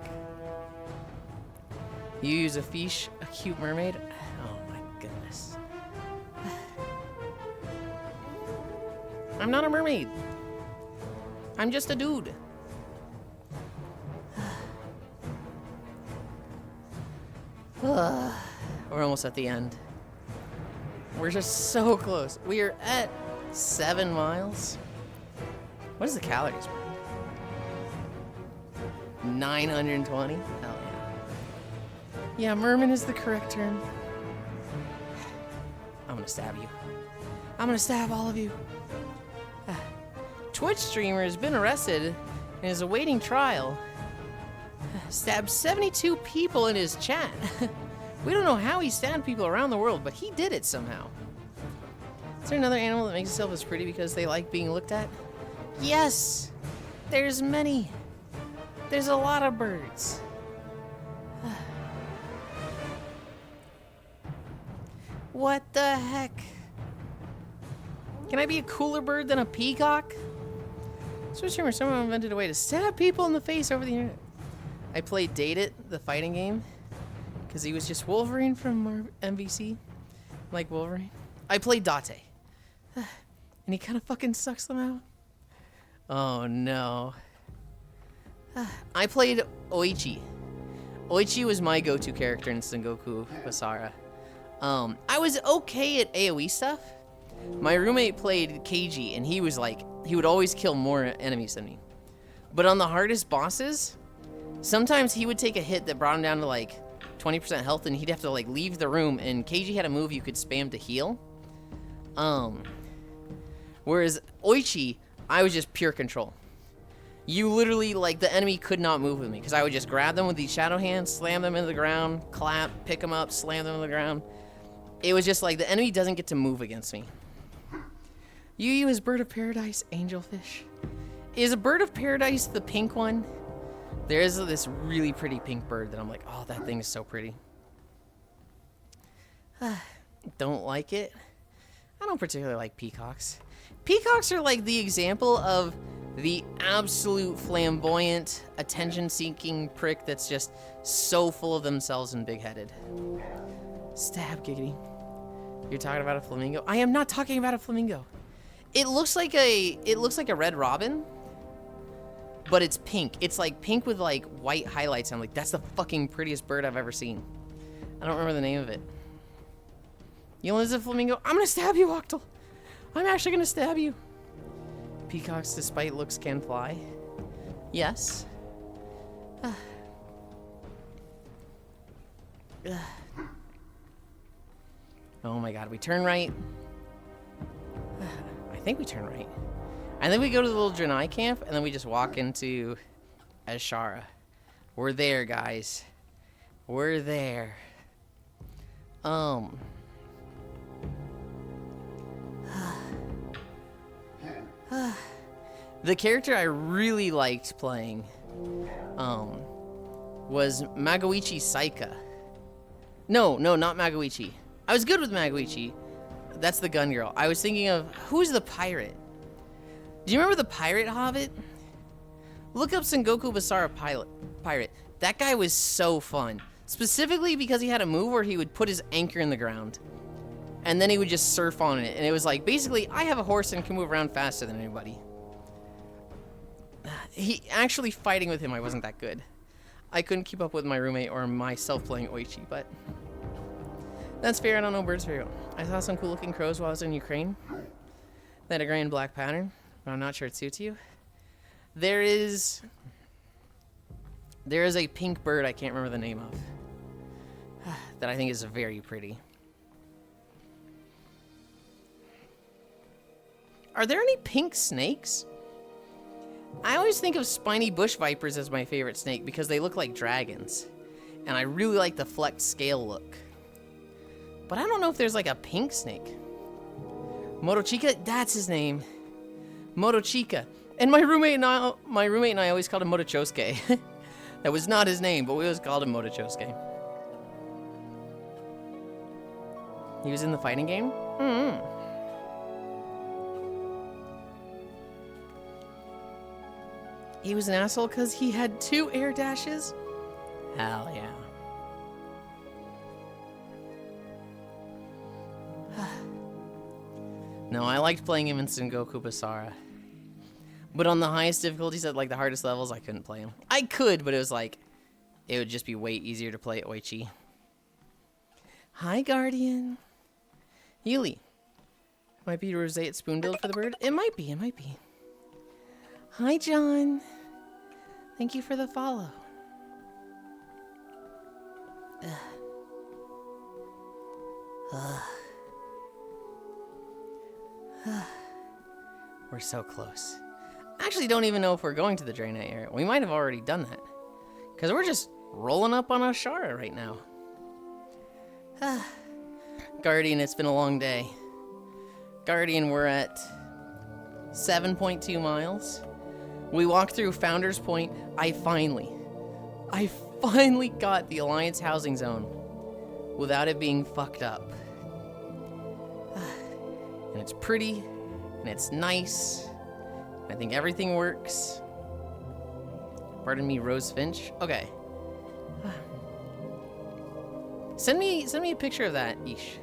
You use a fish, a cute mermaid? Oh my goodness. I'm not a mermaid. I'm just a dude. We're almost at the end. We're just so close. We are at 7 miles. What is the calories, bro? 920? Hell yeah. Yeah, merman is the correct term. I'm gonna stab you. I'm gonna stab all of you. Twitch streamer has been arrested and is awaiting trial. Stabbed 72 people in his chat. We don't know how he stabbed people around the world, but he did it somehow. Is there another animal that makes itself as pretty because they like being looked at? Yes! There's many. There's a lot of birds. What the heck? Can I be a cooler bird than a peacock? Switch streamer, someone invented a way to stab people in the face over the internet. I played Date It, the fighting game, because he was just Wolverine from MVC, like Wolverine. I played Date, and he kind of fucking sucks them out. Oh no. I played Oichi. Oichi was my go-to character in Sengoku Basara. I was okay at AoE stuff. My roommate played Keiji, and he was like, he would always kill more enemies than me. But on the hardest bosses, sometimes he would take a hit that brought him down to like 20% health, and he'd have to like leave the room, and Keiji had a move you could spam to heal. Whereas Oichi, I was just pure control. You literally, like, the enemy could not move with me, because I would just grab them with these shadow hands, slam them into the ground, clap, pick them up, slam them into the ground. It was just like, the enemy doesn't get to move against me. Yu is Bird of Paradise, Angelfish. Is a Bird of Paradise the pink one? There is this really pretty pink bird that I'm like, oh, that thing is so pretty. Don't like it. I don't particularly like peacocks. Peacocks are like the example of the absolute flamboyant, attention-seeking prick that's just so full of themselves and big-headed. Stab, giggity. You're talking about a flamingo? I am not talking about a flamingo. It looks like a red robin, but it's pink. It's like pink with like white highlights. I'm like, that's the fucking prettiest bird I've ever seen. I don't remember the name of it. Yulind is a flamingo. I'm gonna stab you, Octal. I'm actually gonna stab you. Peacocks, despite looks, can fly. Yes. Oh my god, we turn right. I think we turn right. And then we go to the little Draenei camp, and then we just walk into Ashara. We're there, guys. We're there. The character I really liked playing was Magoichi Saika. No, not Magoichi. I was good with Magoichi. That's the gun girl. I was thinking of, who's the pirate? Do you remember the pirate Hobbit? Look up Sengoku Basara pirate. That guy was so fun. Specifically because he had a move where he would put his anchor in the ground. And then he would just surf on it. And it was like, basically, I have a horse and can move around faster than anybody. Actually fighting with him, I wasn't that good. I couldn't keep up with my roommate or myself playing Oichi, but that's fair. I don't know birds very well. I saw some cool looking crows while I was in Ukraine. They had a gray and black pattern, but I'm not sure it suits you. There is a pink bird I can't remember the name of that I think is very pretty. Are there any pink snakes? I always think of spiny bush vipers as my favorite snake because they look like dragons. And I really like the flecked scale look. But I don't know if there's like a pink snake. Motochika? That's his name. Motochika. And my roommate and I always called him Motochosuke. That was not his name, but we always called him Motochosuke. He was in the fighting game? He was an asshole because he had 2 air dashes? Hell yeah. No, I liked playing him in Sengoku Basara. But on the highest difficulties at like the hardest levels, I couldn't play them. I could, but it was like, it would just be way easier to play Oichi. Hi, Guardian. Yuli. Might be roseate spoon build for the bird. It might be, it might be. Hi, John. Thank you for the follow. We're so close. I actually don't even know if we're going to the Draenei area. We might have already done that. Because we're just rolling up on Ashara right now. Guardian, it's been a long day. Guardian, we're at 7.2 miles. We walked through Founder's Point. I finally got the Alliance housing zone without it being fucked up. And it's pretty, and it's nice. I think everything works. Pardon me, Rose Finch. Okay. Send me a picture of that, Ish.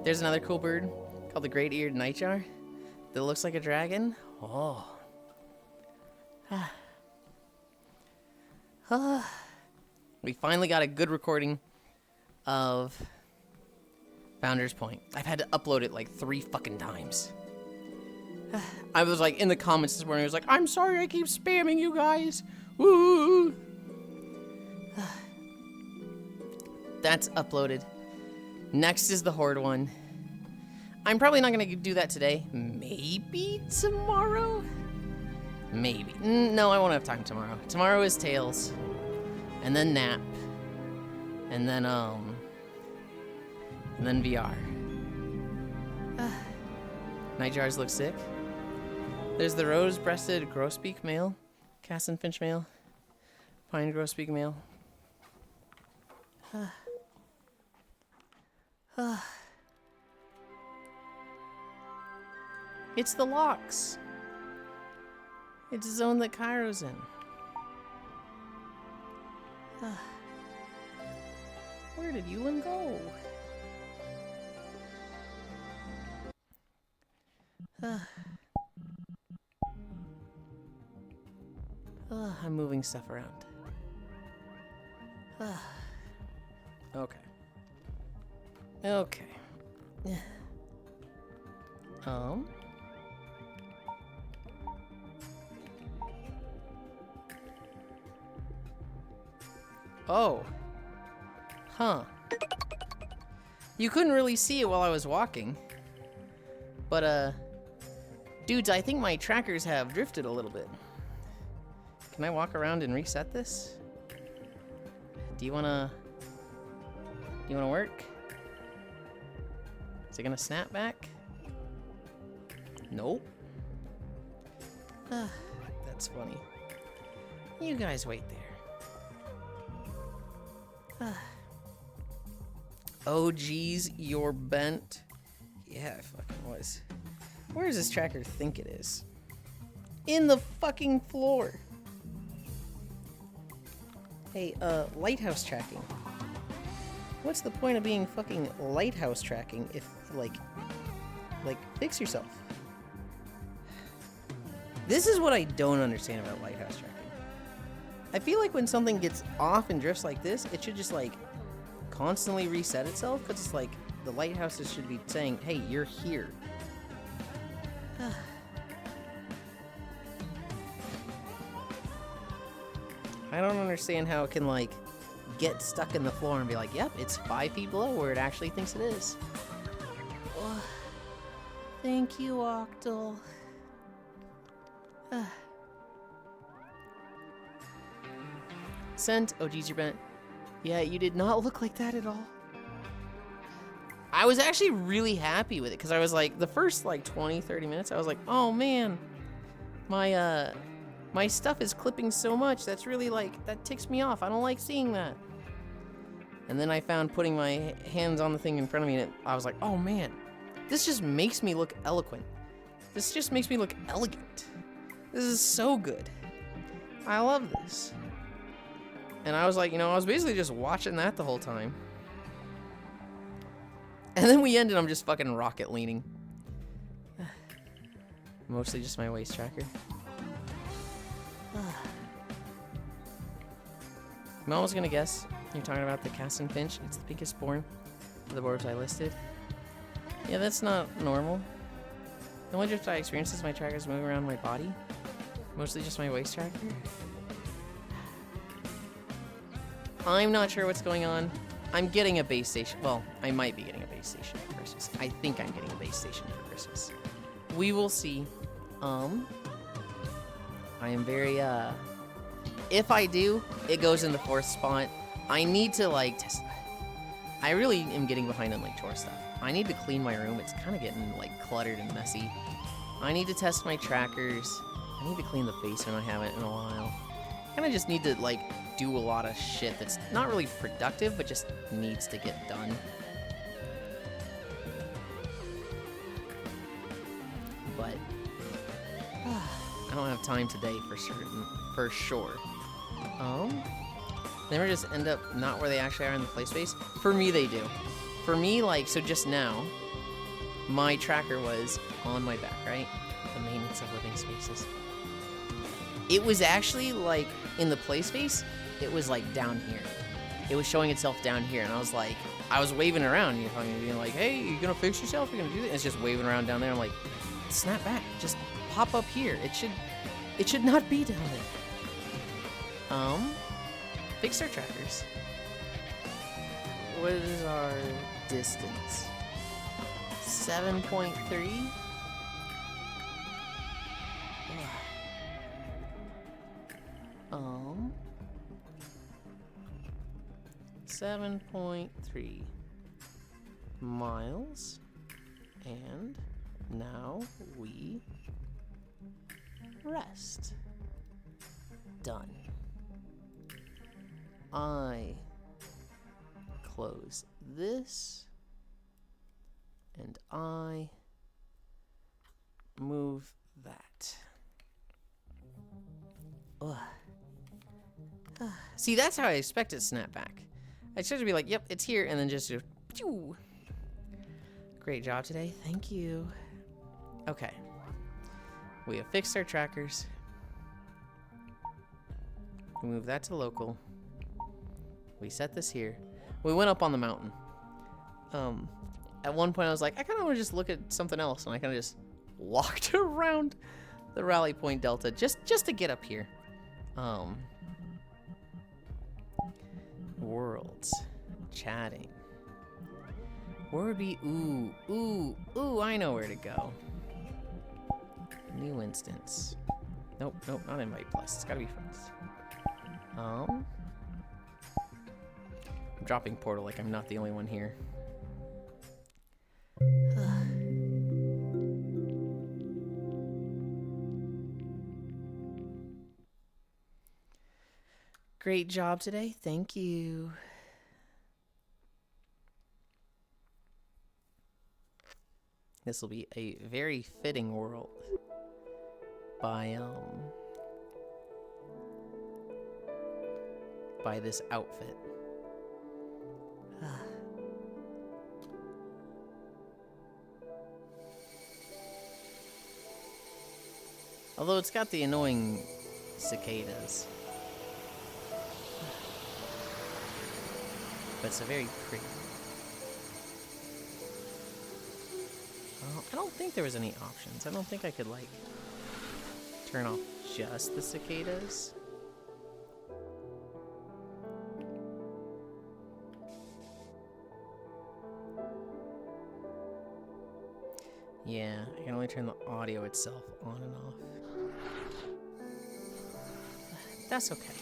There's another cool bird called the Great-Eared Nightjar that looks like a dragon. Oh. We finally got a good recording of Founder's Point. I've had to upload it like 3 fucking times. I was like in the comments this morning, I was like, I'm sorry I keep spamming you guys. Woo! That's uploaded. Next is the Horde one. I'm probably not going to do that today. Maybe tomorrow? Maybe. No, I won't have time tomorrow. Tomorrow is Tails. And then Nap. And then VR. Nightjars look sick. There's the rose-breasted grosbeak male. Cassin finch male. Pine grosbeak male. It's the locks. It's a zone that Cairo's in. Where did Yulind go? I'm moving stuff around. Okay. Okay. Oh. Huh. You couldn't really see it while I was walking. But, dudes, I think my trackers have drifted a little bit. Can I walk around and reset this? Do you wanna work? Is it gonna snap back? Nope. That's funny. You guys wait there. Oh geez, you're bent. Yeah, I fucking was. Where does this tracker think it is? In the fucking floor. Hey, lighthouse tracking. What's the point of being fucking lighthouse tracking if, like, fix yourself? This is what I don't understand about lighthouse tracking. I feel like when something gets off and drifts like this, it should just, like, constantly reset itself, because it's like, the lighthouses should be saying, hey, you're here. I don't understand how it can, like, get stuck in the floor and be like, yep, it's 5 feet below where it actually thinks it is. Oh, thank you, Octal. Sent. Oh, geez, you're bent. Yeah, you did not look like that at all. I was actually really happy with it, because I was like, the first, like, 20, 30 minutes, I was like, oh, man. My stuff is clipping so much, that's really, like, that ticks me off. I don't like seeing that. And then I found putting my hands on the thing in front of me, and I was like, oh, man. This just makes me look eloquent. This just makes me look elegant. This is so good. I love this. And I was like, you know, I was basically just watching that the whole time. And then we ended, I'm just fucking rocket leaning. Mostly just my waist tracker. I'm almost gonna guess you're talking about the Cassin Finch. It's the biggest born of the boards I listed. Yeah, that's not normal. The only drift I experience is my trackers move around my body. Mostly just my waist tracker. I'm not sure what's going on. I'm getting a base station. Well, I might be getting a base station for Christmas. I think I'm getting a base station for Christmas. We will see. I am very, if I do, it goes in the 4th spot. I need to, like, test. I really am getting behind on, like, chore stuff. I need to clean my room. It's kind of getting, like, cluttered and messy. I need to test my trackers. I need to clean the basement. I haven't in a while. Kind of just need to, like, do a lot of shit that's not really productive, but just needs to get done. But I don't have time today for sure. They ever just end up not where they actually are in the play space? For me, they do. For me, like, so just now, my tracker was on my back, right? The maintenance of living spaces. It was actually, like, in the play space, it was, like, down here. It was showing itself down here, and I was like, I was waving around, you know, being like, hey, you gonna fix yourself? You're gonna do this? And it's just waving around down there. I'm like, snap back. Just pop up here. It should not be down there. Fix our trackers. What is our distance? 7.3? 7.3 miles, and now we rest. Done. I close this, and I move that. Ugh. See, that's how I expect it to snap back. I expect it to be like, yep, it's here, and then just phew. Great job today. Thank you. Okay. We have fixed our trackers. We move that to local. We set this here. We went up on the mountain. At one point I was like, I kind of want to just look at something else, and I kind of just walked around the Rally Point Delta just to get up here. Worlds. Chatting. Where would be... Ooh, I know where to go. New instance. Nope, not invite plus. It's gotta be friends. I'm dropping portal like I'm not the only one here. Great job today. Thank you. This will be a very fitting world by this outfit. Although it's got the annoying cicadas. But it's a very pretty. I don't think there was any options. I don't think I could, like, turn off just the cicadas. Yeah, I can only turn the audio itself on and off. That's okay.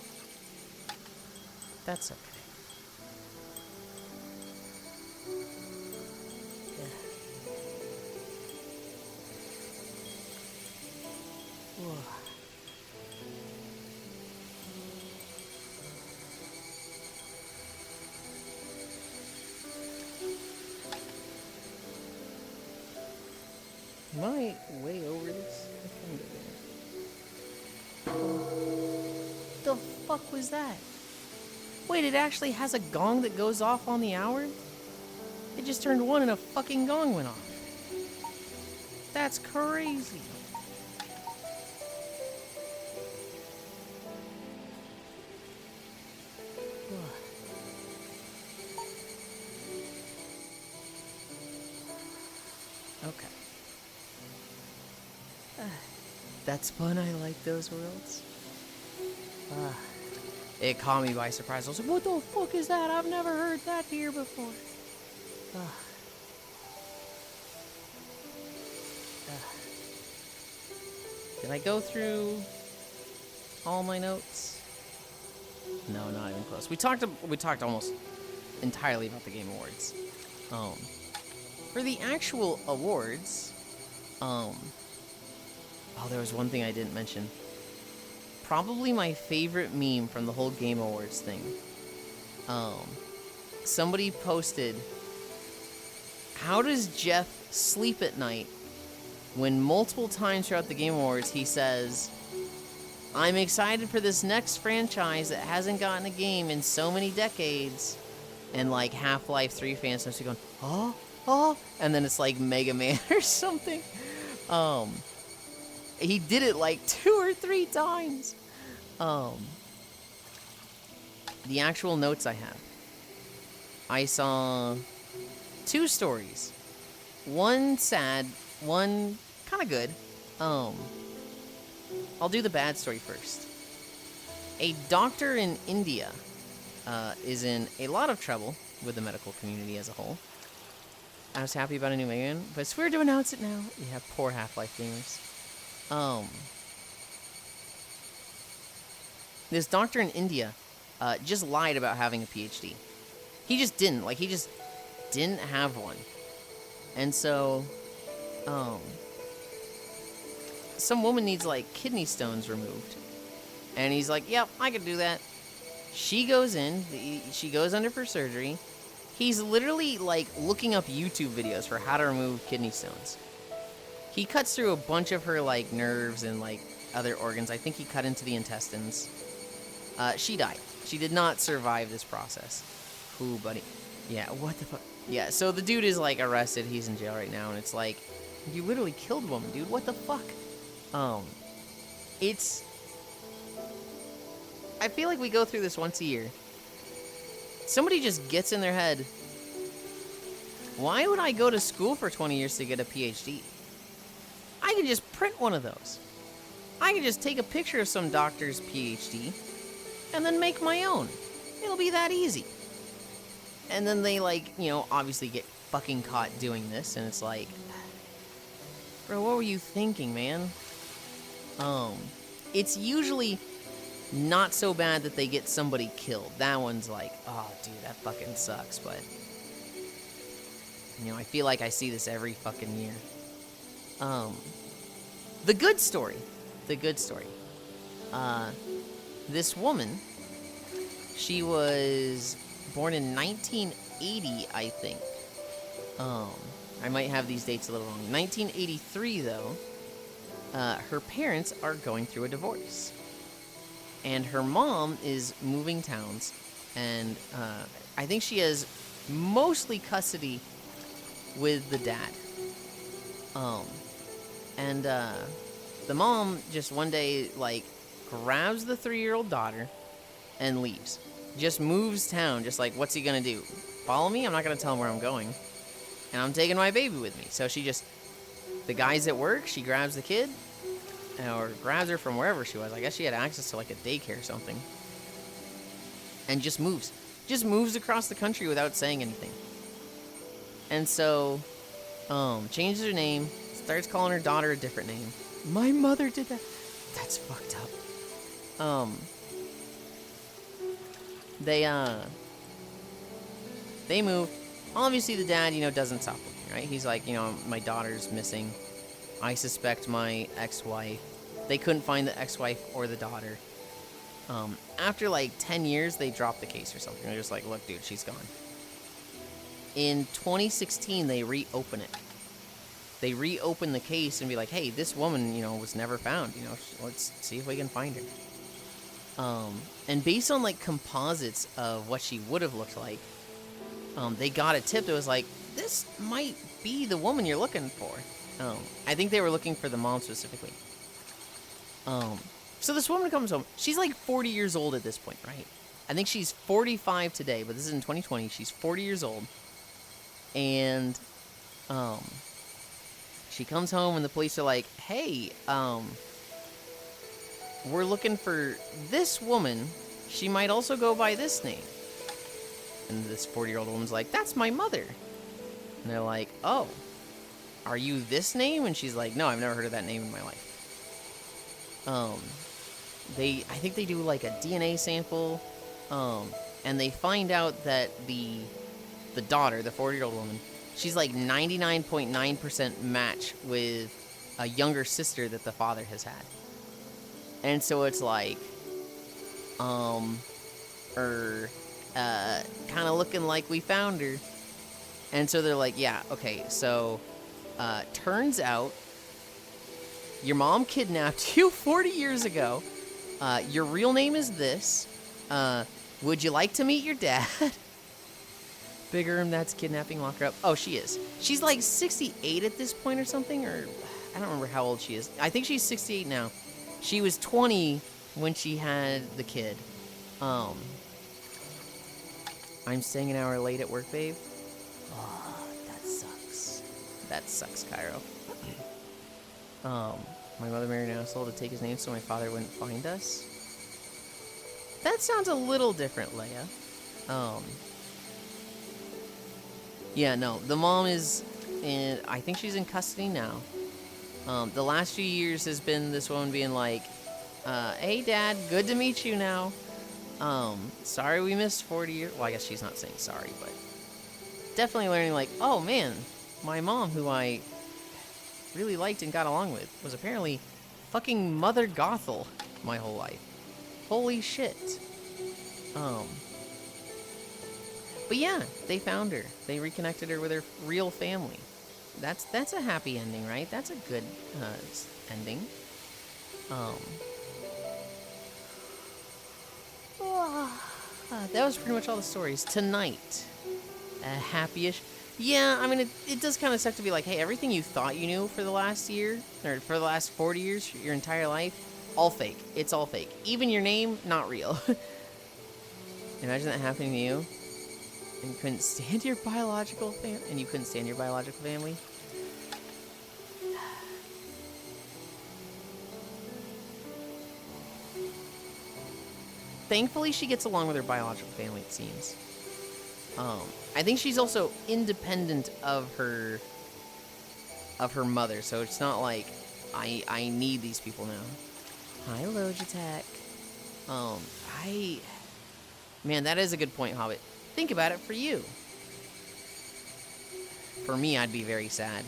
That's okay. Am I way over this? The fuck was that? Wait, it actually has a gong that goes off on the hour? It just turned 1 and a fucking gong went off. That's crazy. That's fun. I like those worlds. It caught me by surprise. I was like, what the fuck is that? I've never heard that here before. Did I go through all my notes? No, not even close. We talked almost entirely about the Game Awards. For the actual awards, there was one thing I didn't mention. Probably my favorite meme from the whole Game Awards thing. Somebody posted, how does Jeff sleep at night when multiple times throughout the Game Awards he says, I'm excited for this next franchise that hasn't gotten a game in so many decades, and like Half-Life 3 fans starts going, oh, and then it's like Mega Man or something. He did it like 2 or 3 times. The actual notes I have. I saw 2 stories. One sad, one kind of good. I'll do the bad story first. A doctor in India is in a lot of trouble with the medical community as a whole. I was happy about a new Mega Man, but it's weird to announce it now. Yeah, poor Half-Life gamers. This doctor in India just lied about having a PhD. He just didn't. Like, he just didn't have one. And so, some woman needs, like, kidney stones removed. And he's like, yep, I can do that. She goes in. She goes under for surgery. He's literally, like, looking up YouTube videos for how to remove kidney stones. He cuts through a bunch of her, like, nerves and, like, other organs. I think he cut into the intestines. She died. She did not survive this process. Ooh, buddy. Yeah, what the fuck? Yeah, so the dude is, like, arrested. He's in jail right now, and it's like, you literally killed a woman, dude. What the fuck? It's... I feel like we go through this once a year. Somebody just gets in their head, why would I go to school for 20 years to get a PhD? I can just print one of those. I can just take a picture of some doctor's PhD and then make my own. It'll be that easy. And then they, like, you know, obviously get fucking caught doing this, and it's like, bro, what were you thinking, man? It's usually not so bad that they get somebody killed. That one's like, oh, dude, that fucking sucks, but, you know, I feel like I see this every fucking year. The good story. This woman, she was born in 1980, I think. I might have these dates a little wrong. 1983, though, her parents are going through a divorce. And her mom is moving towns, and I think she has mostly custody with the dad. The mom just one day, like, grabs the 3-year-old daughter and leaves. Just moves town, just like, what's he gonna do? Follow me? I'm not gonna tell him where I'm going. And I'm taking my baby with me. So she just, the guy's at work, she grabs the kid, or grabs her from wherever she was. I guess she had access to, like, a daycare or something. And just moves. Just moves across the country without saying anything. And so, changes her name, starts calling her daughter a different name. My mother did that. That's fucked up. They move. Obviously, the dad, you know, doesn't stop looking, right? He's like, you know, my daughter's missing. I suspect my ex-wife. They couldn't find the ex-wife or the daughter. After, like, 10 years, they dropped the case or something. They're just like, look, dude, she's gone. In 2016, they reopen it. They reopen the case and be like, hey, this woman, you know, was never found. You know, let's see if we can find her. And based on, like, composites of what she would have looked like, they got a tip that was like, this might be the woman you're looking for. I think they were looking for the mom specifically. So this woman comes home. She's like 40 years old at this point, right? I think she's 45 today, but this is in 2020. She's 40 years old. And, She comes home and the police are like, hey, we're looking for this woman. She might also go by this name. And this 40-year-old woman's like, that's my mother. And they're like, oh, are you this name? And she's like, no, I've never heard of that name in my life. I think they do like a DNA sample, and they find out that the daughter, the 40-year-old woman, she's like 99.9% match with a younger sister that the father has had. And so it's like, kind of looking like we found her. And so they're like, yeah, okay, so, turns out your mom kidnapped you 40 years ago. Your real name is this. Would you like to meet your dad? Big Erm, that's kidnapping, lock her up. Oh, she is. She's like 68 at this point or something, or I don't remember how old she is. I think she's 68 now. She was 20 when she had the kid. I'm staying an hour late at work, babe. Oh, that sucks. That sucks, Cairo. My mother married an asshole to take his name so my father wouldn't find us. That sounds a little different, Leia. Yeah, no, the mom is in, I think she's in custody now. The last few years has been this woman being like, hey dad, good to meet you now. Sorry we missed 40 years. Well, I guess she's not saying sorry, but definitely learning like, oh man, my mom, who I really liked and got along with, was apparently fucking Mother Gothel my whole life. Holy shit. But yeah, they found her. They reconnected her with her real family. That's a happy ending, right? That's a good ending. That was pretty much all the stories. Tonight, happy-ish. Yeah, I mean, it does kind of suck to be like, hey, everything you thought you knew for the last year, or for the last 40 years, your entire life, all fake. It's all fake. Even your name, not real. Imagine that happening to you, and you couldn't stand your biological family, Thankfully, she gets along with her biological family, it seems. I think she's also independent of her mother, so it's not like I need these people now. Hi, Logitech. Man, that is a good point, Hobbit. Think about it for you. For me, I'd be very sad.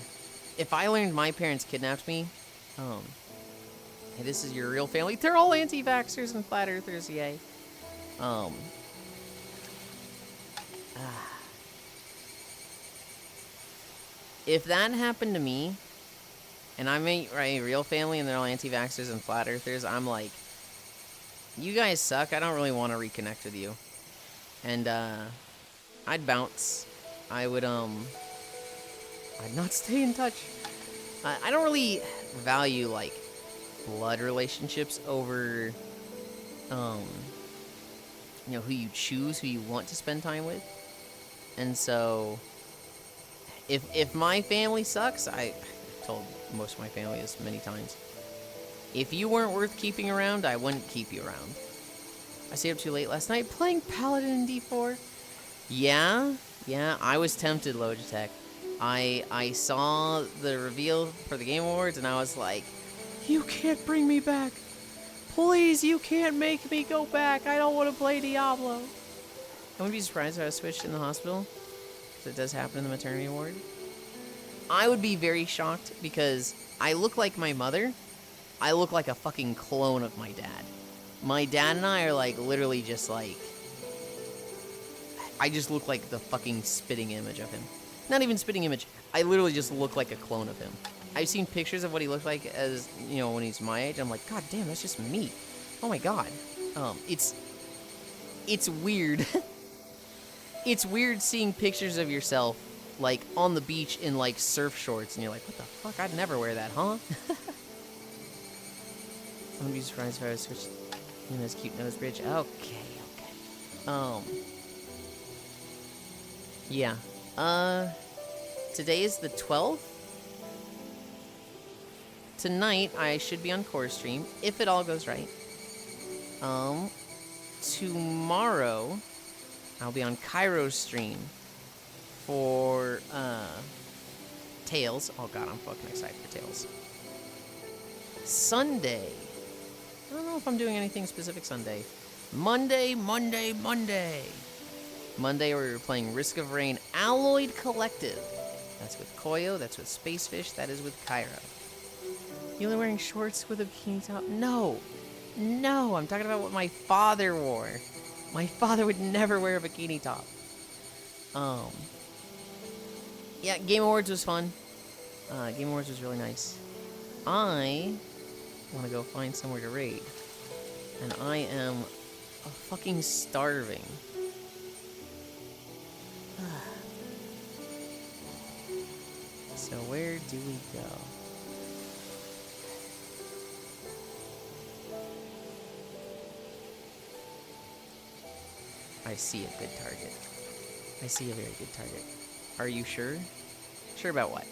If I learned my parents kidnapped me, hey, this is your real family. They're all anti-vaxxers and flat earthers, yay. If that happened to me, and I'm a real family and they're all anti-vaxxers and flat earthers, I'm like, you guys suck. I don't really want to reconnect with you. And, I'd bounce. I'd not stay in touch. I don't really value, like, blood relationships over, who you choose, who you want to spend time with. And so, if my family sucks, I've told most of my family this many times, if you weren't worth keeping around, I wouldn't keep you around. I stayed up too late last night playing Paladin in D4. Yeah, I was tempted, Logitech. I saw the reveal for the Game Awards, and I was like, you can't bring me back. Please, you can't make me go back. I don't want to play Diablo. I wouldn't be surprised if I was switched in the hospital, because it does happen in the maternity ward. I would be very shocked, because I look like my mother. I look like a fucking clone of my dad. My dad and I are, like, literally just, like, I just look like the fucking spitting image of him. Not even spitting image. I literally just look like a clone of him. I've seen pictures of what he looked like as, when he's my age. I'm like, God damn, that's just me. Oh my God. It's weird. It's weird seeing pictures of yourself, like, on the beach in, like, surf shorts, and you're like, what the fuck? I'd never wear that, huh? I'm gonna be surprised if I was switched in his cute nose bridge. Okay. Yeah. Today is the 12th? tonight I should be on Core Stream, if it all goes right. Tomorrow I'll be on Cairo's stream for, Tails. Oh god, I'm fucking excited for Tails. Sunday. I don't know if I'm doing anything specific Sunday. Monday. Monday, we're playing Risk of Rain Alloyed Collective. That's with Koyo, that's with Spacefish, that is with Cairo. You only wearing shorts with a bikini top? No, I'm talking about what my father wore. My father would never wear a bikini top. Yeah, Game Awards was fun. Game Awards was really nice. I want to go find somewhere to raid. And I am fucking starving. So where do we go? I see a good target. I see a very good target. Are you sure? Sure about what?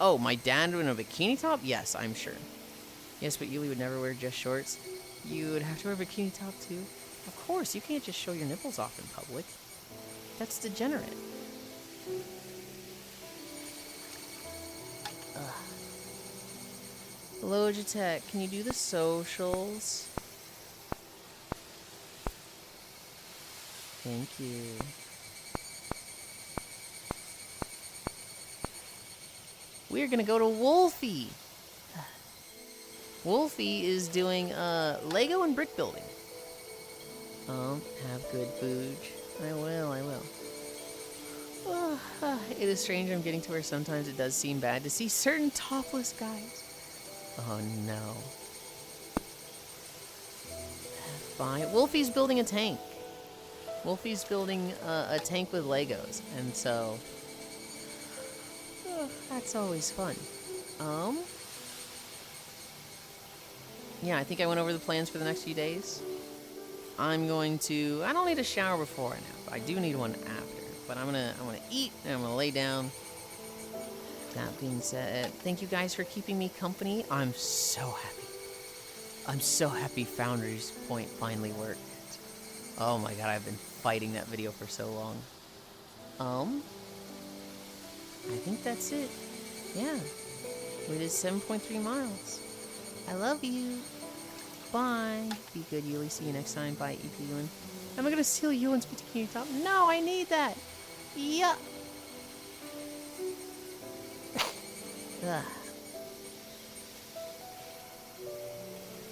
Oh, my dad in a bikini top? Yes, I'm sure. Yes, but Yuli would never wear just shorts. You would have to wear a bikini top too. Of course, you can't just show your nipples off in public. That's degenerate. Logitech, can you do the socials? Thank you. We're gonna go to Wolfie. Wolfie is doing Lego and brick building. Have good food. I will. It is strange I'm getting to where sometimes it does seem bad to see certain topless guys. Oh no. Fine. Wolfie's building a tank. Wolfie's building a tank with Legos, and so that's always fun. Yeah, I think I went over the plans for the next few days. I don't need a shower before I nap. I do need one after, but I'm gonna eat and I'm gonna lay down. That being said, thank you guys for keeping me company. I'm so happy. I'm so happy Foundry's Point finally worked. Oh my god, I've been fighting that video for so long. I think that's it. Yeah. It is 7.3 miles. I love you. Bye. Be good, Yuli. See you next time. Bye, EP Yulind. Am I gonna steal Yulind's bikini top? No, I need that. Yeah. Ugh.